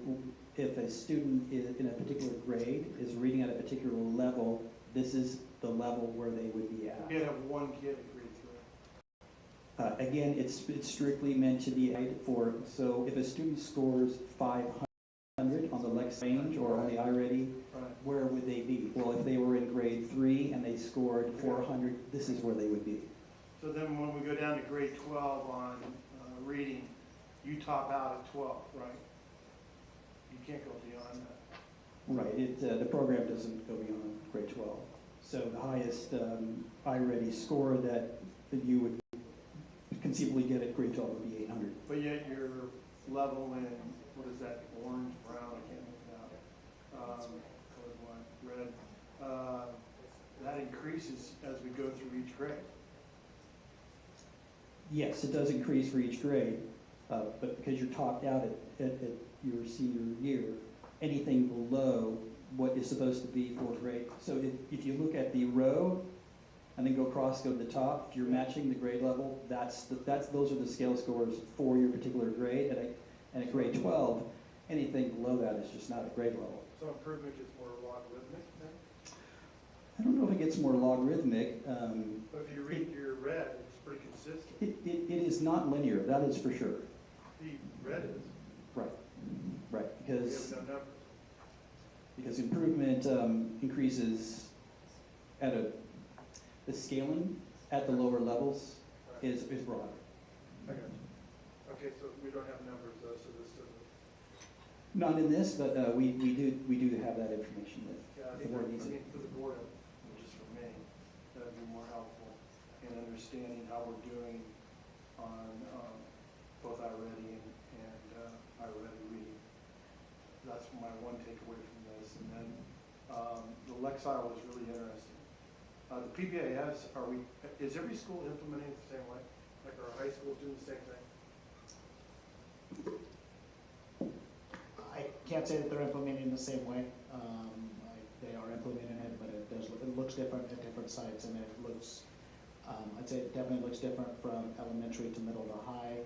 if a student is in a particular grade is reading at a particular level, this is the level where they would be at. You can't have one kid at grade 3. Again, it's strictly meant to be for, so if a student scores 500 on the Lex range or on the iReady, where would they be? Well, if they were in grade 3 and they scored 400, this is where they would be. So then when we go down to grade 12 on reading, you top out at 12, right? You can't go beyond that. Right, the program doesn't go beyond grade 12. So the highest iReady score that you would conceivably get at grade 12 would be 800. But yet your level in, what is that, orange, brown, I can't make it out. Colorblind, red. That increases as we go through each grade. Yes, it does increase for each grade, but because you're topped out at your senior year, anything below what is supposed to be for grade. So if you look at the row and then go across, go to the top, if you're matching the grade level, those are the scale scores for your particular grade. And at grade 12, anything below that is just not a grade level. So improvement gets more logarithmic then? I don't know if it gets more logarithmic. But if you read your red, it's pretty consistent. It is not linear, that is for sure. The red is. Right, We because have no numbers. because improvement increases at the scaling at the lower levels is broader. I got you. Okay, so we don't have numbers though, so this doesn't. Not in this, but we do have that information that Yeah, I the think board needs it. for the board, just for me, that'd be more helpful in understanding how we're doing on both iReady and iReady reading. That's my one takeaway from this. And then the Lexile was really interesting. The PBIS, is every school implementing it the same way? Like our high school doing the same thing? I can't say that they're implementing the same way. They are implementing it, but it looks different at different sites, and it looks, I'd say it definitely looks different from elementary to middle to high.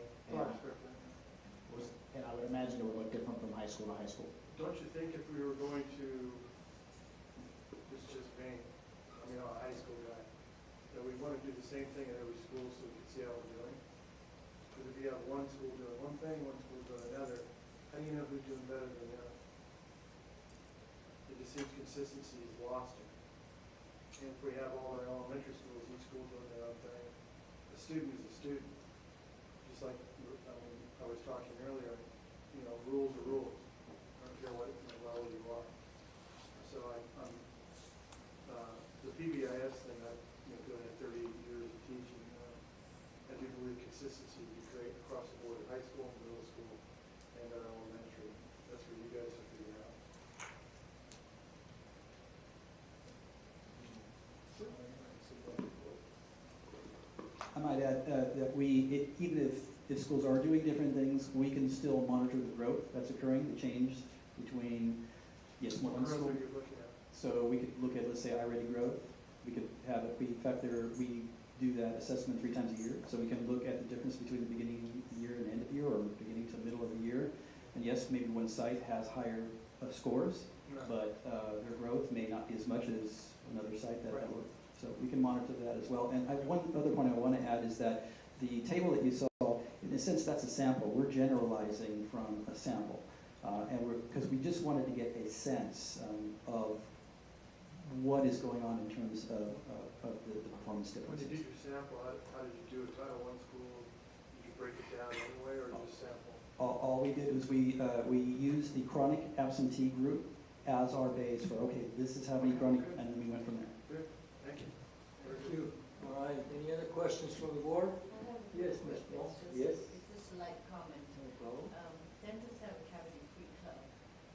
And I would imagine it would look different from high school to high school. Don't you think if we were going to, this is just me, I'm a high school guy, that we want to do the same thing at every school so we can see how we're doing? Because if you have one school doing one thing, one school doing another, how do you know who's doing better than the other? It just seems consistency is lost here. And if we have all our elementary schools, each school doing their own thing, a student is a student. Just like I was talking earlier, rules are rules. I don't care what level you are. So the PBIS thing, I've had 38 years of teaching. I do believe consistency would be great across the board at high school, middle school, and our elementary. That's for you guys to figure out. I might add that even if schools are doing different things, we can still monitor the growth that's occurring, the change between, yes, one What growth school. are you looking at? So we could look at, let's say, iReady growth. We could have it, in fact, we do that assessment 3 times a year. So we can look at the difference between the beginning of the year and end of the year, or beginning to middle of the year. And yes, maybe one site has higher scores, but their growth may not be as much as another site that will. So we can monitor that as well. And one other point I want to add is that the table that you saw, in a sense, that's a sample. We're generalizing from a sample. Because we just wanted to get a sense of what is going on in terms of the performance When differences. you did your sample, how did you do it? Title I school, did you break it down anyway, or just sample? All we did was we used the chronic absentee group as our base for, okay, this is how many chronic, and then we went from there. Good, thank you. Thank you. All right, any other questions from the board? Yes, Ms. Ball? Yes? It's just a light comment. Dentists have a cavity-free club.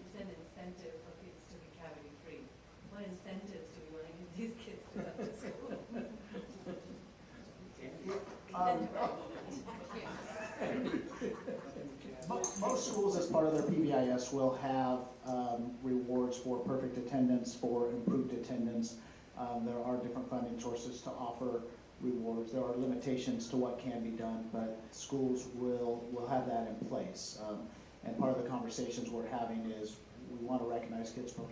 It's an incentive for kids to be cavity-free. What incentives do we want to give these kids to come to school? Most schools, as part of their PBIS, will have rewards for perfect attendance, for improved attendance. There are different funding sources to offer rewards. There are limitations to what can be done, but schools will have that in place. And part of the conversations we're having is we want to recognize kids for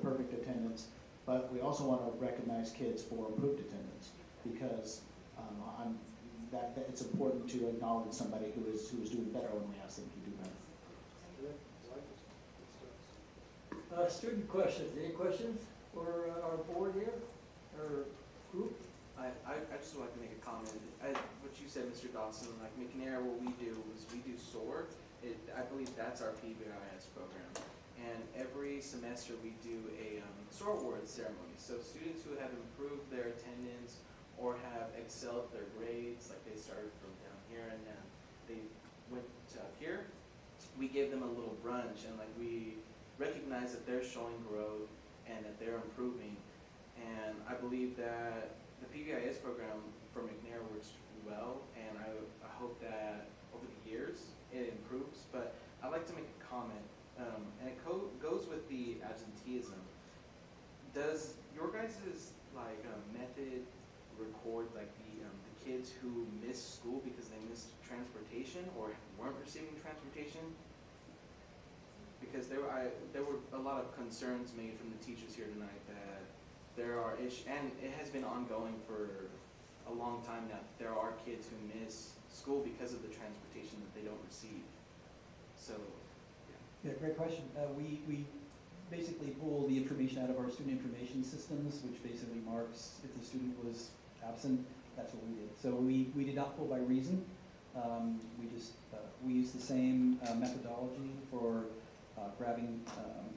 perfect attendance, but we also want to recognize kids for improved attendance, because it's important to acknowledge somebody who is doing better when we ask them to do better. Student questions. Any questions for our board here, or group? I just would like to make a comment. What you said, Mr. Dawson, like McNair, what we do is we do SOAR. I believe that's our PBIS program. And every semester we do a SOAR awards ceremony. So students who have improved their attendance or have excelled their grades, like they started from down here and then they went to up here, we give them a little brunch, and like we recognize that they're showing growth and that they're improving. And I believe that the PBIS program for McNair works well, and I hope that over the years it improves. But I'd like to make a comment, and it goes with the absenteeism. Does your guys' like method record like the kids who missed school because they missed transportation or weren't receiving transportation? Because there were a lot of concerns made from the teachers here tonight that there are issues, and it has been ongoing for a long time now. There are kids who miss school because of the transportation that they don't receive. So, Yeah, great question. We basically pull the information out of our student information systems, which basically marks if the student was absent. That's what we did. So we did not pull by reason. We used the same methodology for grabbing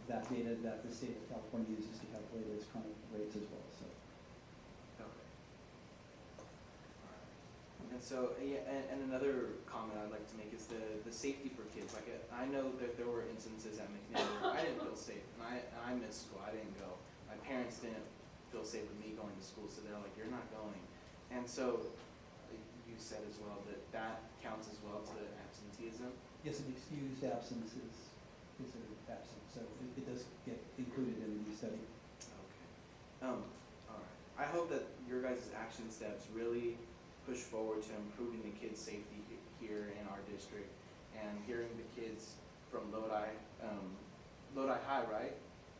that data that the state of California uses to calculate its chronic rates as well. So. okay. And so, yeah, and another comment I'd like to make is the safety for kids. Like I know that there were instances at McNair where I didn't feel safe, and I missed school. I didn't go. My parents didn't feel safe with me going to school, so they're like, "You're not going." And so, you said as well that counts as well to the absenteeism. Yes, an excused absence is considered absent, so it does get included in the study. Okay. All right. I hope that your guys' action steps really push forward to improving the kids' safety here in our district, and hearing the kids from Lodi High, right?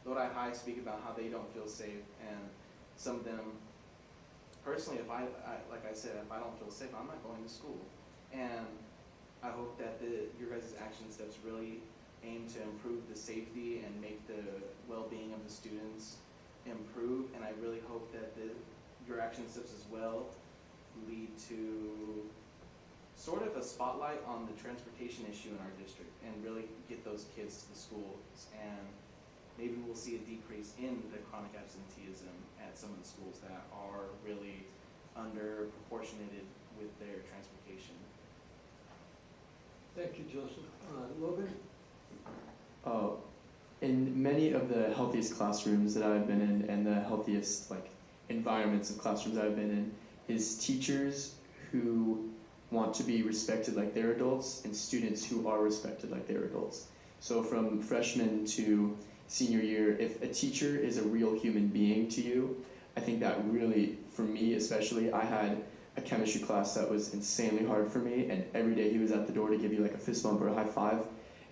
Lodi High speak about how they don't feel safe, and some of them, personally, if I like I said, if I don't feel safe, I'm not going to school. And I hope that your guys' action steps really aim to improve the safety and make the well-being of the students improve. And I really hope that your action steps as well lead to sort of a spotlight on the transportation issue in our district and really get those kids to the schools. And maybe we'll see a decrease in the chronic absenteeism at some of the schools that are really under proportionated with their transportation. Thank you, Joseph. Logan? In many of the healthiest classrooms that I've been in and the healthiest environments of classrooms I've been in is teachers who want to be respected like they're adults and students who are respected like they're adults. So from freshman to senior year, if a teacher is a real human being to you, I think that really, for me especially, I had a chemistry class that was insanely hard for me, and every day he was at the door to give you a fist bump or a high five,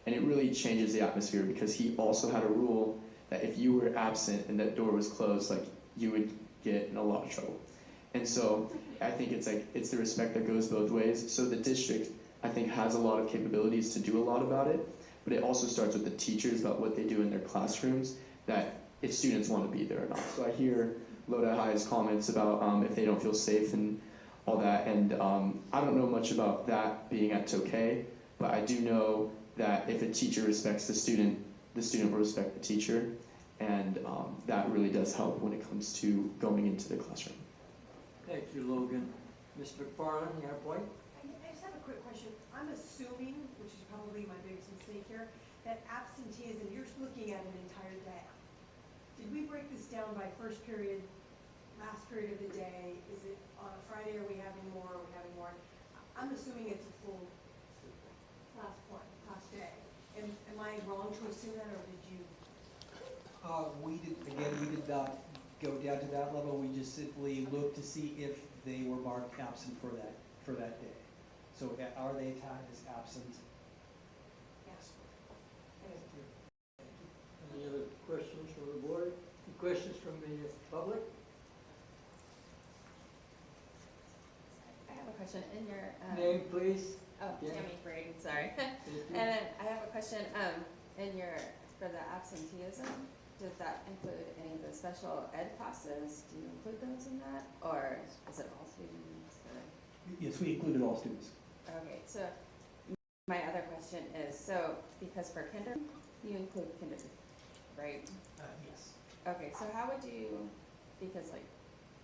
and it really changes the atmosphere because he also had a rule that if you were absent and that door was closed, you would get in a lot of trouble. And so I think it's the respect that goes both ways. So the district, I think, has a lot of capabilities to do a lot about it, but it also starts with the teachers about what they do in their classrooms, that if students want to be there or not. So I hear Lodi High's comments about if they don't feel safe and all that, and I don't know much about that being at Tokay, but I do know that if a teacher respects the student will respect the teacher, and that really does help when it comes to going into the classroom. Thank you, Logan. Ms. McFarland, you have a point? I just have a quick question. I'm assuming, which is probably my biggest mistake here, that absenteeism, you're looking at an entire day. Did we break this down by first period, last period of the day? Is it on a Friday, are we having more, are we having more? I'm assuming it's a full class day. Am I wrong to assume that, or did you? We did not go down to that level. We just simply looked to see if they were marked absent for that day. So are they tagged as absent? Yes. Any other questions from the board? Any questions from the public? I have a question in your, Name, please. oh, Yeah. Tammy Braden, sorry. Thank you. And then I have a question, in your, for the absenteeism, does that include any of the special ed classes? Do you include those in that? Or is it all students or? Yes, we included all students. Okay, so my other question is, so because for kinder, you include kinder, right? Yes. Okay, so how would you, because like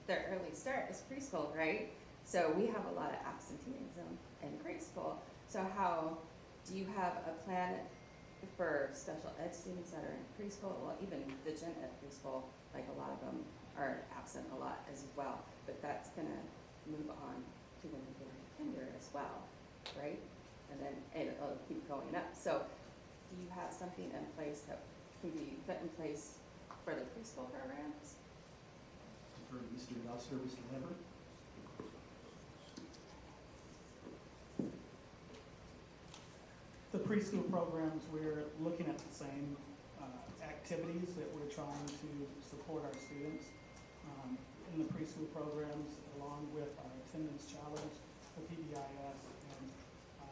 their early start is preschool, right? So we have a lot of absenteeism in preschool. So how, do you have a plan for special ed students that are in preschool? Well, even the gen ed preschool, like a lot of them are absent a lot as well. But that's gonna move on to when they go into kinder as well, right? And then it'll keep going up. So do you have something in place that can be put in place for the preschool programs? For Mr. Gosser, Mr. Lambert? The preschool programs, we're looking at the same activities that we're trying to support our students in the preschool programs, along with our attendance challenge, the PBIS, and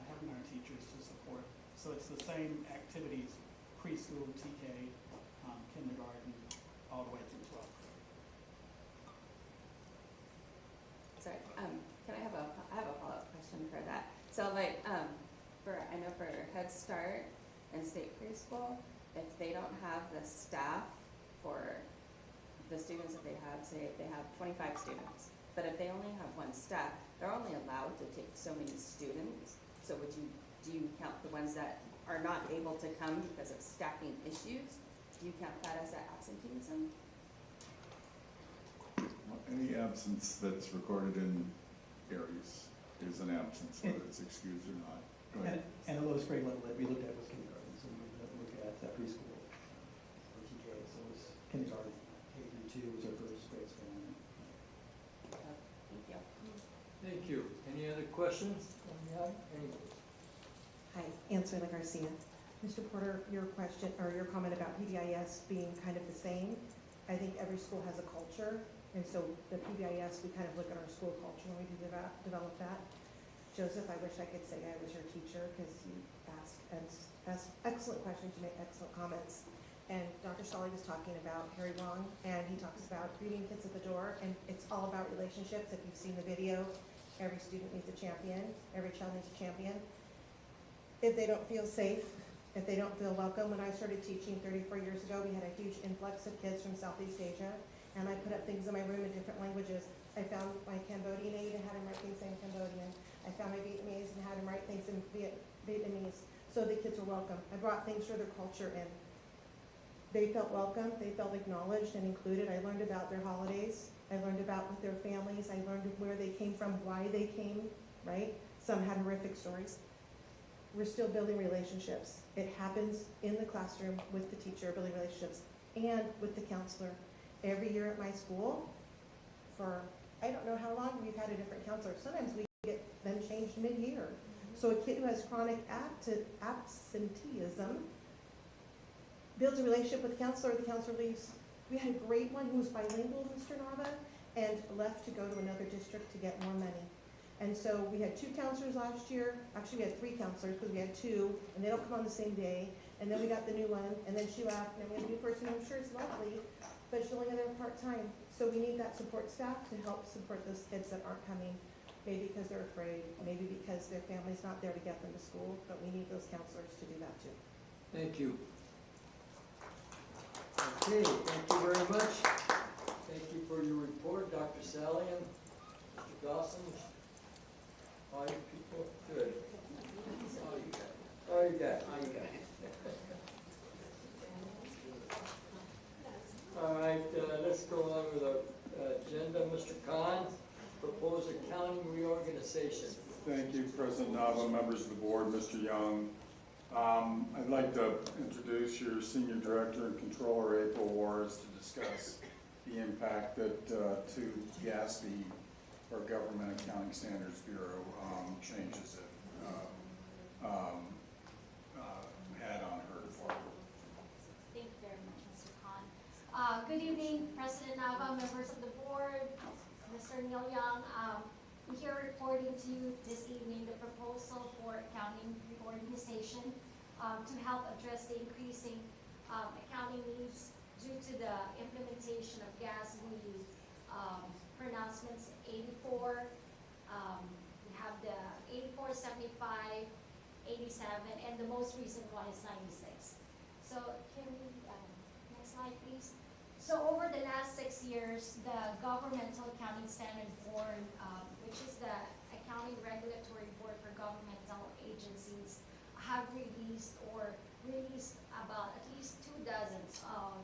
having our teachers to support. So it's the same activities, preschool, TK, kindergarten, all the way through 12th grade. Sorry, can I have a follow-up question for that? So like, I know for Head Start and state preschool, if they don't have the staff for the students that they have, say if they have 25 students, but if they only have one staff, they're only allowed to take so many students. So do you count the ones that are not able to come because of staffing issues? Do you count that as an absenteeism? Any absence that's recorded in Aries is an absence, whether it's excused or not. Go ahead. And the lowest grade level that we looked at was kindergarten, so we looked at preschool or TK, so it was kindergarten, K through 2 was our first grade span. Thank you. Thank you. Any other questions? Any? Hi, Ansuela Garcia. Mr. Porter, your question, or your comment about PBIS being kind of the same, I think every school has a culture, and so the PBIS, we kind of look at our school culture when we do develop that. Joseph, I wish I could say I was your teacher, because you asked excellent questions, you make excellent comments. And Dr. Solly was talking about Harry Wong, and he talks about greeting kids at the door, and it's all about relationships. If you've seen the video, every student needs a champion, every child needs a champion. If they don't feel safe, if they don't feel welcome, when I started teaching 34 years ago, we had a huge influx of kids from Southeast Asia, and I put up things in my room in different languages. I found my Cambodian aide and had him write things in Cambodian. I found my Vietnamese and had him write things in Vietnamese, so the kids were welcome. I brought things for their culture in. They felt welcome, they felt acknowledged and included. I learned about their holidays. I learned about with their families. I learned where they came from, why they came, right? Some had horrific stories. We're still building relationships. It happens in the classroom with the teacher, building relationships, and with the counselor. Every year at my school, for I don't know how long we've had a different counselor. Sometimes we get them changed mid-year. So a kid who has chronic absenteeism builds a relationship with the counselor leaves. We had a great one who was bilingual, Mr. Nava, and left to go to another district to get more money. And so we had 2 counselors last year. Actually, we had 3 counselors because we had 2, and they don't come on the same day. And then we got the new one, and then she left, and then we have a new person who I'm sure is lovely, but she's only there part-time. So we need that support staff to help support those kids that aren't coming, maybe because they're afraid, maybe because their family's not there to get them to school, but we need those counselors to do that too. Thank you. Okay, thank you very much. Thank you for your report, Dr. Sally and Mr. Dawson. All you people, good. All you got. All you got. All you got. All right, let's go on with our agenda. Mr. Khan, propose accounting reorganization. Thank you, President Nava, members of the board, Mr. Young. I'd like to introduce your Senior Director and Controller, April Wars, to discuss the impact that 2 GASB or Government Accounting Standards Bureau changes that had on her part. Thank you very much, Mr. Khan. Good evening, President Nava, members of the board, Mr. Neil Young. I'm here reporting to you this evening the proposal for accounting reorganization to help address the increasing accounting needs due to the implementation of GASB pronouncements 84. We have the 84, 75, 87, and the most recent one is 96. So can we, next slide please. So over the last 6 years, the Governmental Accounting Standard Board, which is the accounting regulatory board for governmental agencies, have released about at least 2 dozens of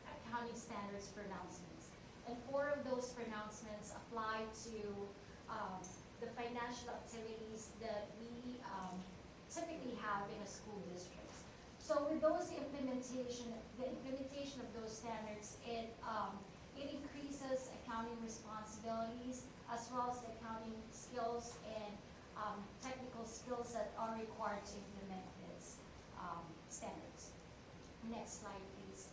accounting standards pronouncements. And 4 of those pronouncements apply to the financial activities that we typically have in a school district. So with those the implementation of those standards, it increases accounting responsibilities as well as the accounting skills and technical skills that are required to implement these standards. Next slide, please.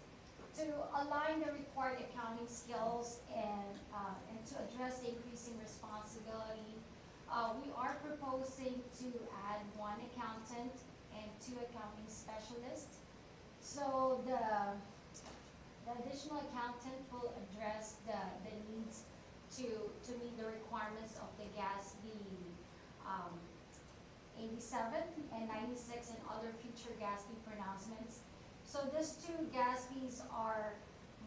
To align the required accounting skills and to address the increasing responsibility, we are proposing to add 1 accountant and 2 accounting specialists. So the additional accountant will address the needs to meet the requirements of the GASB 87 and 96 and other future GASB pronouncements. So these 2 GASBs are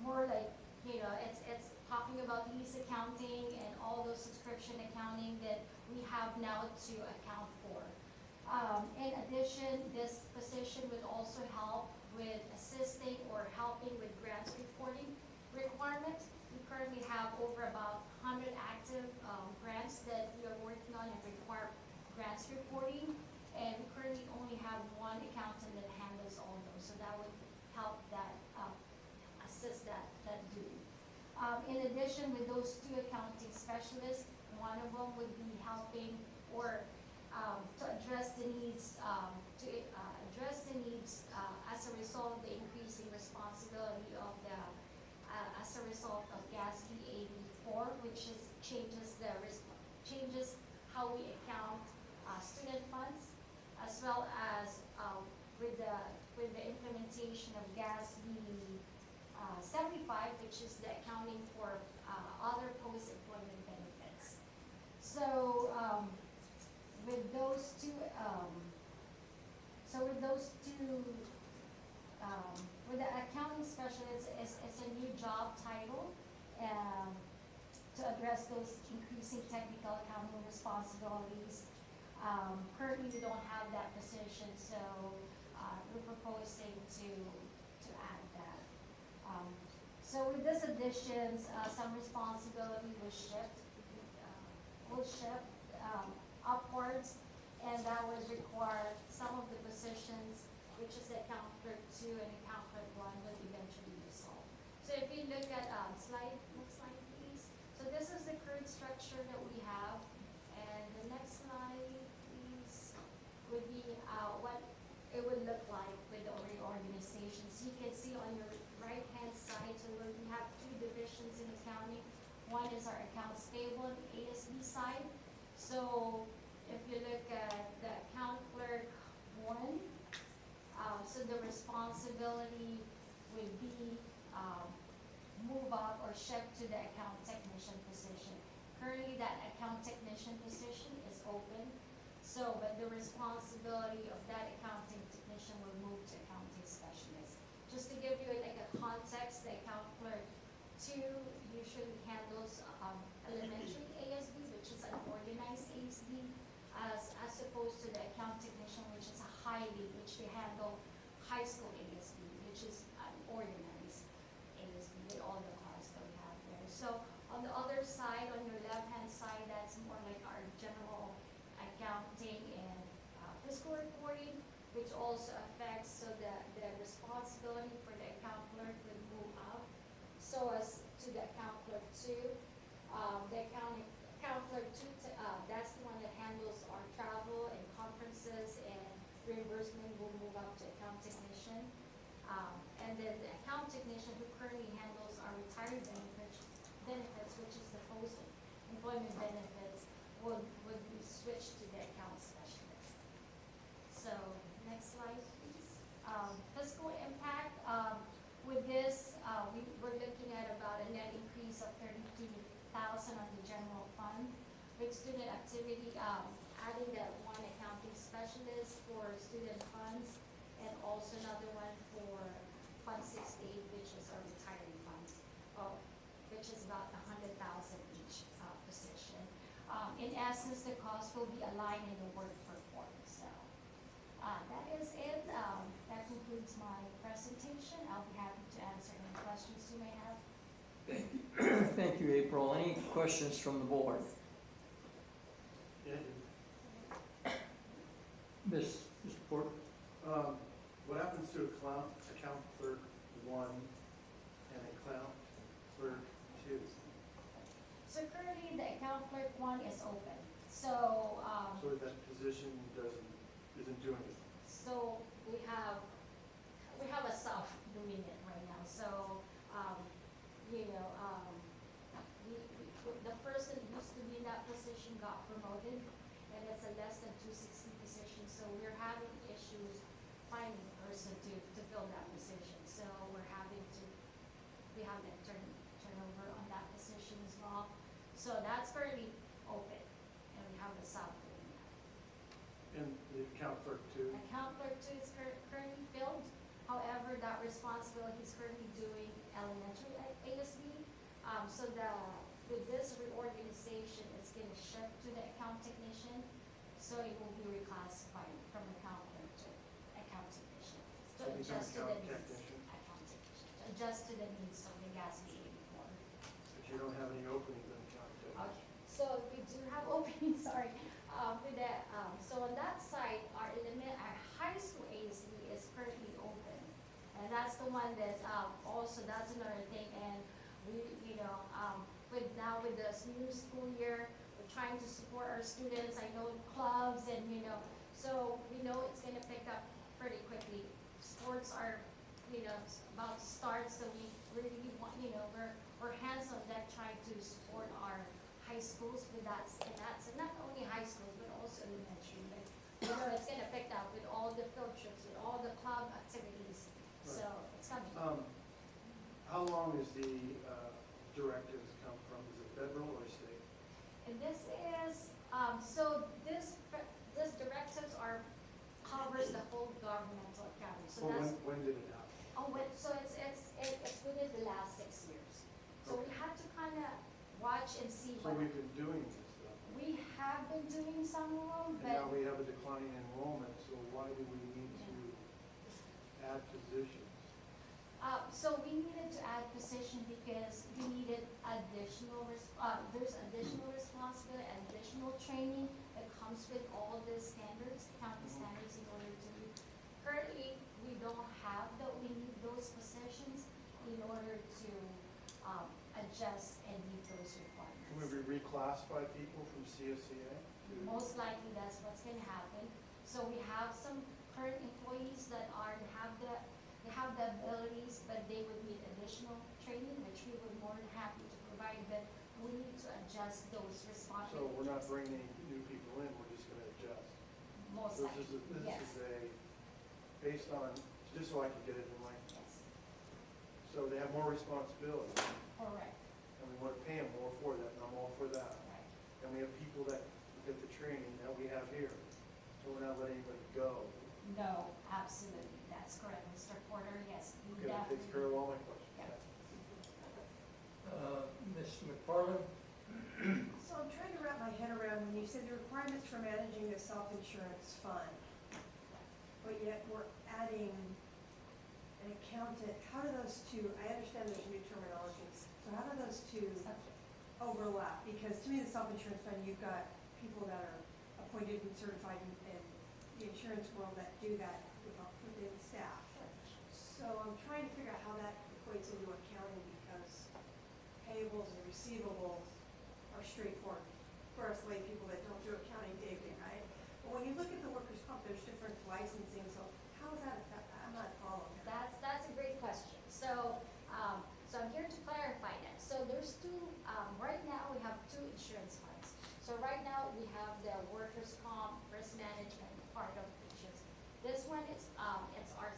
more like, it's talking about lease accounting and all those subscription accounting that we have now to account for. In addition, this position would also help with assisting or helping with grants reporting requirements. We currently have over about 100 active grants that we are working on and require grants reporting, and we currently only have 1 accountant that handles all those, so that would help that, assist that duty. In addition, with those 2 accounting specialists, 1 of them would be helping or to address the needs, as a result of the increasing responsibility of as a result of GASB 84, which changes how we account student funds, as well as with the implementation of GASB 75, which is the accounting for other post-employment benefits. So with those two, with the accounting specialist, it's a new job title to address those increasing technical accounting responsibilities. Currently, we don't have that position, so we're proposing to add that. So with this additions, some responsibility will shift upwards, and that would require some of the positions, which is account clerk 2 and account clerk 1, would eventually be solved. So if you look at next slide please. So this is the current structure that we have, and the next slide please would be what it would look like with the reorganization. So you can see on your right hand side, so we have 2 divisions in accounting. One is our accounts payable and ASB side. So if you look at the account clerk 1, so the responsibility would be move up or shift to the account technician position. Currently, that account technician position is open. So, but the responsibility of that accounting technician will move to accounting specialist. Just to give you like a context, the account clerk 2 usually handles elementary ASB, which is an organized ASB, as opposed to the account technician, which is which they handle high school ASB, which is an organized ASB with all the costs that we have there. So on the other side, on your left-hand side, that's more like our general accounting and fiscal reporting, which also affects, so the responsibility for the account clerk would move up so as to the account clerk 2. The accounting reimbursement will move up to account technician. And then the account technician who currently handles our retiree benefits, which is the post-employment benefits, would be switched to the account specialist. So, next slide, please. Fiscal impact, with this, we're looking at about a net increase of 32,000 on the general fund. With student activity, adding that one accounting specialist for student funds, and also another one for Fund 68, which is our retiree fund, which is about 100,000 each position. In essence, the cost will be aligned in the work performed. So that is it. That concludes my presentation. I'll be happy to answer any questions you may have. Thank you. Thank you, April. Any questions from the board? Mr. Port? What happens to account clerk 1 and account clerk 2? So currently, the account clerk 1 is open. So that position isn't doing it. So we have a sub doing it right now. So the person who used to be in that position got promoted, and it's a less than 260 position. So we're having issues finding a person to fill that position. So we have that turnover on that position as well. So that's currently open, and we have a sub doing that. And the account clerk 2? Account clerk 2 is currently filled. However, that responsibility is currently doing elementary at ASB. So with this reorganization, it's going to shift to the account technician. So it will be reclassified from account clerk to account technician. So adjust to the needs. Account technician. To adjust to the needs of the GASB 84. But you don't have any openings in account technician. Okay. So we do have openings, sorry. With that, so on that side, our high school ASB is currently open, and that's the one that also that's another thing. And we, with this new school year, we're trying to support our students. I know clubs and so we know it's going to pick up pretty quickly. Sports are about to start, so we really want we're hands on deck trying to support our high schools with that, and not only high schools but also elementary. But it's going to pick up with all the field trips, with all the club activities. Right. So it's coming. How long is the directives come from? Is it federal or state? And this is so this directives covers the whole governmental accounting. So that's when did it happen? So it's within the last 6 years. So we have to kind of watch and see. So we've been doing this stuff. We have been doing some of them, And now we have a decline in enrollment, so why do we need to add positions? So we needed to add position because we needed additional, there's additional responsibility, additional training that comes with all the standards, accounting standards in order to meet. Currently, we don't have we need those positions in order to adjust and meet those requirements. Can we reclassify people from CSCA? Most likely that's what's going to happen. So we have some current employees that have the abilities, but they would need additional training, which we would more than happy to provide, but we need to adjust those responsibilities. So we're not bringing any new people in, we're just going to adjust? Most likely, This is based on, just so I can get it in my, so they have more responsibility. Correct. And we want to pay them more for that, and I'm all for that. Right. And we have people that get the training that we have here, so we're not letting anybody go. No, absolutely, that's correct, Mr. Porter, yes. Okay, that takes care of all my questions. Yeah. Ms. McFarland? So I'm trying to wrap my head around when you said the requirements for managing the self-insurance fund, but yet we're adding an accountant. How do those two, I understand there's new terminologies, so how do those two overlap? Because to me, the self-insurance fund, you've got people that are appointed and certified in the insurance world that do that within staff. So I'm trying to figure out how that equates into accounting, because payables and receivables are straightforward for us lay people that don't do accounting daily, right? But when you look at the workers' comp, there's different life licensing, so how is that affect, I'm not following that. That's a great question. So, so I'm here to clarify that. So there's two, right now we have two insurance funds. So right now we have the workers' comp risk management part of insurance. This one is, it's our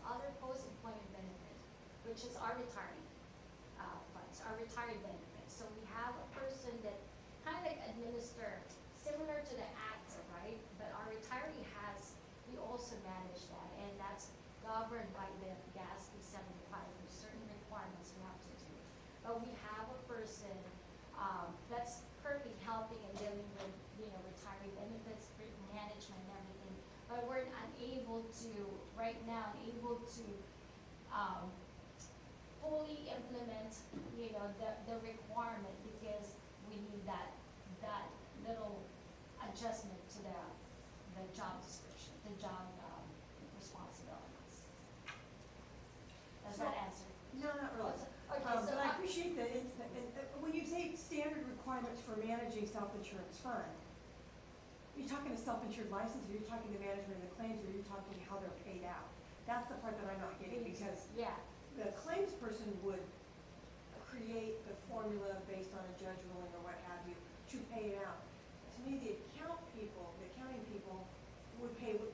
other post-employment benefit, which is our retirement funds, our retirement benefits. So we have a person that kind of like administer, similar to the ACTA, right? But our retiree we also manage that, and that's governed by the GASB 75. There's certain requirements we have to do. But we have a person that's currently helping and dealing with, retiree benefits, management, and everything. But we're unable to, right now, fully implement, the requirement because we need that little adjustment to the job description, the job responsibilities. Does that answer? No, not really. Okay, so but I appreciate that when you say standard requirements for managing self-insurance fund, you're talking to self-insured license, or you're talking to management of the claims, or you're talking how they're paid out. That's the part that I'm not getting, because the claims person would create the formula based on a judge ruling or what have you to pay it out. To me, the accounting people would pay with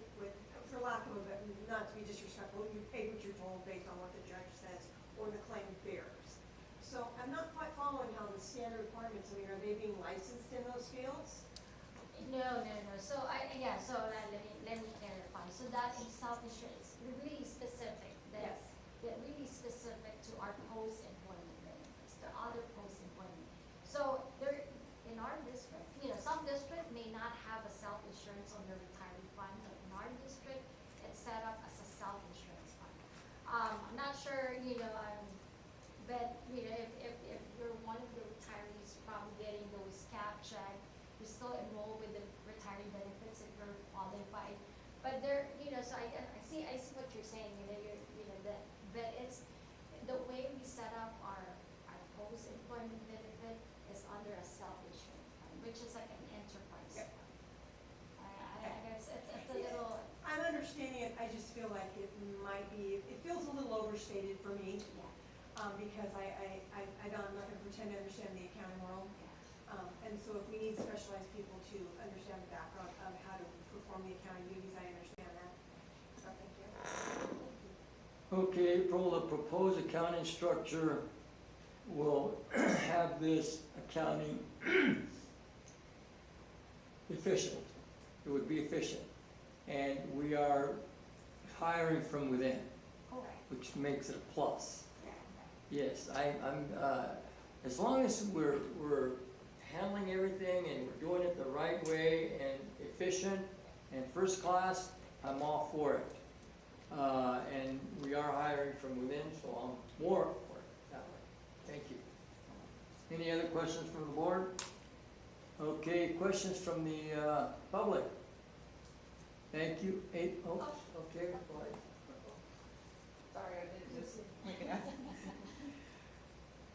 for lack of a, not to be disrespectful, you pay what you're told based on what the judge says or the claim bears. So I'm not quite following how the standard requirements, are they being licensed in those fields? No. So let me clarify. So that is self-insurance, really specific. Yes. That really specific to our post-employment benefits, the other post-employment. So there, in our district, some district may not have a self-insurance on their retiree fund, but in our district, it's set up as a self-insurance fund. I'm not sure, but if you're one of the retirees probably getting those cap check, you're still enrolled with the retiree benefits if you're qualified. But there, so I see what you're saying, but it's the way we set up our post-employment benefit is under a self-insurance fund, which is like an enterprise fund. I guess it's a little. I'm understanding it. I just feel like it feels a little overstated for me. Because I'm not going to pretend to understand the accounting world. And so if we need specialized people to understand the background of how to perform the accounting duties, I understand that. So thank you. Okay, April, the proposed accounting structure will have this accounting efficient. It would be efficient. And we are hiring from within, which makes it a plus. Yes, I'm as long as we're handling everything and we're doing it the right way and efficient and first class, I'm all for it. And we are hiring from within, so I'm more for it that way. Thank you. Any other questions from the board? Okay, questions from the public? Thank you. Okay, go ahead. Sorry, I didn't just make it up.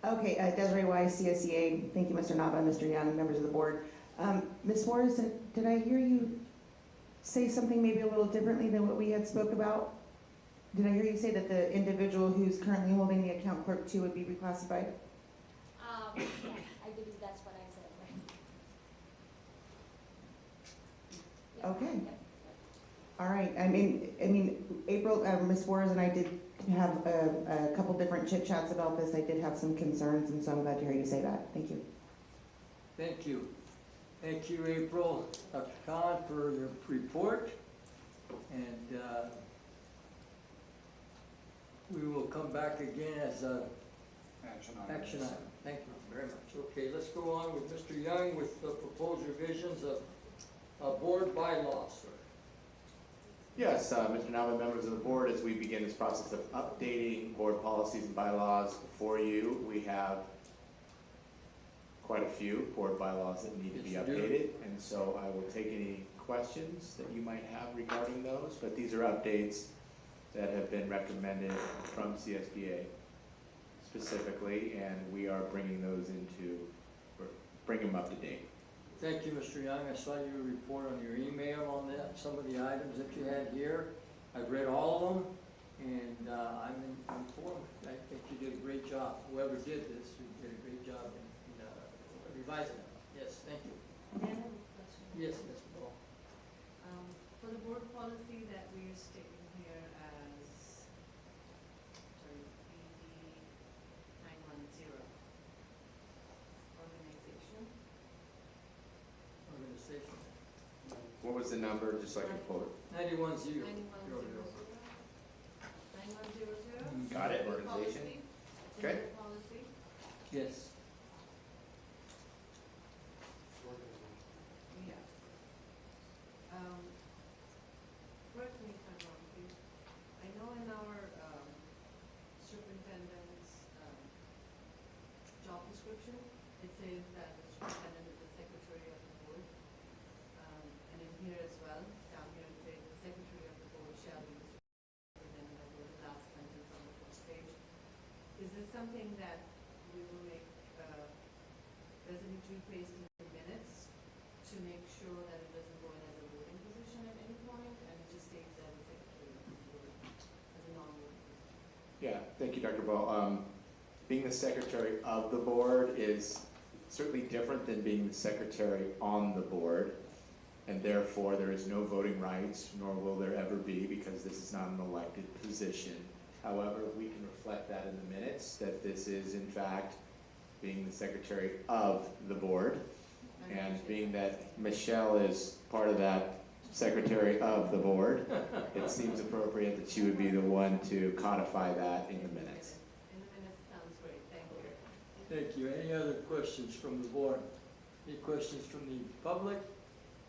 Okay, Desiree Wise, CSEA. Thank you, Mr. Nava, Mr. Young, members of the board. Ms. Suarez, did I hear you say something maybe a little differently than what we had spoke about? Did I hear you say that the individual who's currently holding the account clerk 2 would be reclassified? Yeah, I believe that's what I said, right? Okay. All right. I mean, April, Ms. Suarez and I did have a couple different chit chats about this. I did have some concerns, and so I'm glad to hear you say that. Thank you. Thank you. Thank you, April. Dr. Khan, for your report. And we will come back again as a action item. Thank you very much. Okay, let's go on with Mr. Young with the proposed revisions of board bylaws, sir. Yes, Mr. Nava, members of the board, as we begin this process of updating board policies and bylaws before you, we have quite a few board bylaws that need to be updated, and so I will take any questions that you might have regarding those, but these are updates that have been recommended from CSBA specifically, and we are bringing those bring them up to date. Thank you, Mr. Young. I saw your report on your email on that, some of the items that you had here. I've read all of them, and I'm informed. I think you did a great job. Whoever did this, you did a great job in revising them. Yes, thank you. May I have a question? Yes, Ms. Ball. For the board policy that we are stating here as, sorry, BD 910, organization. Organization. What was the number, just so I can pull it? 91-0. 9100. Got it, Board organization. policy. It's in Okay. the policy. Yes. Yeah. Correct me if I'm wrong, please. I know in our superintendent's job description, it says that the superintendent is the secretary of the board. And in here as well, down here it says the secretary of the board shall be the superintendent of the last sentence on the first page. Is this something that we will make, does it need to be placed in the minutes to make sure that it doesn't go in as a voting position at any point, and it just stays as a secretary of the board, as a non-voting position? Yeah, thank you, Dr. Ball. Being the secretary of the board is certainly different than being the secretary on the board, and therefore there is no voting rights, nor will there ever be, because this is not an elected position. However, we can reflect that in the minutes, that this is in fact being the secretary of the board, and being that Michelle is part of that secretary of the board, it seems appropriate that she would be the one to codify that in the minutes. In the minutes sounds great, thank you. Thank you. Any other questions from the board? Any questions from the public?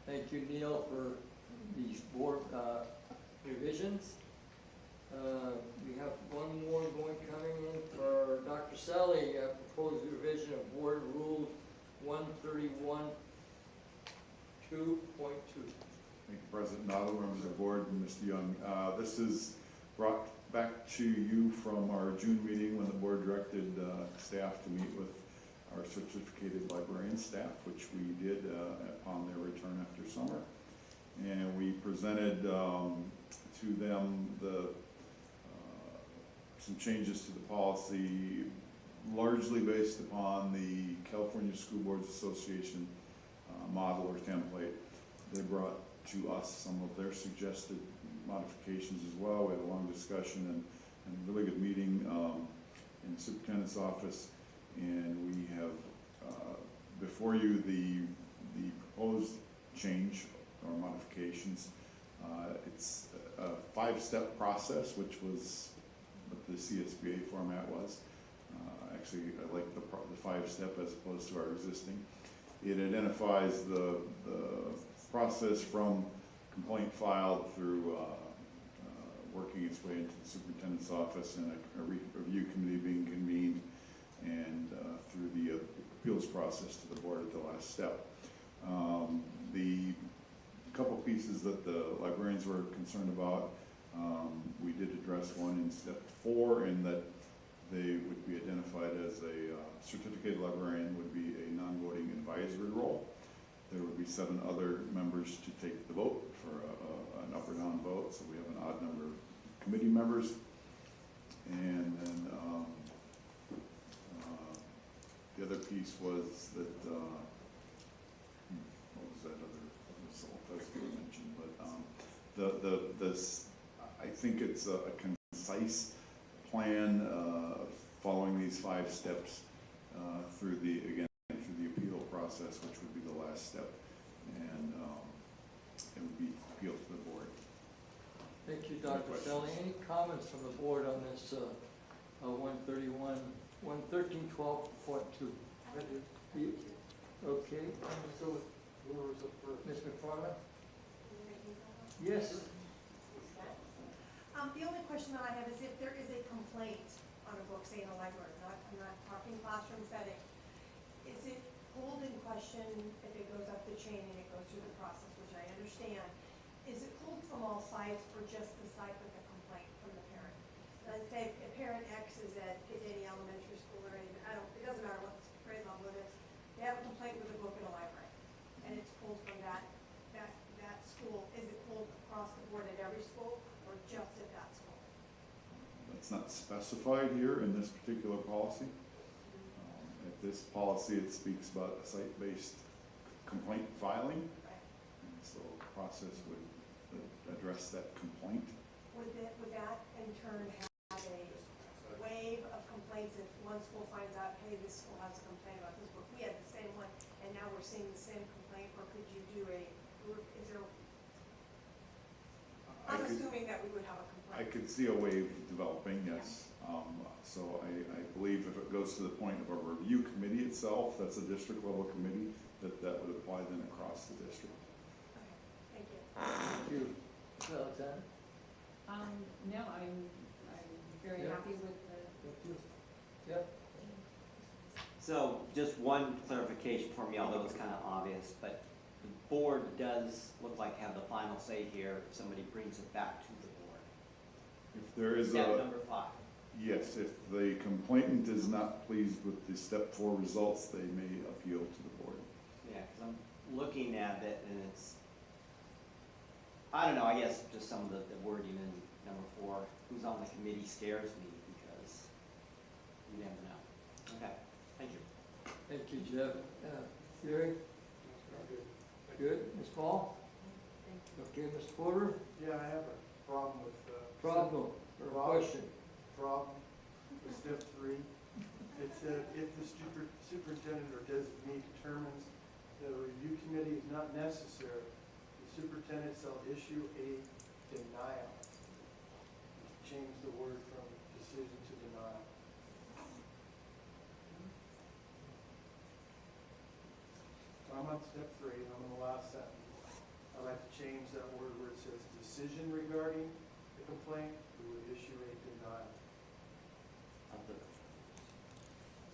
Thank you, Neil, for these board revisions. We have one more coming in for Dr. Sally, a proposed revision of Board Rule 131 2.2. Thank you, President Noddle, members of the board, and Mr. Young. This is brought back to you from our June meeting when the board directed staff to meet with our certificated librarian staff, which we did upon their return after summer. And we presented to them some changes to the policy, largely based upon the California School Boards Association model or template. They brought to us some of their suggested modifications as well. We had a long discussion and a really good meeting in the superintendent's office, and we have before you the proposed change or modifications. It's a 5-step process, which was what the CSBA format was. Actually, I like the 5-step as opposed to our existing. It identifies the process from complaint filed through working its way into the superintendent's office and a review committee being convened, and through the appeals process to the board at the last step. The couple pieces that the librarians were concerned about, we did address one in step 4, in that they would be identified as a certificated librarian would be a non-voting advisory role. There would be 7 other members to take the vote for an up or down vote, so we have an odd number of committee members. And then the other piece was that, what was that other result I was going to mention, but I think it's a concise plan following these 5 steps through the appeal process, which would be the last step, and it would be appealed to the board. Thank you, Dr. Sally. Any comments from the board on this 113.12.2? Okay. So, Ms. McFarland? Yes. The only question that I have is if there is a complaint on a book, say in a library, I'm not talking classroom setting, is it pulled in question if it goes up the chain and it goes through the process, which I understand? Is it pulled from all sides or just the side with the complaint from the parent? Let's say if parent X is at any elementary school or anything, it doesn't matter what grade level it is, they have a complaint with a book in a library. across the board at every school or just at that school? That's not specified here in this particular policy. At this policy, it speaks about a site-based complaint filing. And so the process would address that complaint. Would that in turn have a wave of complaints if one school finds out, hey, this school has a complaint about this book, we had the same one, and now we're seeing the same complaint, or could you do is there, I'm assuming that we would have a complaint. I could see a wave developing, yes. So I believe if it goes to the point of a review committee itself, that's a district level committee, that would apply then across the district. Okay, thank you. Thank you. Ms. Alexander? No, I'm very Yeah. happy with the. Thank you. Yep. So just one clarification for me, although it's kind of obvious, but the board does look like have the final say here if somebody brings it back to the board. If there is Step number 5. yes, if the complainant is not pleased with the step 4 results, they may appeal to the board. Yeah, because I'm looking at it and it's, I don't know, I guess just some of the wording in number 4, who's on the committee scares me because you never know. Okay, thank you. Thank you, Jeff. Gary? Good. Ms. Paul? Okay, Mr. Porter? Yeah, I have a problem with, Problem or question? problem with step 3. It said, if the superintendent or designee determines that a review committee is not necessary, the superintendent shall issue a denial. Change the word from decision to denial. So I'm on step 3, and I'm in the last sentence. I'd like to change that word where it says decision regarding the complaint, we would issue a denial.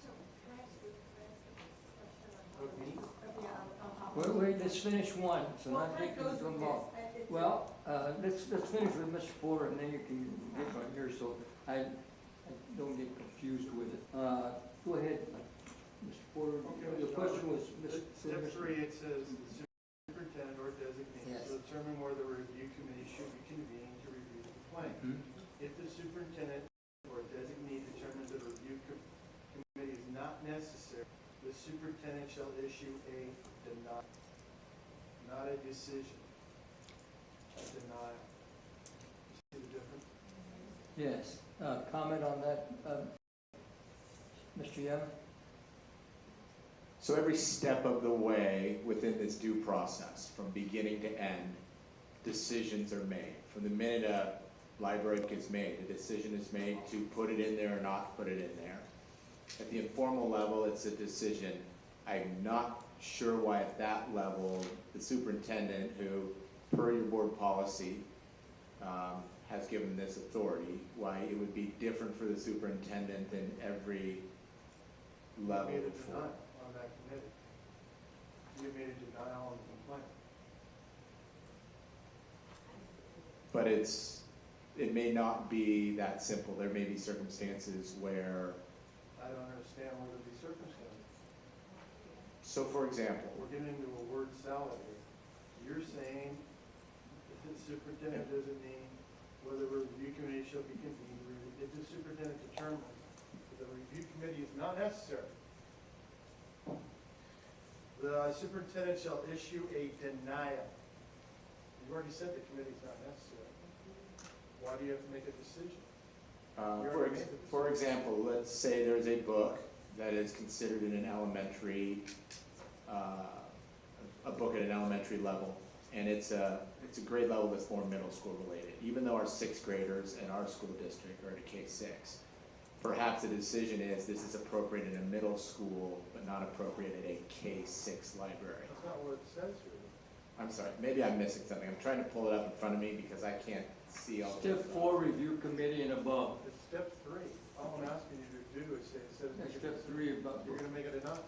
So, can I ask you a question? Of me? Wait, let's finish one, so Well, not that taking goes them with all. this. Well, let's finish with Mr. Porter, and then you can get on here, so I don't get confused with it. Go ahead, Mr. Porter. Okay, The question was, Step 3, it says the superintendent or designee Yes. shall determine whether the review committee should be convened to review the complaint. If the superintendent or designee determines that a review committee is not necessary, the superintendent shall issue a denial, not a decision, a denial. See the difference? yes, comment on that, Mr. Yemen? So every step of the way within this due process, from beginning to end, decisions are made. From the minute a library book is made, a decision is made to put it in there or not put it in there. At the informal level, it's a decision. I'm not sure why at that level, the superintendent who, per your board policy, has given this authority, why it would be different for the superintendent than every level You made a before. denial on that committee. You made a denial on the complaint. But it may not be that simple. There may be circumstances where, I don't understand what would be circumstances. so for example, We're getting into a word salad here. You're saying that the superintendent doesn't mean whether a review committee shall be convened. If the superintendent determines that the review committee is not necessary, the superintendent shall issue a denial. You've already said the committee is not necessary. Why do you have to make a decision? for example, let's say there's a book that is considered in an elementary, a book at an elementary level, and it's a grade level that's more middle school related. Even though our 6th graders in our school district are at a K-6, perhaps the decision is this is appropriate in a middle school, but not appropriate at a K-6 library. That's not what it says here. I'm sorry, maybe I'm missing something. I'm trying to pull it up in front of me because I can't see all the. Step 4, review committee and above. It's step 3. All I'm asking you to do is say, it says make a Step decision. 3 about. You're gonna make a denial.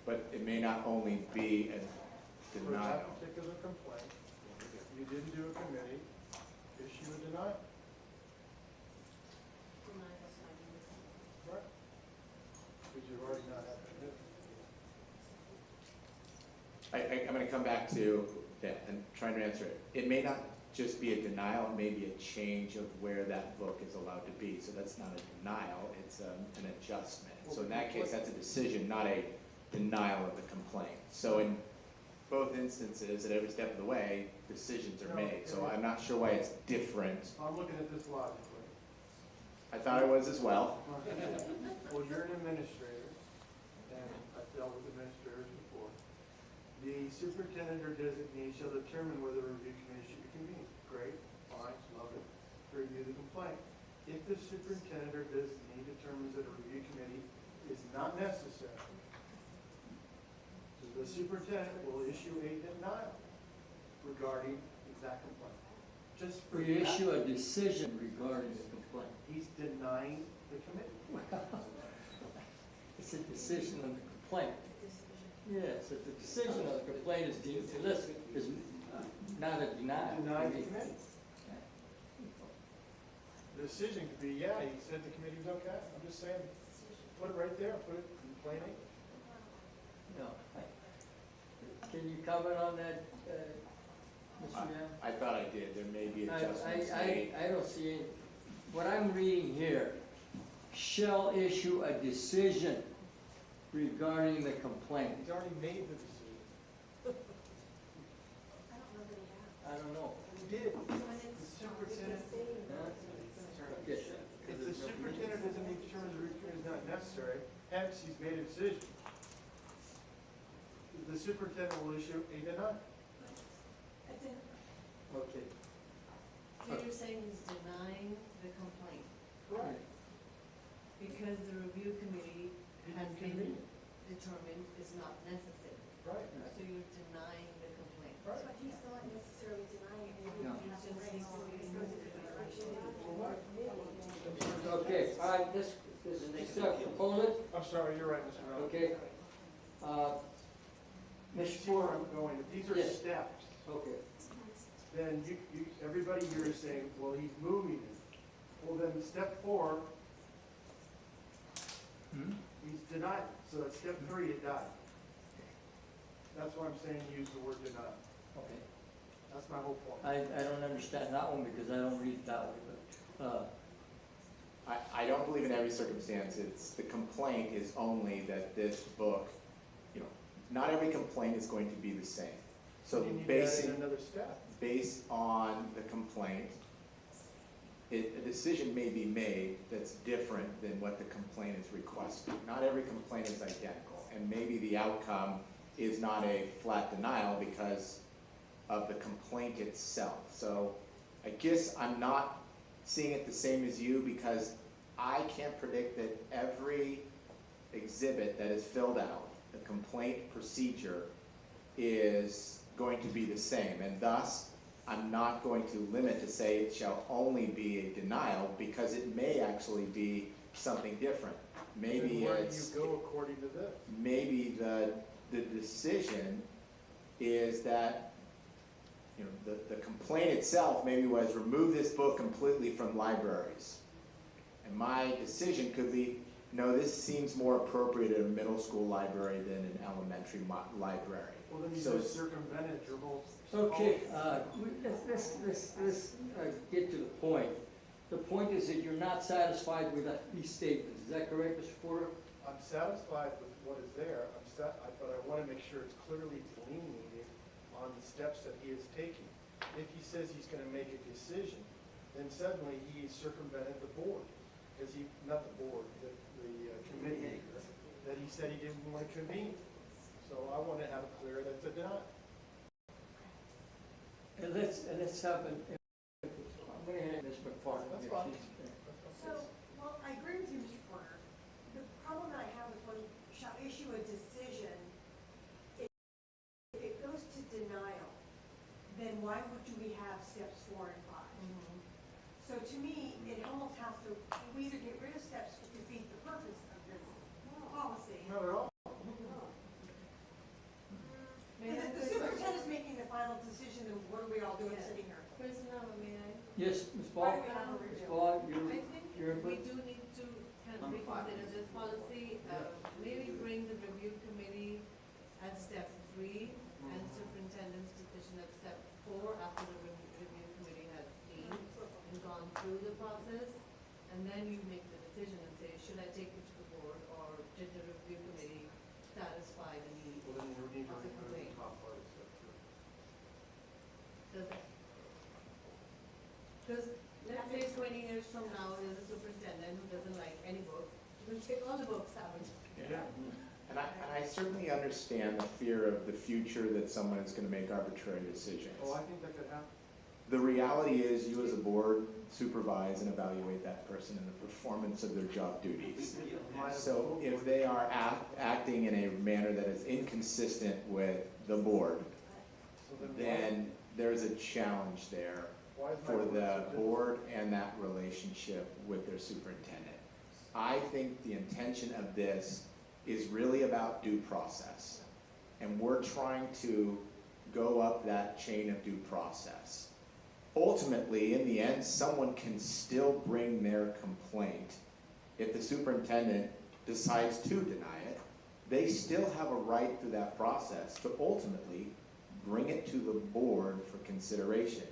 But it may not only be a For denial. that particular complaint, you didn't do a committee, issue a denial. Right. Because you've already not had a committee. I'm going to come back to Yeah, I'm trying to answer it. It may not just be a denial, it may be a change of where that book is allowed to be. So that's not a denial, it's an adjustment. So in that case, that's a decision, not a denial of the complaint. So in both instances, at every step of the way, decisions are made. So I'm not sure why it's different. I'm looking at this logically. I thought I was as well. Well, you're an administrator, and I've dealt with administrators before. The superintendent or designee shall determine whether a review committee should be convened. Great, fine, love it. Review the complaint. If the superintendent or designee determines that a review committee is not necessary, the superintendent will issue a denial regarding that complaint. Just for We that, issue a decision regarding the complaint. he's denying the committee. It's a decision on the complaint. Yes, if the decision on the complaint is not a denial. Denying the committee. The decision could be, yeah, he said the committee was okay. I'm just saying, put it right there, put it in plain ink. No. Can you comment on that, Mr. Young? I thought I did. There may be adjustments made. I don't see any. What I'm reading here, shall issue a decision regarding the complaint. He's already made the decision. I don't know. He did. The superintendent. Okay. If the superintendent doesn't need to determine the review committee is not necessary, hence he's made a decision. The superintendent will issue a denial. Okay. So you're saying he's denying the complaint? Correct. Because the review committee has been Inconvenient. determined is not necessary. Right. So you're denying the complaint. Right. But he's not necessarily denying it. No. He's just saying he's going to the direction of the board committee. Okay, all right, this component, I'm sorry, you're right, Mr. Brown. okay. You Ms. see where Ford, I'm going. If these are Yes. steps, okay. then everybody here is saying, well, he's moving it. Well, then step 4, he's denied. So at step 3, it died. That's why I'm saying use the word denied. Okay. That's my whole point. I don't understand that one because I don't read it that way, but, I don't believe in every circumstance the complaint is only that this book, not every complaint is going to be the same. So you need to add in another step. based on the complaint, a decision may be made that's different than what the complaint is requesting. Not every complaint is identical, and maybe the outcome is not a flat denial because of the complaint itself. So I guess I'm not seeing it the same as you because I can't predict that every exhibit that is filled out, the complaint procedure, is going to be the same, and thus I'm not going to limit to say it shall only be a denial because it may actually be something different. Maybe Then where it's do you go according to this? maybe the decision is that the complaint itself maybe was remove this book completely from libraries, and my decision could be no, this seems more appropriate in a middle school library than an elementary library. Well, then you So just circumvented your whole. okay, let's get to the point. The point is that you're not satisfied with these statements. Is that correct, Mr. Porter? I'm satisfied with what is there, but I want to make sure it's clearly delineated on the steps that he is taking. If he says he's going to make a decision, then suddenly he circumvented the board, because not the board, the committee, that he said he didn't want to convene. So I want to have it clear that's a denial. And let's have I'm going to hand Ms. McFarland. That's fine. So, well, I agree with you, Mr. Porter. The problem that I have is when shall issue a decision, if it goes to denial, then why would we have steps 4 and 5? So to me, it almost has to, we either get rid of steps to defeat the purpose of this policy. Not at all. If the superintendent's making the final decision, then what are we all doing sitting here? President, may I? Yes, Ms. Why Ball? do we have a Ms. review? Ball, I think your we input? do need to kind of reconsider this policy, maybe bring the review committee at step 3 and superintendent's decision at step 4 after the review committee has seen and gone through the process, and then you make the decision and say, should I take it to the board, or did the review committee satisfy the need Well, then you need to of the remove the complaint? top part of step 3. Does that? Because let's say 20 years from now, there's a superintendent who doesn't like any book, we'll take all the books out. Yeah. And I certainly understand the fear of the future that someone is going to make arbitrary decisions. Oh, I think that could happen. The reality is you as a board supervise and evaluate that person in the performance of their job duties. So if they are acting in a manner that is inconsistent with the board, then there's a challenge there for the board and that relationship with their superintendent. I think the intention of this is really about due process. And we're trying to go up that chain of due process. Ultimately, in the end, someone can still bring their complaint. If the superintendent decides to deny it, they still have a right through that process to ultimately bring it to the board for consideration.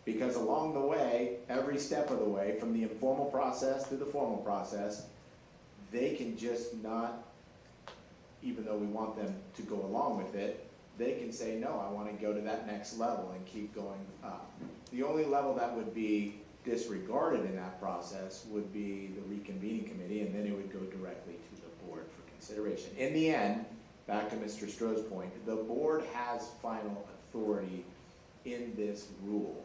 Because along the way, every step of the way, from the informal process to the formal process, they can just not, even though we want them to go along with it, they can say, no, I want to go to that next level and keep going up. The only level that would be disregarded in that process would be the reconvening committee, and then it would go directly to the board for consideration. In the end, back to Mr. Stroh's point, the board has final authority in this rule.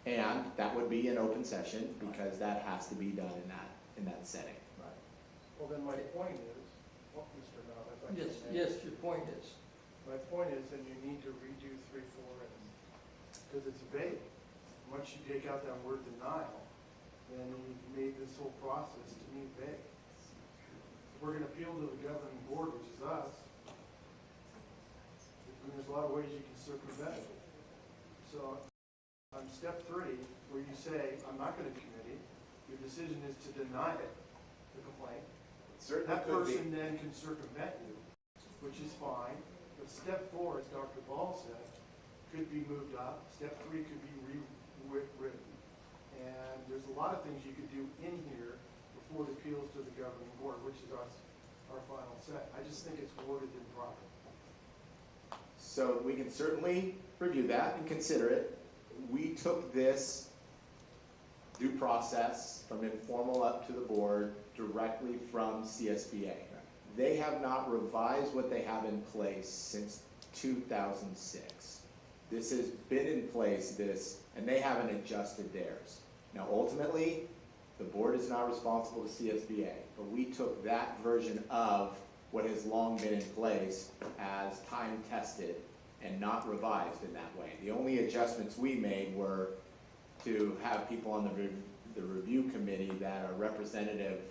And that would be an open session because that has to be done in that setting. Well, then my point is, Mr. Knott, if I can Yes, make- yes, your point is. My point is, then you need to redo 3, 4, because it's vague. Once you take out that word denial, then you've made this whole process to me vague. If we're gonna appeal to the governing board, which is us, and there's a lot of ways you can circumvent it. So, on step 3, where you say, I'm not gonna committee, your decision is to deny it, the complaint. That person then can circumvent you, which is fine. But step 4, as Dr. Ball said, could be moved up. Step 3 could be rewritten. And there's a lot of things you could do in here before it appeals to the governing board, which is our final say. I just think it's worded improperly. So we can certainly review that and consider it. We took this due process from informal up to the board directly from CSBA. They have not revised what they have in place since 2006. This has been in place, and they haven't adjusted theirs. Now ultimately, the board is not responsible to CSBA, but we took that version of what has long been in place as time tested and not revised in that way. The only adjustments we made were to have people on the review committee that are representative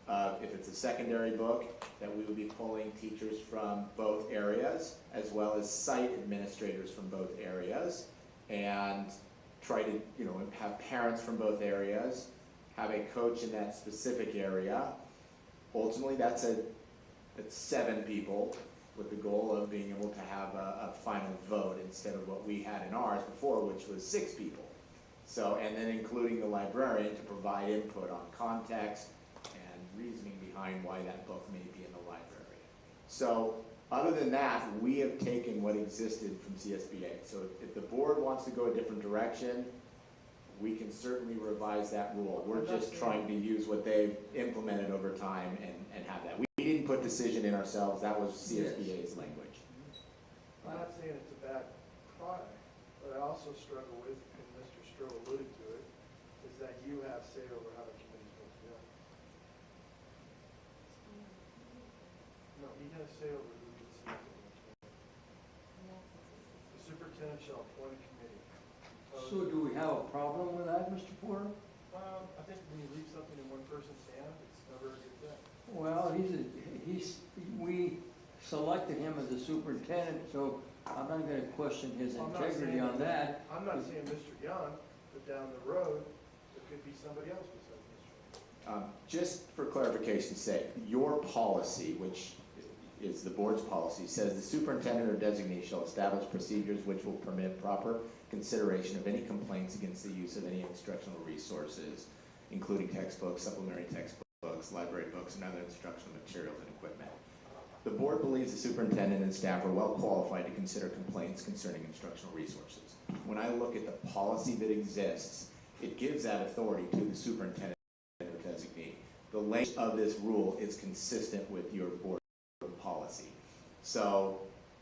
of, if it's a secondary book, that we would be pulling teachers from both areas, as well as site administrators from both areas, and try to, have parents from both areas, have a coach in that specific area. Ultimately, that's 7 people, with the goal of being able to have a final vote instead of what we had in ours before, which was 6 people. So, and then including the librarian to provide input on context and reasoning behind why that book may be in the library. So, other than that, we have taken what existed from CSBA. So if the board wants to go a different direction, we can certainly revise that rule. We're just trying to use what they've implemented over time and have that. We didn't put decision in ourselves, that was CSBA's language. I'm not saying it's a bad product, but I also struggle with, and Mr. Stroh alluded to it, is that you have say over how the committee's supposed to go. No, he has say over who gets selected on the committee. The superintendent shall appoint a committee. So do we have a problem with that, Mr. Porter? I think when you leave something in one person's hand, it's never a good thing. Well, we selected him as the superintendent, so I'm not gonna question his I'm not integrity saying on that. I'm not saying Mr. Young, but down the road, there could be somebody else besides Mr. Young. Just for clarification's sake, your policy, which is the board's policy, says the superintendent or designee shall establish procedures which will permit proper consideration of any complaints against the use of any instructional resources, including textbooks, supplementary textbooks, library books, and other instructional materials and equipment. The board believes the superintendent and staff are well qualified to consider complaints concerning instructional resources. When I look at the policy that exists, it gives that authority to the superintendent or designee. The language of this rule is consistent with your board policy. So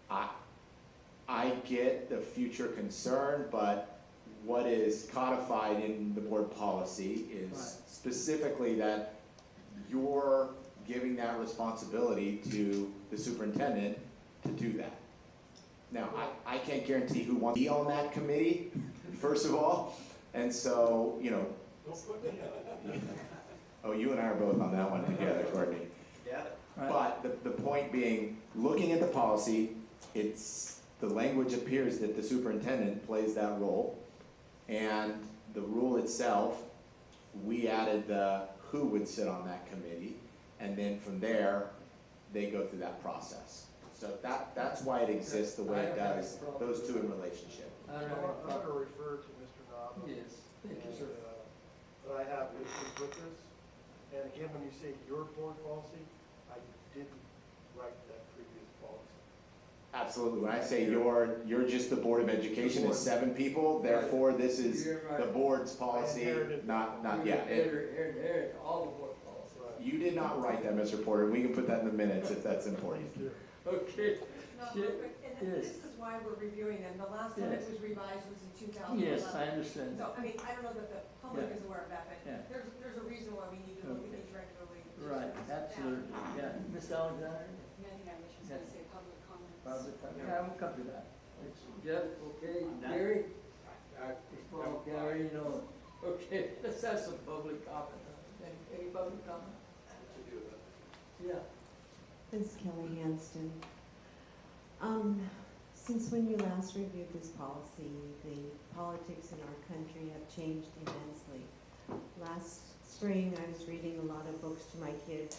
I get the future concern, but what is codified in the board policy is specifically that you're giving that responsibility to the superintendent to do that. Now, I can't guarantee who wants to be on that committee, first of all, and so, you know. Oh, you and I are both on that one together, Courtney. Yeah. But the point being, looking at the policy, the language appears that the superintendent plays that role, and the rule itself, we added the who would sit on that committee, and then from there, they go through that process. So that's why it exists the way it does, those two in relationship. I'm going to refer to Mr. Nava. Yes, thank you, sir. But I have issues with this. And again, when you say your board policy, I didn't write that previous policy. Absolutely. When I say you're just the Board of Education, it's 7 people, therefore this is the board's policy, not yeah. Inherit all the board policy. You did not write that, Mr. Porter. We can put that in the minutes if that's important. Okay. No, and this is why we're reviewing them. The last time it was revised was in 2011. Yes, I understand. So, I mean, I don't know that the public is aware of that, but Yeah. there's a reason why we need to look at these regularly. Right, absolutely, yeah. Ms. Alexander? Many, I wish I was gonna say public comments. Public comment, yeah, we'll come to that. It's Jeff, okay, Gary? It's Paul, Gary, you know, okay, let's have some public comment. Any public comment? Yeah. Ms. Kelly Hanston. Since when you last reviewed this policy, the politics in our country have changed immensely. Last spring, I was reading a lot of books to my kids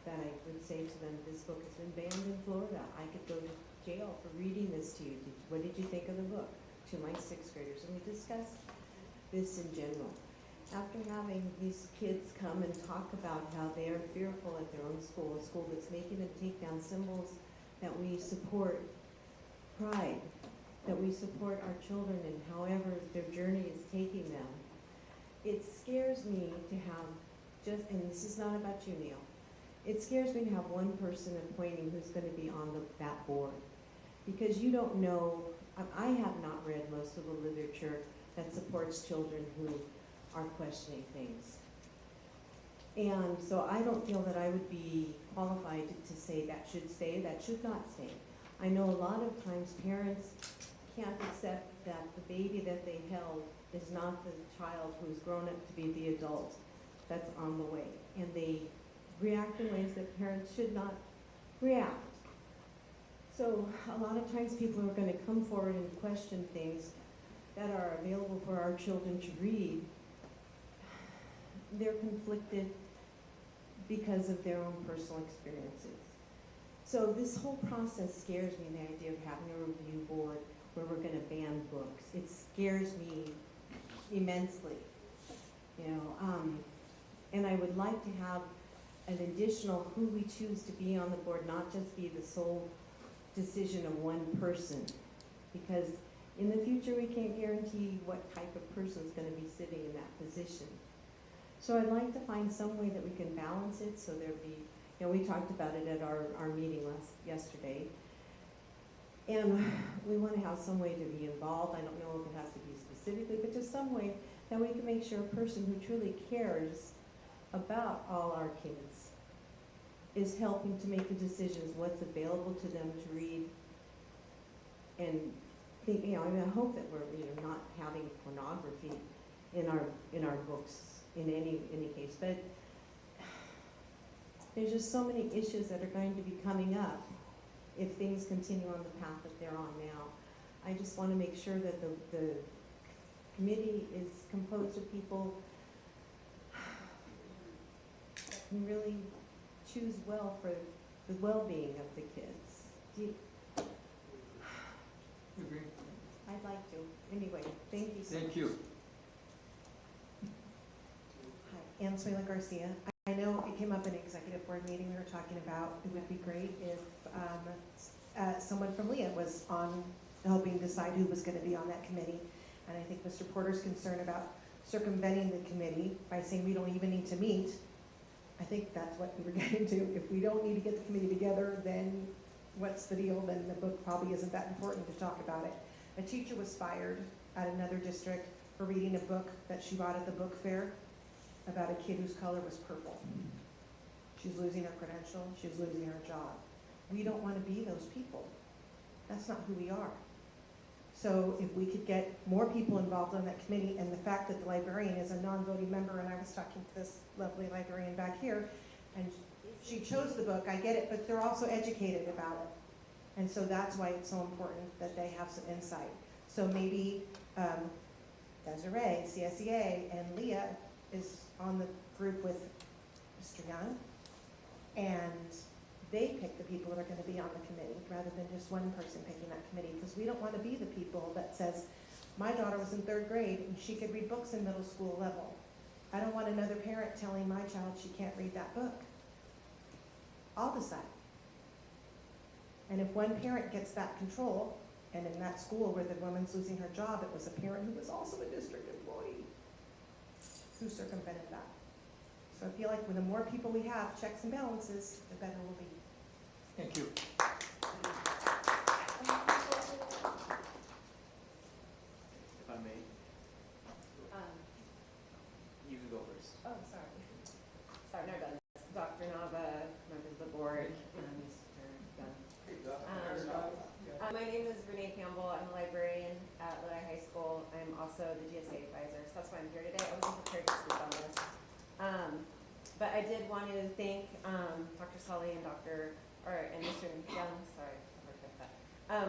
that I would say to them, this book has been banned in Florida. I could go to jail for reading this to you. What did you think of the book? To my 6th graders, and we discussed this in general. After having these kids come and talk about how they are fearful at their own school, a school that's making them take down symbols that we support pride, that we support our children and however their journey is taking them, it scares me to have and this is not about you, Neil, it scares me to have one person appointing who's going to be on that board. Because you don't know, I have not read most of the literature that supports children who are questioning things. And so I don't feel that I would be qualified to say that should stay, that should not stay. I know a lot of times parents can't accept that the baby that they held is not the child who's grown up to be the adult that's on the way. And they react in ways that parents should not react. So a lot of times people are going to come forward and question things that are available for our children to read. They're conflicted because of their own personal experiences. So this whole process scares me, the idea of having a review board where we're going to ban books. It scares me immensely, you know. And I would like to have an additional who we choose to be on the board, not just be the sole decision of one person, because in the future we can't guarantee what type of person is going to be sitting in that position. So I'd like to find some way that we can balance it so there'd be, you know, we talked about it at our meeting yesterday, and we want to have some way to be involved. I don't know if it has to be specifically, but just some way that we can make sure a person who truly cares about all our kids is helping to make the decisions, what's available to them to read, and think, you know, I mean, I hope that we're, you know, not having pornography in our books in any case, but there's just so many issues that are going to be coming up if things continue on the path that they're on now. I just want to make sure that the committee is composed of people that can really choose well for the well-being of the kids. Do you, Agree. I'd like to. Anyway, thank you so much. Thank you. Hi, Ansuela Garcia. I know it came up in executive board meeting, we were talking about, it would be great if someone from Leah was on helping decide who was gonna be on that committee. And I think Mr. Porter's concern about circumventing the committee by saying we don't even need to meet, I think that's what we were getting to. If we don't need to get the committee together, then what's the deal? Then the book probably isn't that important to talk about it. A teacher was fired at another district for reading a book that she bought at the book fair about a kid whose color was purple. She's losing her credential, she's losing her job. We don't want to be those people. That's not who we are. So if we could get more people involved on that committee, and the fact that the librarian is a non-voting member, and I was talking to this lovely librarian back here, and she chose the book, I get it, but they're also educated about it. And so that's why it's so important that they have some insight. So maybe Desiree, CSEA, and Leah is on the group with Mr. Young, and they pick the people that are going to be on the committee rather than just one person picking that committee, because we don't want to be the people that says, my daughter was in 3rd grade and she could read books in middle school level. I don't want another parent telling my child she can't read that book. I'll decide. And if one parent gets that control, and in that school where the woman's losing her job, it was a parent who was also a district employee who circumvented that. So I feel like with the more people we have, checks and balances, the better we'll be. Thank you. If I may, you can go first. Oh, sorry. Sorry, no, done. Dr. Nava, members of the board, Mr. Gunn. My name is Renee Campbell. I'm a librarian at Lodi High School. I'm also the GSA advisor, so that's why I'm here today. I wasn't prepared to speak on this. But I did want to thank Dr. Solly and Mr. Young, sorry, I forgot that.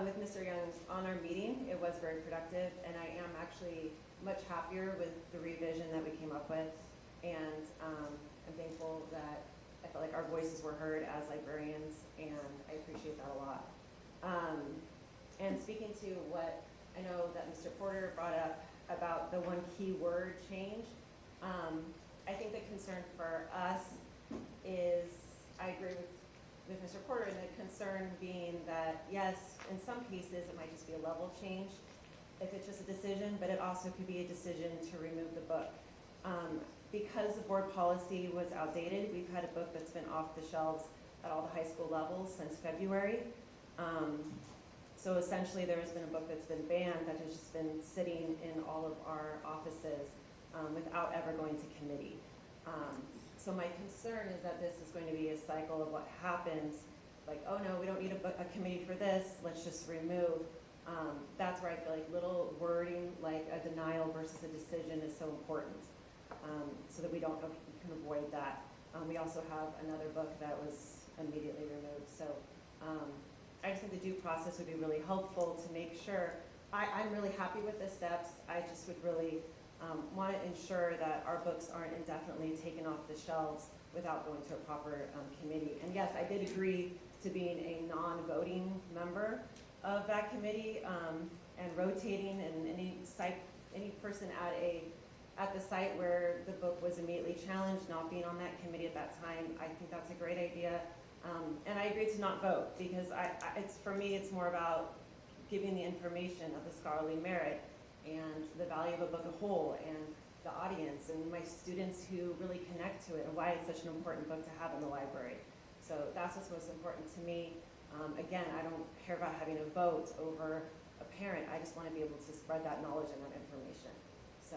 With Mr. Young on our meeting, it was very productive, and I am actually much happier with the revision that we came up with. And I'm thankful that I felt like our voices were heard as librarians, and I appreciate that a lot. And speaking to what I know that Mr. Porter brought up about the one key word change, I think the concern for us is, I agree with Mr. Porter, and the concern being that, yes, in some cases it might just be a level change if it's just a decision, but it also could be a decision to remove the book. Because the board policy was outdated, we've had a book that's been off the shelves at all the high school levels since February. So essentially there has been a book that's been banned that has just been sitting in all of our offices without ever going to committee. So my concern is that this is going to be a cycle of what happens, like, oh no, we don't need a committee for this, let's just remove. That's where I feel like little wording, like a denial versus a decision, is so important, so that we can avoid that. We also have another book that was immediately removed. So I just think the due process would be really helpful to make sure. I'm really happy with the steps. I just would really want to ensure that our books aren't indefinitely taken off the shelves without going to a proper committee. And yes, I did agree to being a non-voting member of that committee and rotating, and any person at the site where the book was immediately challenged not being on that committee at that time. I think that's a great idea. And I agreed to not vote because for me, it's more about giving the information of the scholarly merit and the value of a book as a whole, and the audience and my students who really connect to it, and why it's such an important book to have in the library. So that's what's most important to me. Again, I don't care about having a vote over a parent. I just want to be able to spread that knowledge and that information. So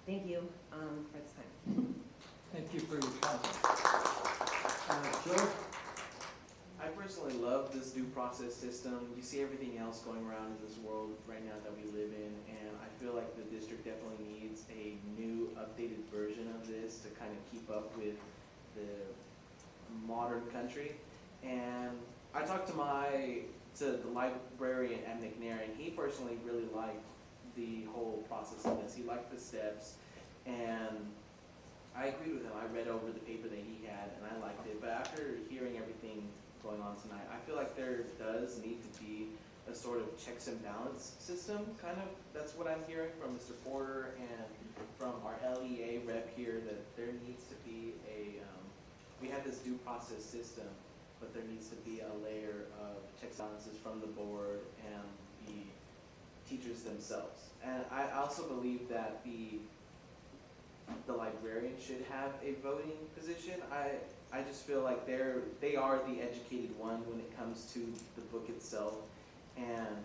thank you for this time. Thank you for your comment. Joe? I personally love this due process system. You see everything else going around in this world right now that we live in, and I feel like the district definitely needs a new, updated version of this to kind of keep up with the modern country. And I talked to the librarian at McNair, and he personally really liked the whole process of this. He liked the steps, and I agreed with him. I read over the paper that he had and I liked it, but after hearing everything going on tonight, I feel like there does need to be a sort of checks and balance system, kind of. That's what I'm hearing from Mr. Porter and from our LEA rep here, that there needs to be a, we have this due process system, but there needs to be a layer of checks and balances from the board and the teachers themselves. And I also believe that the librarian should have a voting position. I just feel like they are the educated one when it comes to the book itself, and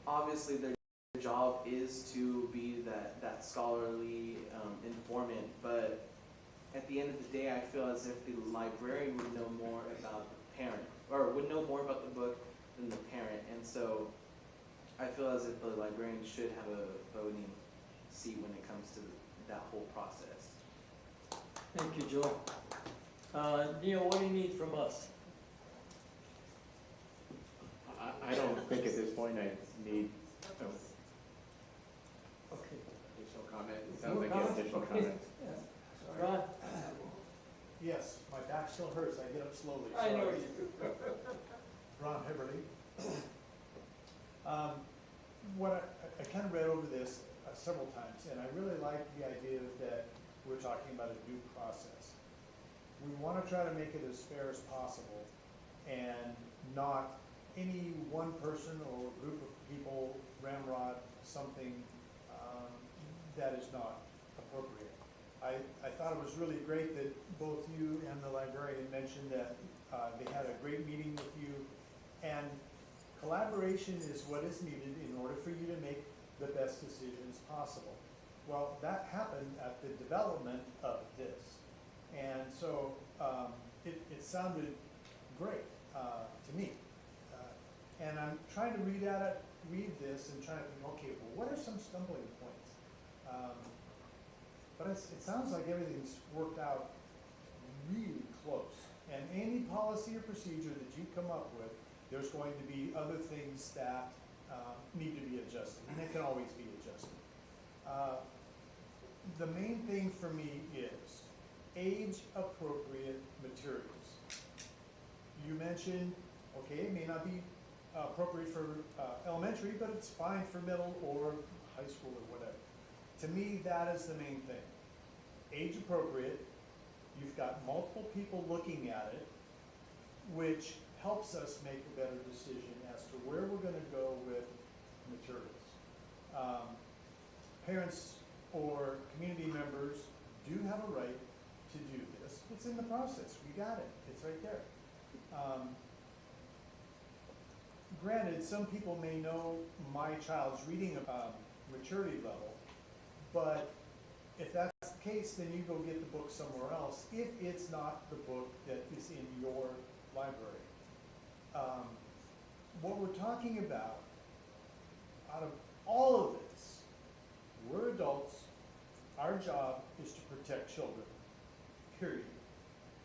obviously their job is to be that scholarly informant, but at the end of the day, I feel as if the librarian would know more about the parent, or would know more about the book than the parent, and so I feel as if the librarian should have a voting seat when it comes to that whole process. Thank you, Joe. Neil, what do you need from us? I don't think at this point I need Okay. additional comment. It sounds like you have additional comment. Ron? Yes, my back still hurts, I get up slowly. I know Sorry. you do. Ron Heberly. I kind of read over this several times, and I really like the idea that we're talking about a due process. We want to try to make it as fair as possible, and not any one person or group of people ramrod something that is not appropriate. I thought it was really great that both you and the librarian mentioned that they had a great meeting with you, and collaboration is what is needed in order for you to make the best decisions possible. Well, that happened at the development of this, and so it sounded great to me. And I'm trying to read this and trying to think, okay, well, what are some stumbling points? But it sounds like everything's worked out really close. And any policy or procedure that you come up with, there's going to be other things that need to be adjusted, and they can always be adjusted. The main thing for me is age-appropriate materials. You mentioned, okay, it may not be appropriate for elementary, but it's fine for middle or high school or whatever. To me, that is the main thing. Age-appropriate, you've got multiple people looking at it, which helps us make a better decision as to where we're going to go with materials. Parents or community members do have a right to do this. It's in the process. We got it. It's right there. Granted, some people may know my child's reading maturity level, but if that's the case, then you go get the book somewhere else if it's not the book that is in your library. What we're talking about, out of all of this, we're adults. Our job is to protect children, period.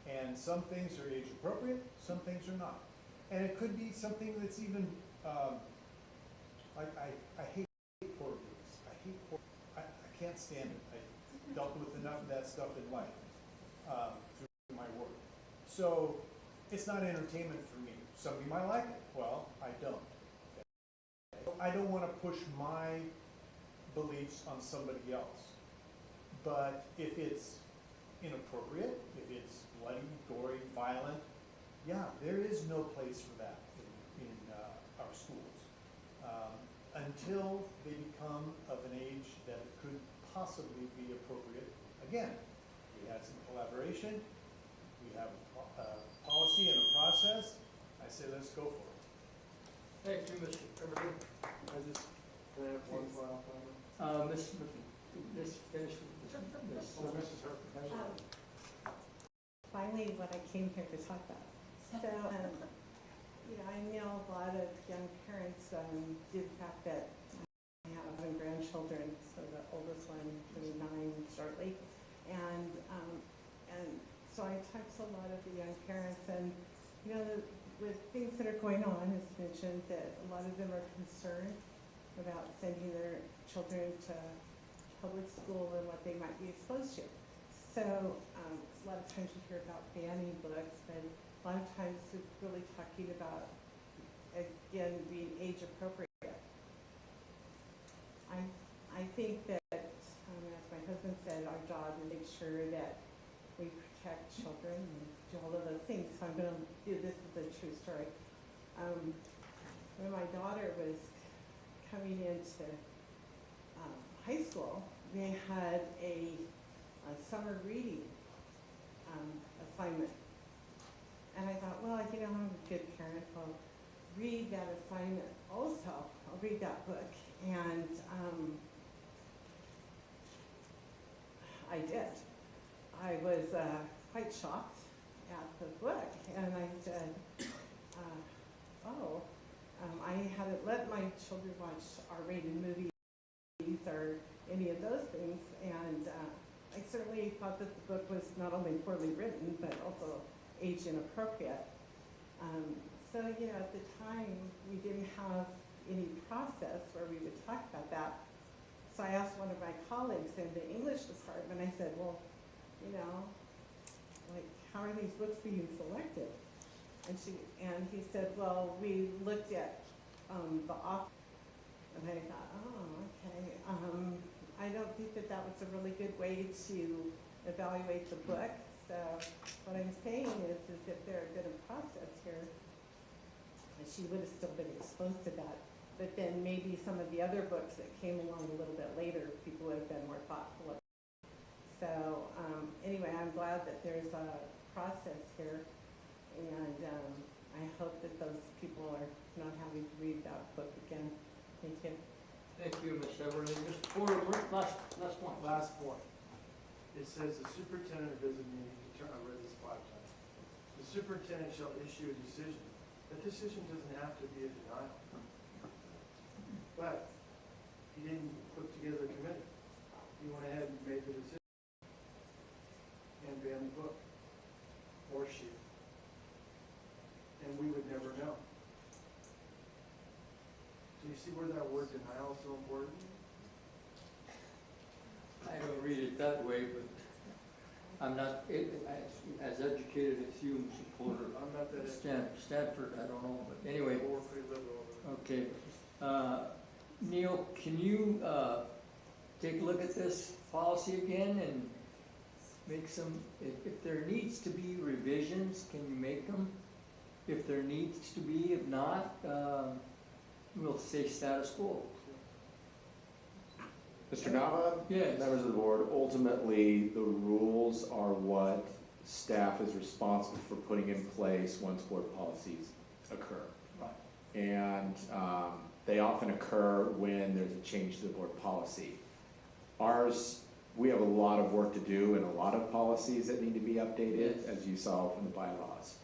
And some things are age appropriate, some things are not. And it could be something that's even, like I hate horror movies. I can't stand it. I dealt with enough of that stuff in life through my work. So it's not entertainment for me. Somebody might like it. Well, I don't. I don't want to push my beliefs on somebody else. But if it's inappropriate, if it's bloody, gory, violent, yeah, there is no place for that in our schools. Until they become of an age that it could possibly be appropriate. Again, we had some collaboration, we have a policy and a process. I say let's go for it. Thank you, Mr. Everett. Can I have one final comment? Ms. Murphy, let's finish with this. Mrs. Herb. Finally, what I came here to talk about. So, I know a lot of young parents due to the fact that I have 11 grandchildren, so the oldest one will be 9 shortly, and so I talk to a lot of the young parents, and with things that are going on, as mentioned, that a lot of them are concerned about sending their children to public school and what they might be exposed to. So a lot of times you hear about banning books, but a lot of times it's really talking about, again, being age appropriate. I think that, as my husband said, our job is to make sure that we protect children and do all of those things. So I'm going to do this as a true story. When my daughter was coming into high school, they had a summer reading assignment. And I thought, well, you know, I'm a good parent. I'll read that assignment also. I'll read that book. And I did. I was quite shocked at the book. And I said, I hadn't let my children watch R-rated movies or any of those things. And I certainly thought that the book was not only poorly written, but also age inappropriate. So, you know, at the time, we didn't have any process where we would talk about that. So I asked one of my colleagues in the English department, I said, well, you know, like, how are these books being selected? And he said, well, we looked at the author. And I thought, oh, okay. I don't think that that was a really good way to evaluate the book. So what I'm saying is if there had been a process here, she would have still been exposed to that. But then maybe some of the other books that came along a little bit later, people would have been more thoughtful. So anyway, I'm glad that there's a process here. And I hope that those people are not having to read that book again. Thank you. Thank you, Ms. Everly. Mr. Porter, last point. Last point. It says the superintendent of designated, I read this 5 times. The superintendent shall issue a decision. That decision doesn't have to be a denial. But he didn't put together a committee. He went ahead and made the decision and banned the book or she. And we would never know. Do you see where that word denial is so important? I don't read it that way, but I'm not as educated as you, Mr. Porter. I'm not that educated. Stanford, I don't know, but anyway. We're pretty liberal over there. Okay. Neil, can you take a look at this policy again and make some, if there needs to be revisions, can you make them? If there needs to be, if not, we'll say status quo. Mr. Nava? Yes. Members of the board, ultimately, the rules are what staff is responsible for putting in place once board policies occur. Right. And they often occur when there's a change to the board policy. Ours, we have a lot of work to do and a lot of policies that need to be updated, Yes. as you saw from the bylaws.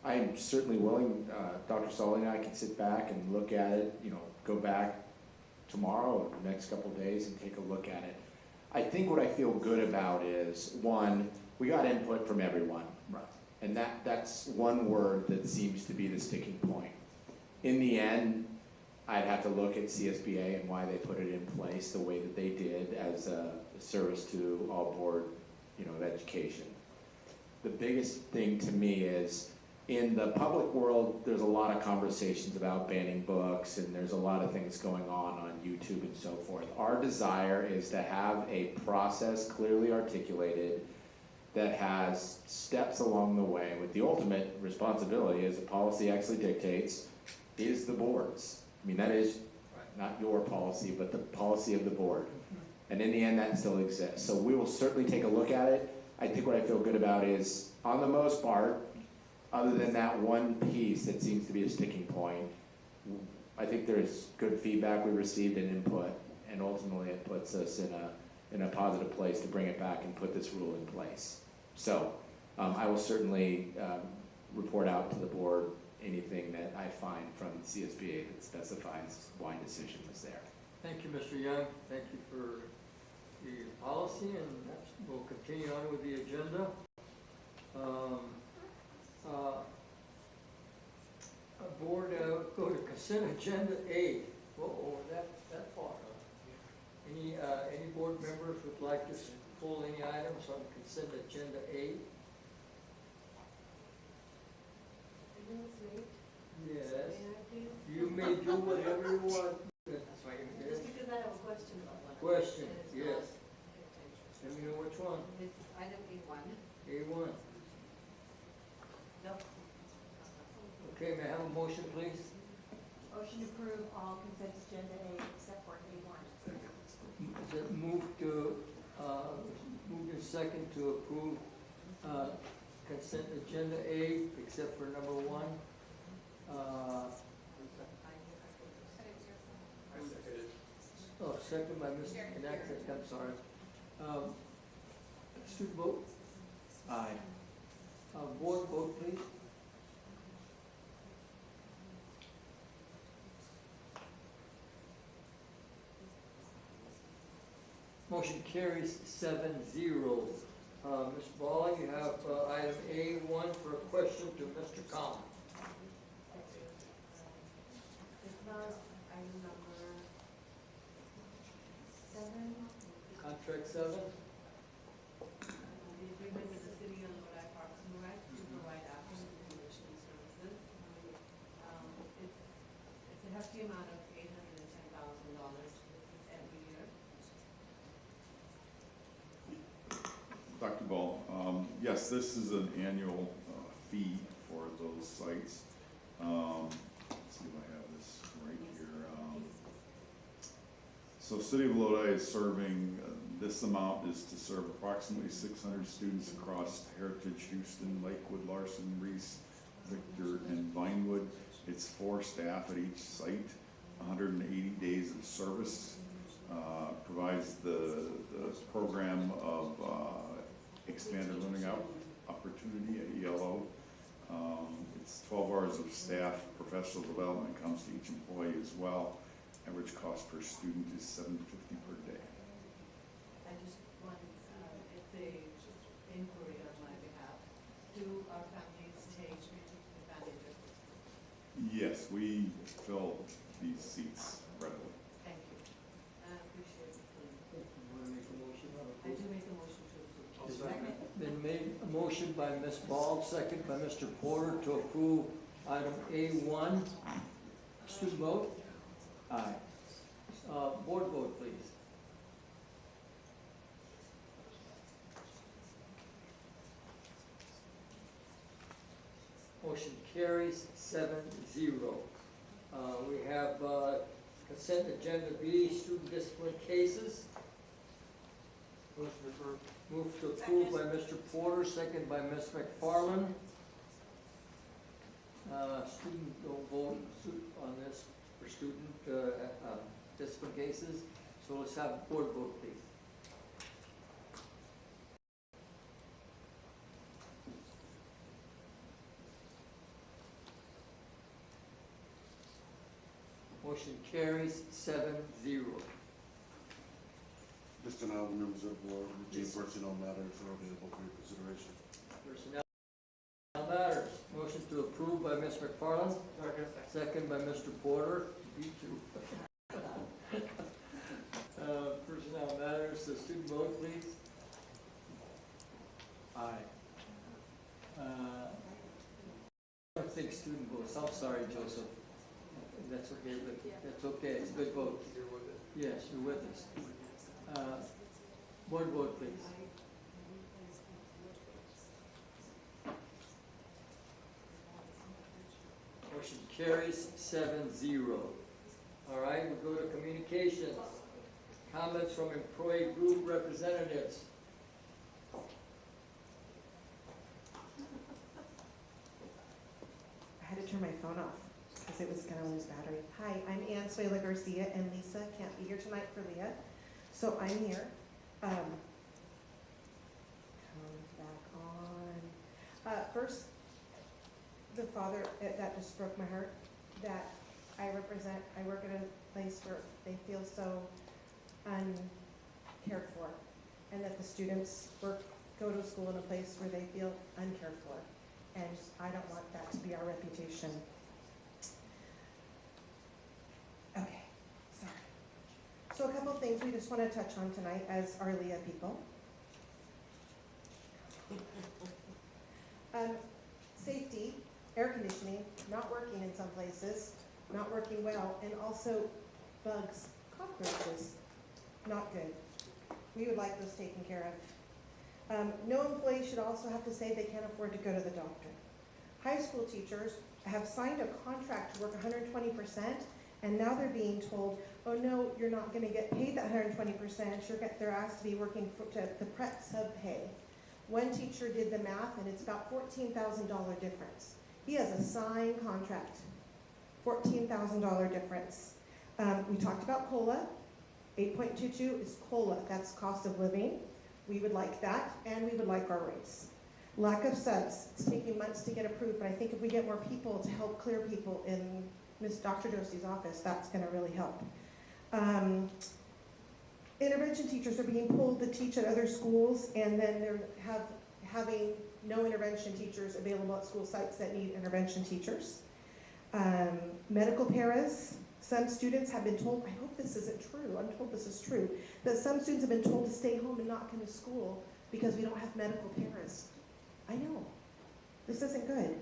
I am certainly willing, Dr. Sully and I can sit back and look at it, you know, go back tomorrow or the next couple of days and take a look at it. I think what I feel good about is, one, we got input from everyone. Right. And that's one word that seems to be the sticking point. In the end, I'd have to look at CSBA and why they put it in place the way that they did as a service to all board, you know, of education. The biggest thing to me is, in the public world, there's a lot of conversations about banning books, and there's a lot of things going on YouTube and so forth. Our desire is to have a process clearly articulated that has steps along the way, with the ultimate responsibility, as the policy actually dictates, is the board's. I mean, that is not your policy, but the policy of the board. And in the end, that still exists. So we will certainly take a look at it. I think what I feel good about is, on the most part, other than that one piece that seems to be a sticking point, I think there's good feedback we received and input, and ultimately it puts us in a positive place to bring it back and put this rule in place. So I will certainly report out to the board anything that I find from CSBA that specifies why decision was there. Thank you, Mr. Young. Thank you for the policy, and we'll continue on with the agenda. Board, go to consent agenda A. Whoa, that far. Any board members would like like to pull any items on consent agenda A? Yes. You may do whatever you want. Just because I have a question about one. Question, And it's yes. not- Let me know which one. It's item A1. A1. No. Okay, may I have a motion, please? Motion to approve all consent agenda A except for A1. Is it moved in second to approve, consent agenda A, except for number 1? Second by Mr. Connected, I'm sorry. Student vote? Aye. Board vote, please. Motion carries 7-0. Ms. Ball, you have item A1 for a question to Mr. Collins. It's not item number 7. Contract 7. The agreement with the city on Lodi Parks and Rec to provide after-school tuition services. It's a hefty amount of $810,000. This is every year. Dr. Ball, yes, this is an annual fee for those sites. Let's see if I have this right here. So City of Lodi is serving, this amount is to serve approximately 600 students across Heritage, Houston, Lakewood, Larson, Reese, Victor, and Vinewood. It's 4 staff at each site, 180 days of service. Provides the program of expanded learning opportunity at ELO. It's 12 hours of staff, professional development comes to each employee as well. Average cost per student is $750 per day. I just wanted, it's a inquiry on my behalf. Do our families take advantage of this? Yes, we fill these seats readily. Thank you. I appreciate it. You want to make a motion on I do make a motion to approve. Been made a motion by Ms. Ball, second by Mr. Porter to approve item A1. Student vote? Aye. Board vote, please. Motion carries 7-0. We have consent agenda B, student discipline cases. Move to approve by Mr. Porter, second by Ms. McFarland. Student don't vote on this for student discipline cases, so let's have board vote, please. Motion carries 7-0. Mr. Nava, members of the board, routine personnel matters are available for your consideration. Personnel matters. Motion to approve by Ms. McFarland. Second by Mr. Porter. You too. Personnel matters. The student vote, please. Aye. I don't think student votes. I'm sorry, Joseph. That's okay, but that's okay. It's a good vote. Yes, you're with us. Board vote, please. Motion carries 7-0. All right, we'll go to communications. Comments from employee group representatives. I had to turn my phone off because it was going to lose battery. Hi, I'm Ann Suela Garcia, and Lisa can't be here tonight for Leah, so I'm here. Come back on. First, the father, that just broke my heart, that I represent. I work at a place where they feel so uncared for, and that the students go to school in a place where they feel uncared for. And I don't want that to be our reputation. Okay, sorry. So a couple things. things we just want to touch on tonight as our LEA people. Safety, air conditioning, not working in some places, not working well, and also bugs, cockroaches, not good. We would like those taken care of. No employee should also have to say they can't afford to go to the doctor. High school teachers have signed a contract to work 120%, and now they're being told, oh no, you're not going to get paid that 120%, they're asked to be working for the prep sub pay. One teacher did the math, and it's about $14,000 difference. He has a signed contract, $14,000 difference. We talked about COLA. 8.22 is COLA, that's cost of living. We would like that, and we would like our raise. Lack of subs, it's taking months to get approved, but I think if we get more people to help clear people in Dr. Dosty's office, that's gonna really help. Intervention teachers are being pulled to teach at other schools, and then they're having no intervention teachers available at school sites that need intervention teachers. Medical paras, some students have been told, I hope this isn't true, I'm told this is true, that some students have been told to stay home and not come to school because we don't have medical paras. I know, this isn't good.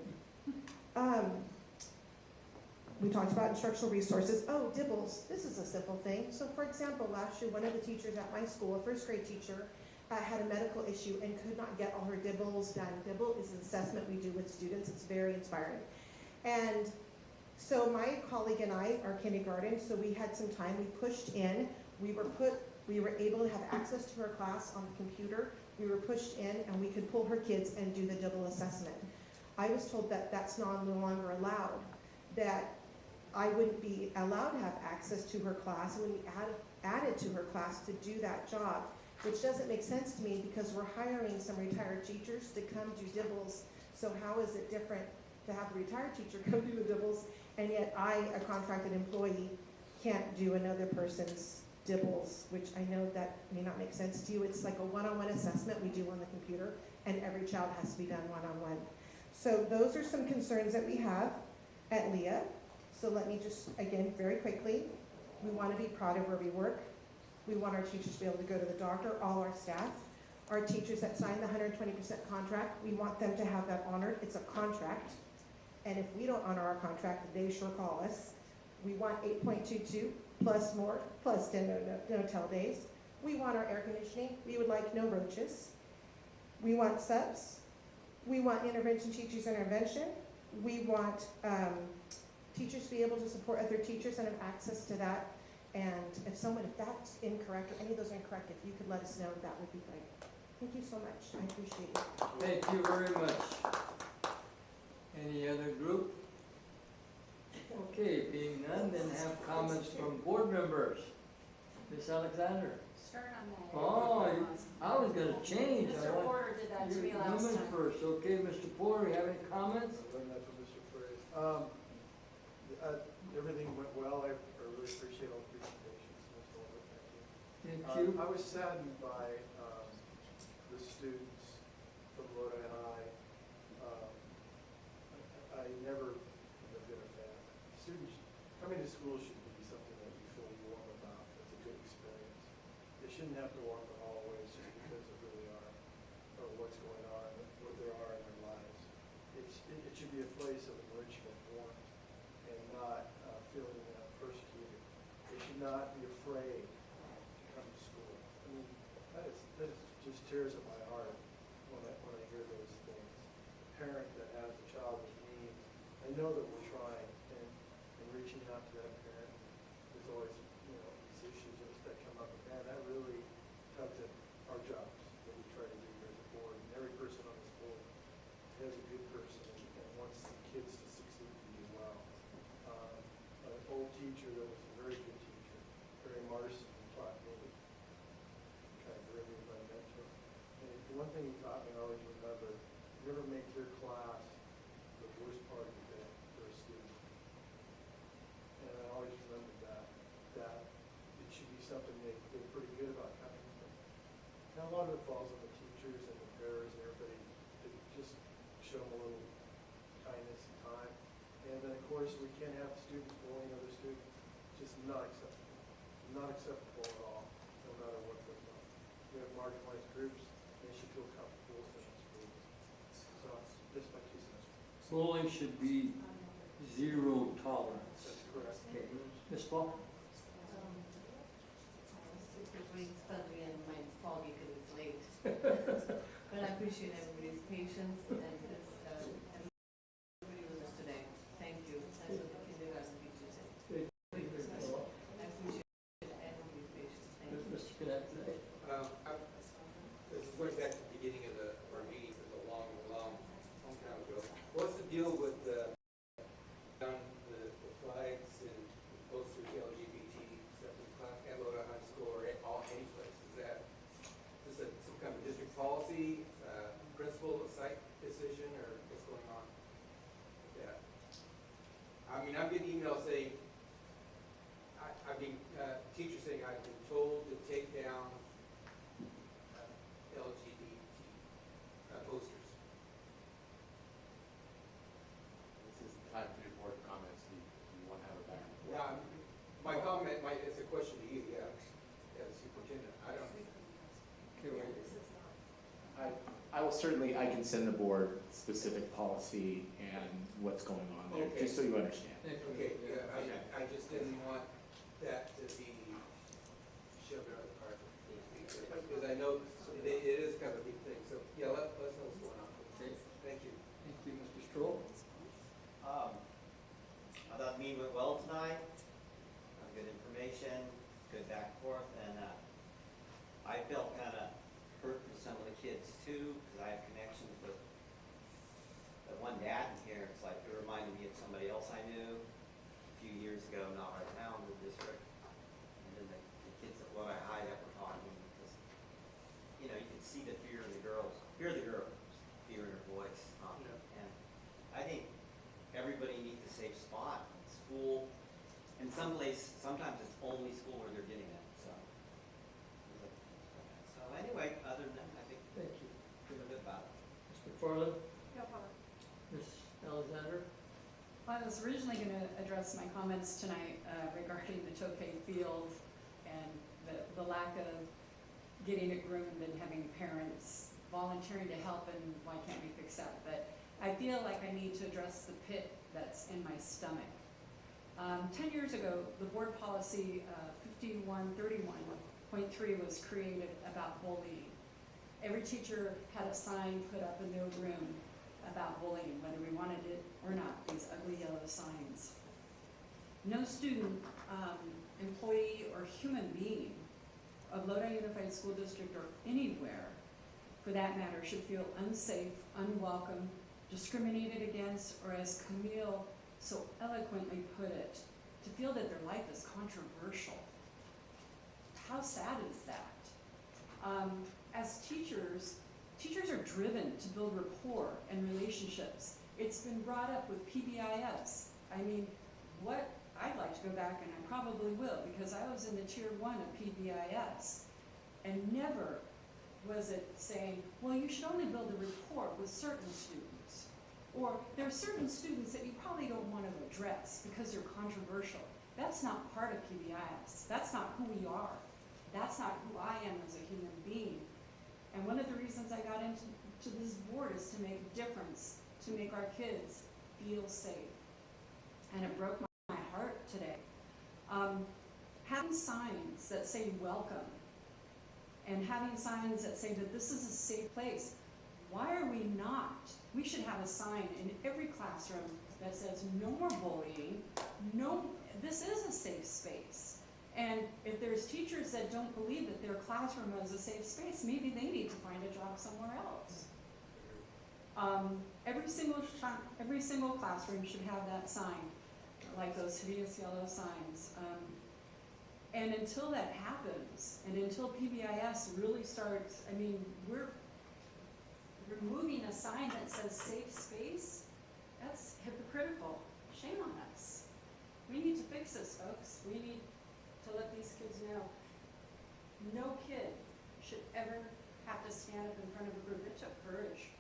We talked about instructional resources. Oh, dibbles, this is a simple thing. So for example, last year, one of the teachers at my school, a first grade teacher, had a medical issue and could not get all her dibbles done. Dibble is an assessment we do with students. It's very inspiring. And so my colleague and I are kindergarten, so we had some time. We pushed in. We were able to have access to her class on the computer. We were pushed in, and we could pull her kids and do the dibble assessment. I was told that that's no longer allowed, that I wouldn't be allowed to have access to her class, and we added to her class to do that job, which doesn't make sense to me because we're hiring some retired teachers to come do dibbles. So how is it different to have a retired teacher come do the dibbles, and yet I, a contracted employee, can't do another person's dibbles, which I know that may not make sense to you. It's like a one-on-one assessment we do on the computer, and every child has to be done one-on-one. So those are some concerns that we have at LEA. So let me just, again, very quickly, we want to be proud of where we work. We want our teachers to be able to go to the doctor, all our staff. Our teachers that sign the 120% contract, we want them to have that honored. It's a contract. And if we don't honor our contract, they sure call us. We want 8.22 plus more, plus 10 no-tell days. We want our air conditioning. We would like no roaches. We want subs. We want intervention teachers intervention. We want teachers to be able to support other teachers and have access to that. And if that's incorrect, or any of those are incorrect, if you could let us know, that would be great. Thank you so much. I appreciate it. Thank you very much. Any other group? Okay, being none, then have comments from board members. Ms. Alexander? Start on that. Oh, I was gonna change. Mr. Porter did that to me last Women time. first, okay, Mr. Porter, you have any comments? I learned that from Mr. Perez. Everything went well. I really appreciate all the presentations. Ms. Walter, thank you. Thank you. I was saddened by the students from Lodi High. I never have been a fan. Students coming to school should be something that you feel warm about. It's a good experience. They shouldn't have to walk the hallways just because of who they are or what's going on, what they are in their lives. It should be a place of enrichment, warmth, and not feeling persecuted. They should not be afraid to come to school. I mean, that just tears at my heart when I hear those things. A parent that has a child with needs, I know that we're trying, and reaching out to that parent. There's always, these issues that come up, and that really tugs at our jobs that we try to do here as a board. And every person on this board is a good person and wants the kids to succeed and do well. An old teacher that was a very good teacher, Barry Marson, taught me, kind of really my mentor. And the one thing he taught me, I always remember, never make your class the worst part of the day for a student. And I always remembered that it should be something they feel pretty good about coming from. Now a lot of it falls on the teachers and the parents and everybody to just show them a little kindness and time. And then of course we can't have students bullying other students. Just not acceptable. Not acceptable at all. marginalized groups, they should feel comfortable within the schools. So it's just my 2 cents. Bullying should be zero tolerance. That's correct. Okay, Ms. Paul? Super brain's fuzzy and mine's foggy because it's late. But I appreciate everybody's patience and this, everybody with us today. Thank you. That's what the kindergarten teachers say. I appreciate everybody's patience. Thank you. Mr. Cadet today. This is going back to the beginning of our meeting, it was a long time ago. What's the deal with the flags and posters, LGBT stuff in class, at Lodi High School or any place? Is this some kind of district policy, principal, a site decision, or what's going on with that? I mean, I'm getting emails saying, teachers saying I've been told to take down LGBT posters. This is the time for your board comments. Do you want to have a back and forth? Yeah, my comment, it's a question to you, yeah, as superintendent. I don't. I will certainly, I can send the board specific policy and what's going on there, Okay. just so you understand. Okay, yeah, I just didn't want that to be shoved under the carpet, because I know it is kind of a big thing, so, yeah, let's know what's going on. Okay. Thank you. Thank you, Mr. Stroll. I thought the meeting went well tonight. Good information, good back and forth, and I felt kind of hurt for some of the kids too, because I have connections with the one dad in here. It's like, it reminded me of somebody else I knew a few years ago, not right now in the district. And then the kids at Lodi High that were talking, because, you know, you could see the fear in the girls, fear in her voice. And I think everybody needs a safe spot in school. In some place, sometimes it's only school where they're getting it, so. So anyway, other than that, I think. Thank you. Feeling good about it. Ms. McFarland? No problem. Ms. Alexander? I was originally going to address my comments tonight regarding the Tokay field and the lack of getting it groomed and having parents volunteering to help, and why can't we fix that? But I feel like I need to address the pit that's in my stomach. 10 years ago, the board policy 5131.3 was created about bullying. Every teacher had a sign put up in their room about bullying, whether we wanted it or not, these ugly yellow signs. No student, employee, or human being of Lodi Unified School District or anywhere, for that matter, should feel unsafe, unwelcome, discriminated against, or as Camille so eloquently put it, to feel that their life is controversial. How sad is that? As teachers are driven to build rapport and relationships. It's been brought up with PBIS. I mean, I'd like to go back, and I probably will, because I was in the tier 1 of PBIS, and never was it saying, well, you should only build a rapport with certain students. Or there are certain students that you probably don't want to address because they're controversial. That's not part of PBIS. That's not who we are. That's not who I am as a human being. And one of the reasons I got into this board is to make a difference, to make our kids feel safe. And it broke my heart today. Having signs that say welcome, and having signs that say that this is a safe place. Why are we not? We should have a sign in every classroom that says no more bullying, this is a safe space. And if there's teachers that don't believe that their classroom is a safe space, maybe they need to find a job somewhere else. Every single classroom should have that sign, like those hideous yellow signs. And until that happens, and until PBIS really starts, I mean, we're removing a sign that says safe space. That's hypocritical. Shame on us. We need to fix this, folks. We need to let these kids know no kid should ever have to stand up in front of a group. It took courage.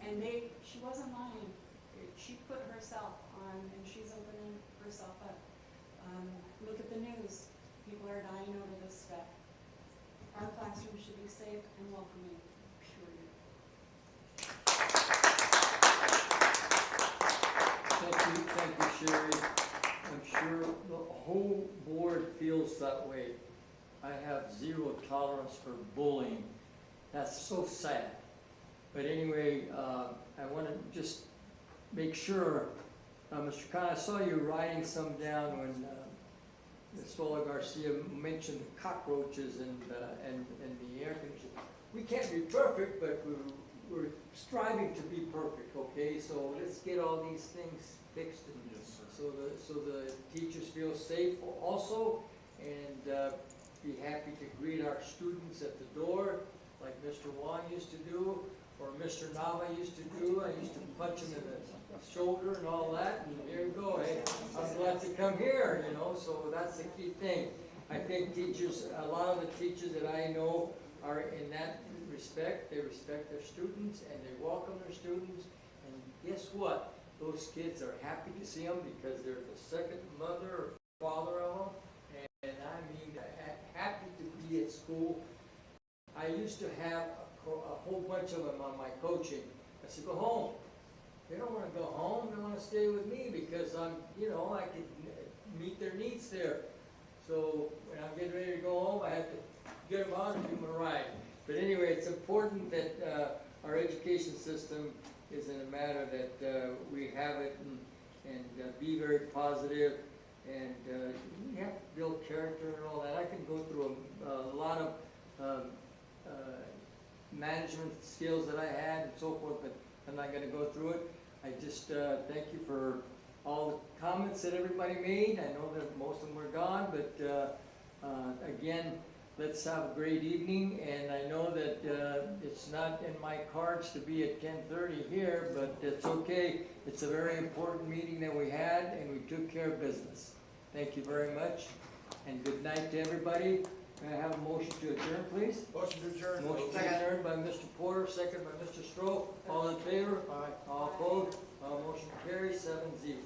And she wasn't lying. She put herself on, and she's opening herself up. Look at the news. People are dying over this stuff. Our class classrooms should be safe and welcoming, period. Thank you, Sherry. I'm sure the whole board feels that way. I have zero tolerance for bullying. That's so sad. But anyway, I want to just make sure, Mr. Khan, I saw you writing some down when Ms. Sola Garcia mentioned the cockroaches and the air conditioning. We can't be perfect, but we're striving to be perfect, okay? So let's get all these things fixed, and so the teachers feel safe also, and be happy to greet our students at the door, like Mr. Wong used to do, or Mr. Nava used to do. I used to punch him in the shoulder and all that, and here you go, hey, I'm glad to come here, you know, so that's the key thing. I think teachers, a lot of the teachers that I know are in that respect. They respect their students and they welcome their students, and guess what? Those kids are happy to see them because they're the second mother or father of them, and I mean, happy to be at school. I used to have a whole bunch of them on my coaching. I said, go home. They don't want to go home. They want to stay with me because I'm, you know, I can meet their needs there. So when I'm getting ready to go home, I have to get them out and give them a ride. But anyway, it's important that our education system is in a matter that we have it and be very positive, and we have to build character and all that. I can go through a lot of management skills that I had and so forth, but I'm not going to go through it. I just thank you for all the comments that everybody made. I know that most of them were gone, but again, let's have a great evening. And I know that it's not in my cards to be at 10:30 here, but it's okay. It's a very important meeting that we had, and we took care of business. Thank you very much, and good night to everybody. May I have a motion to adjourn, please? Motion to adjourn. Motion to adjourn by Mr. Porter, second by Mr. Stroh. All in favor? Aye. All opposed? Motion carries 7-0.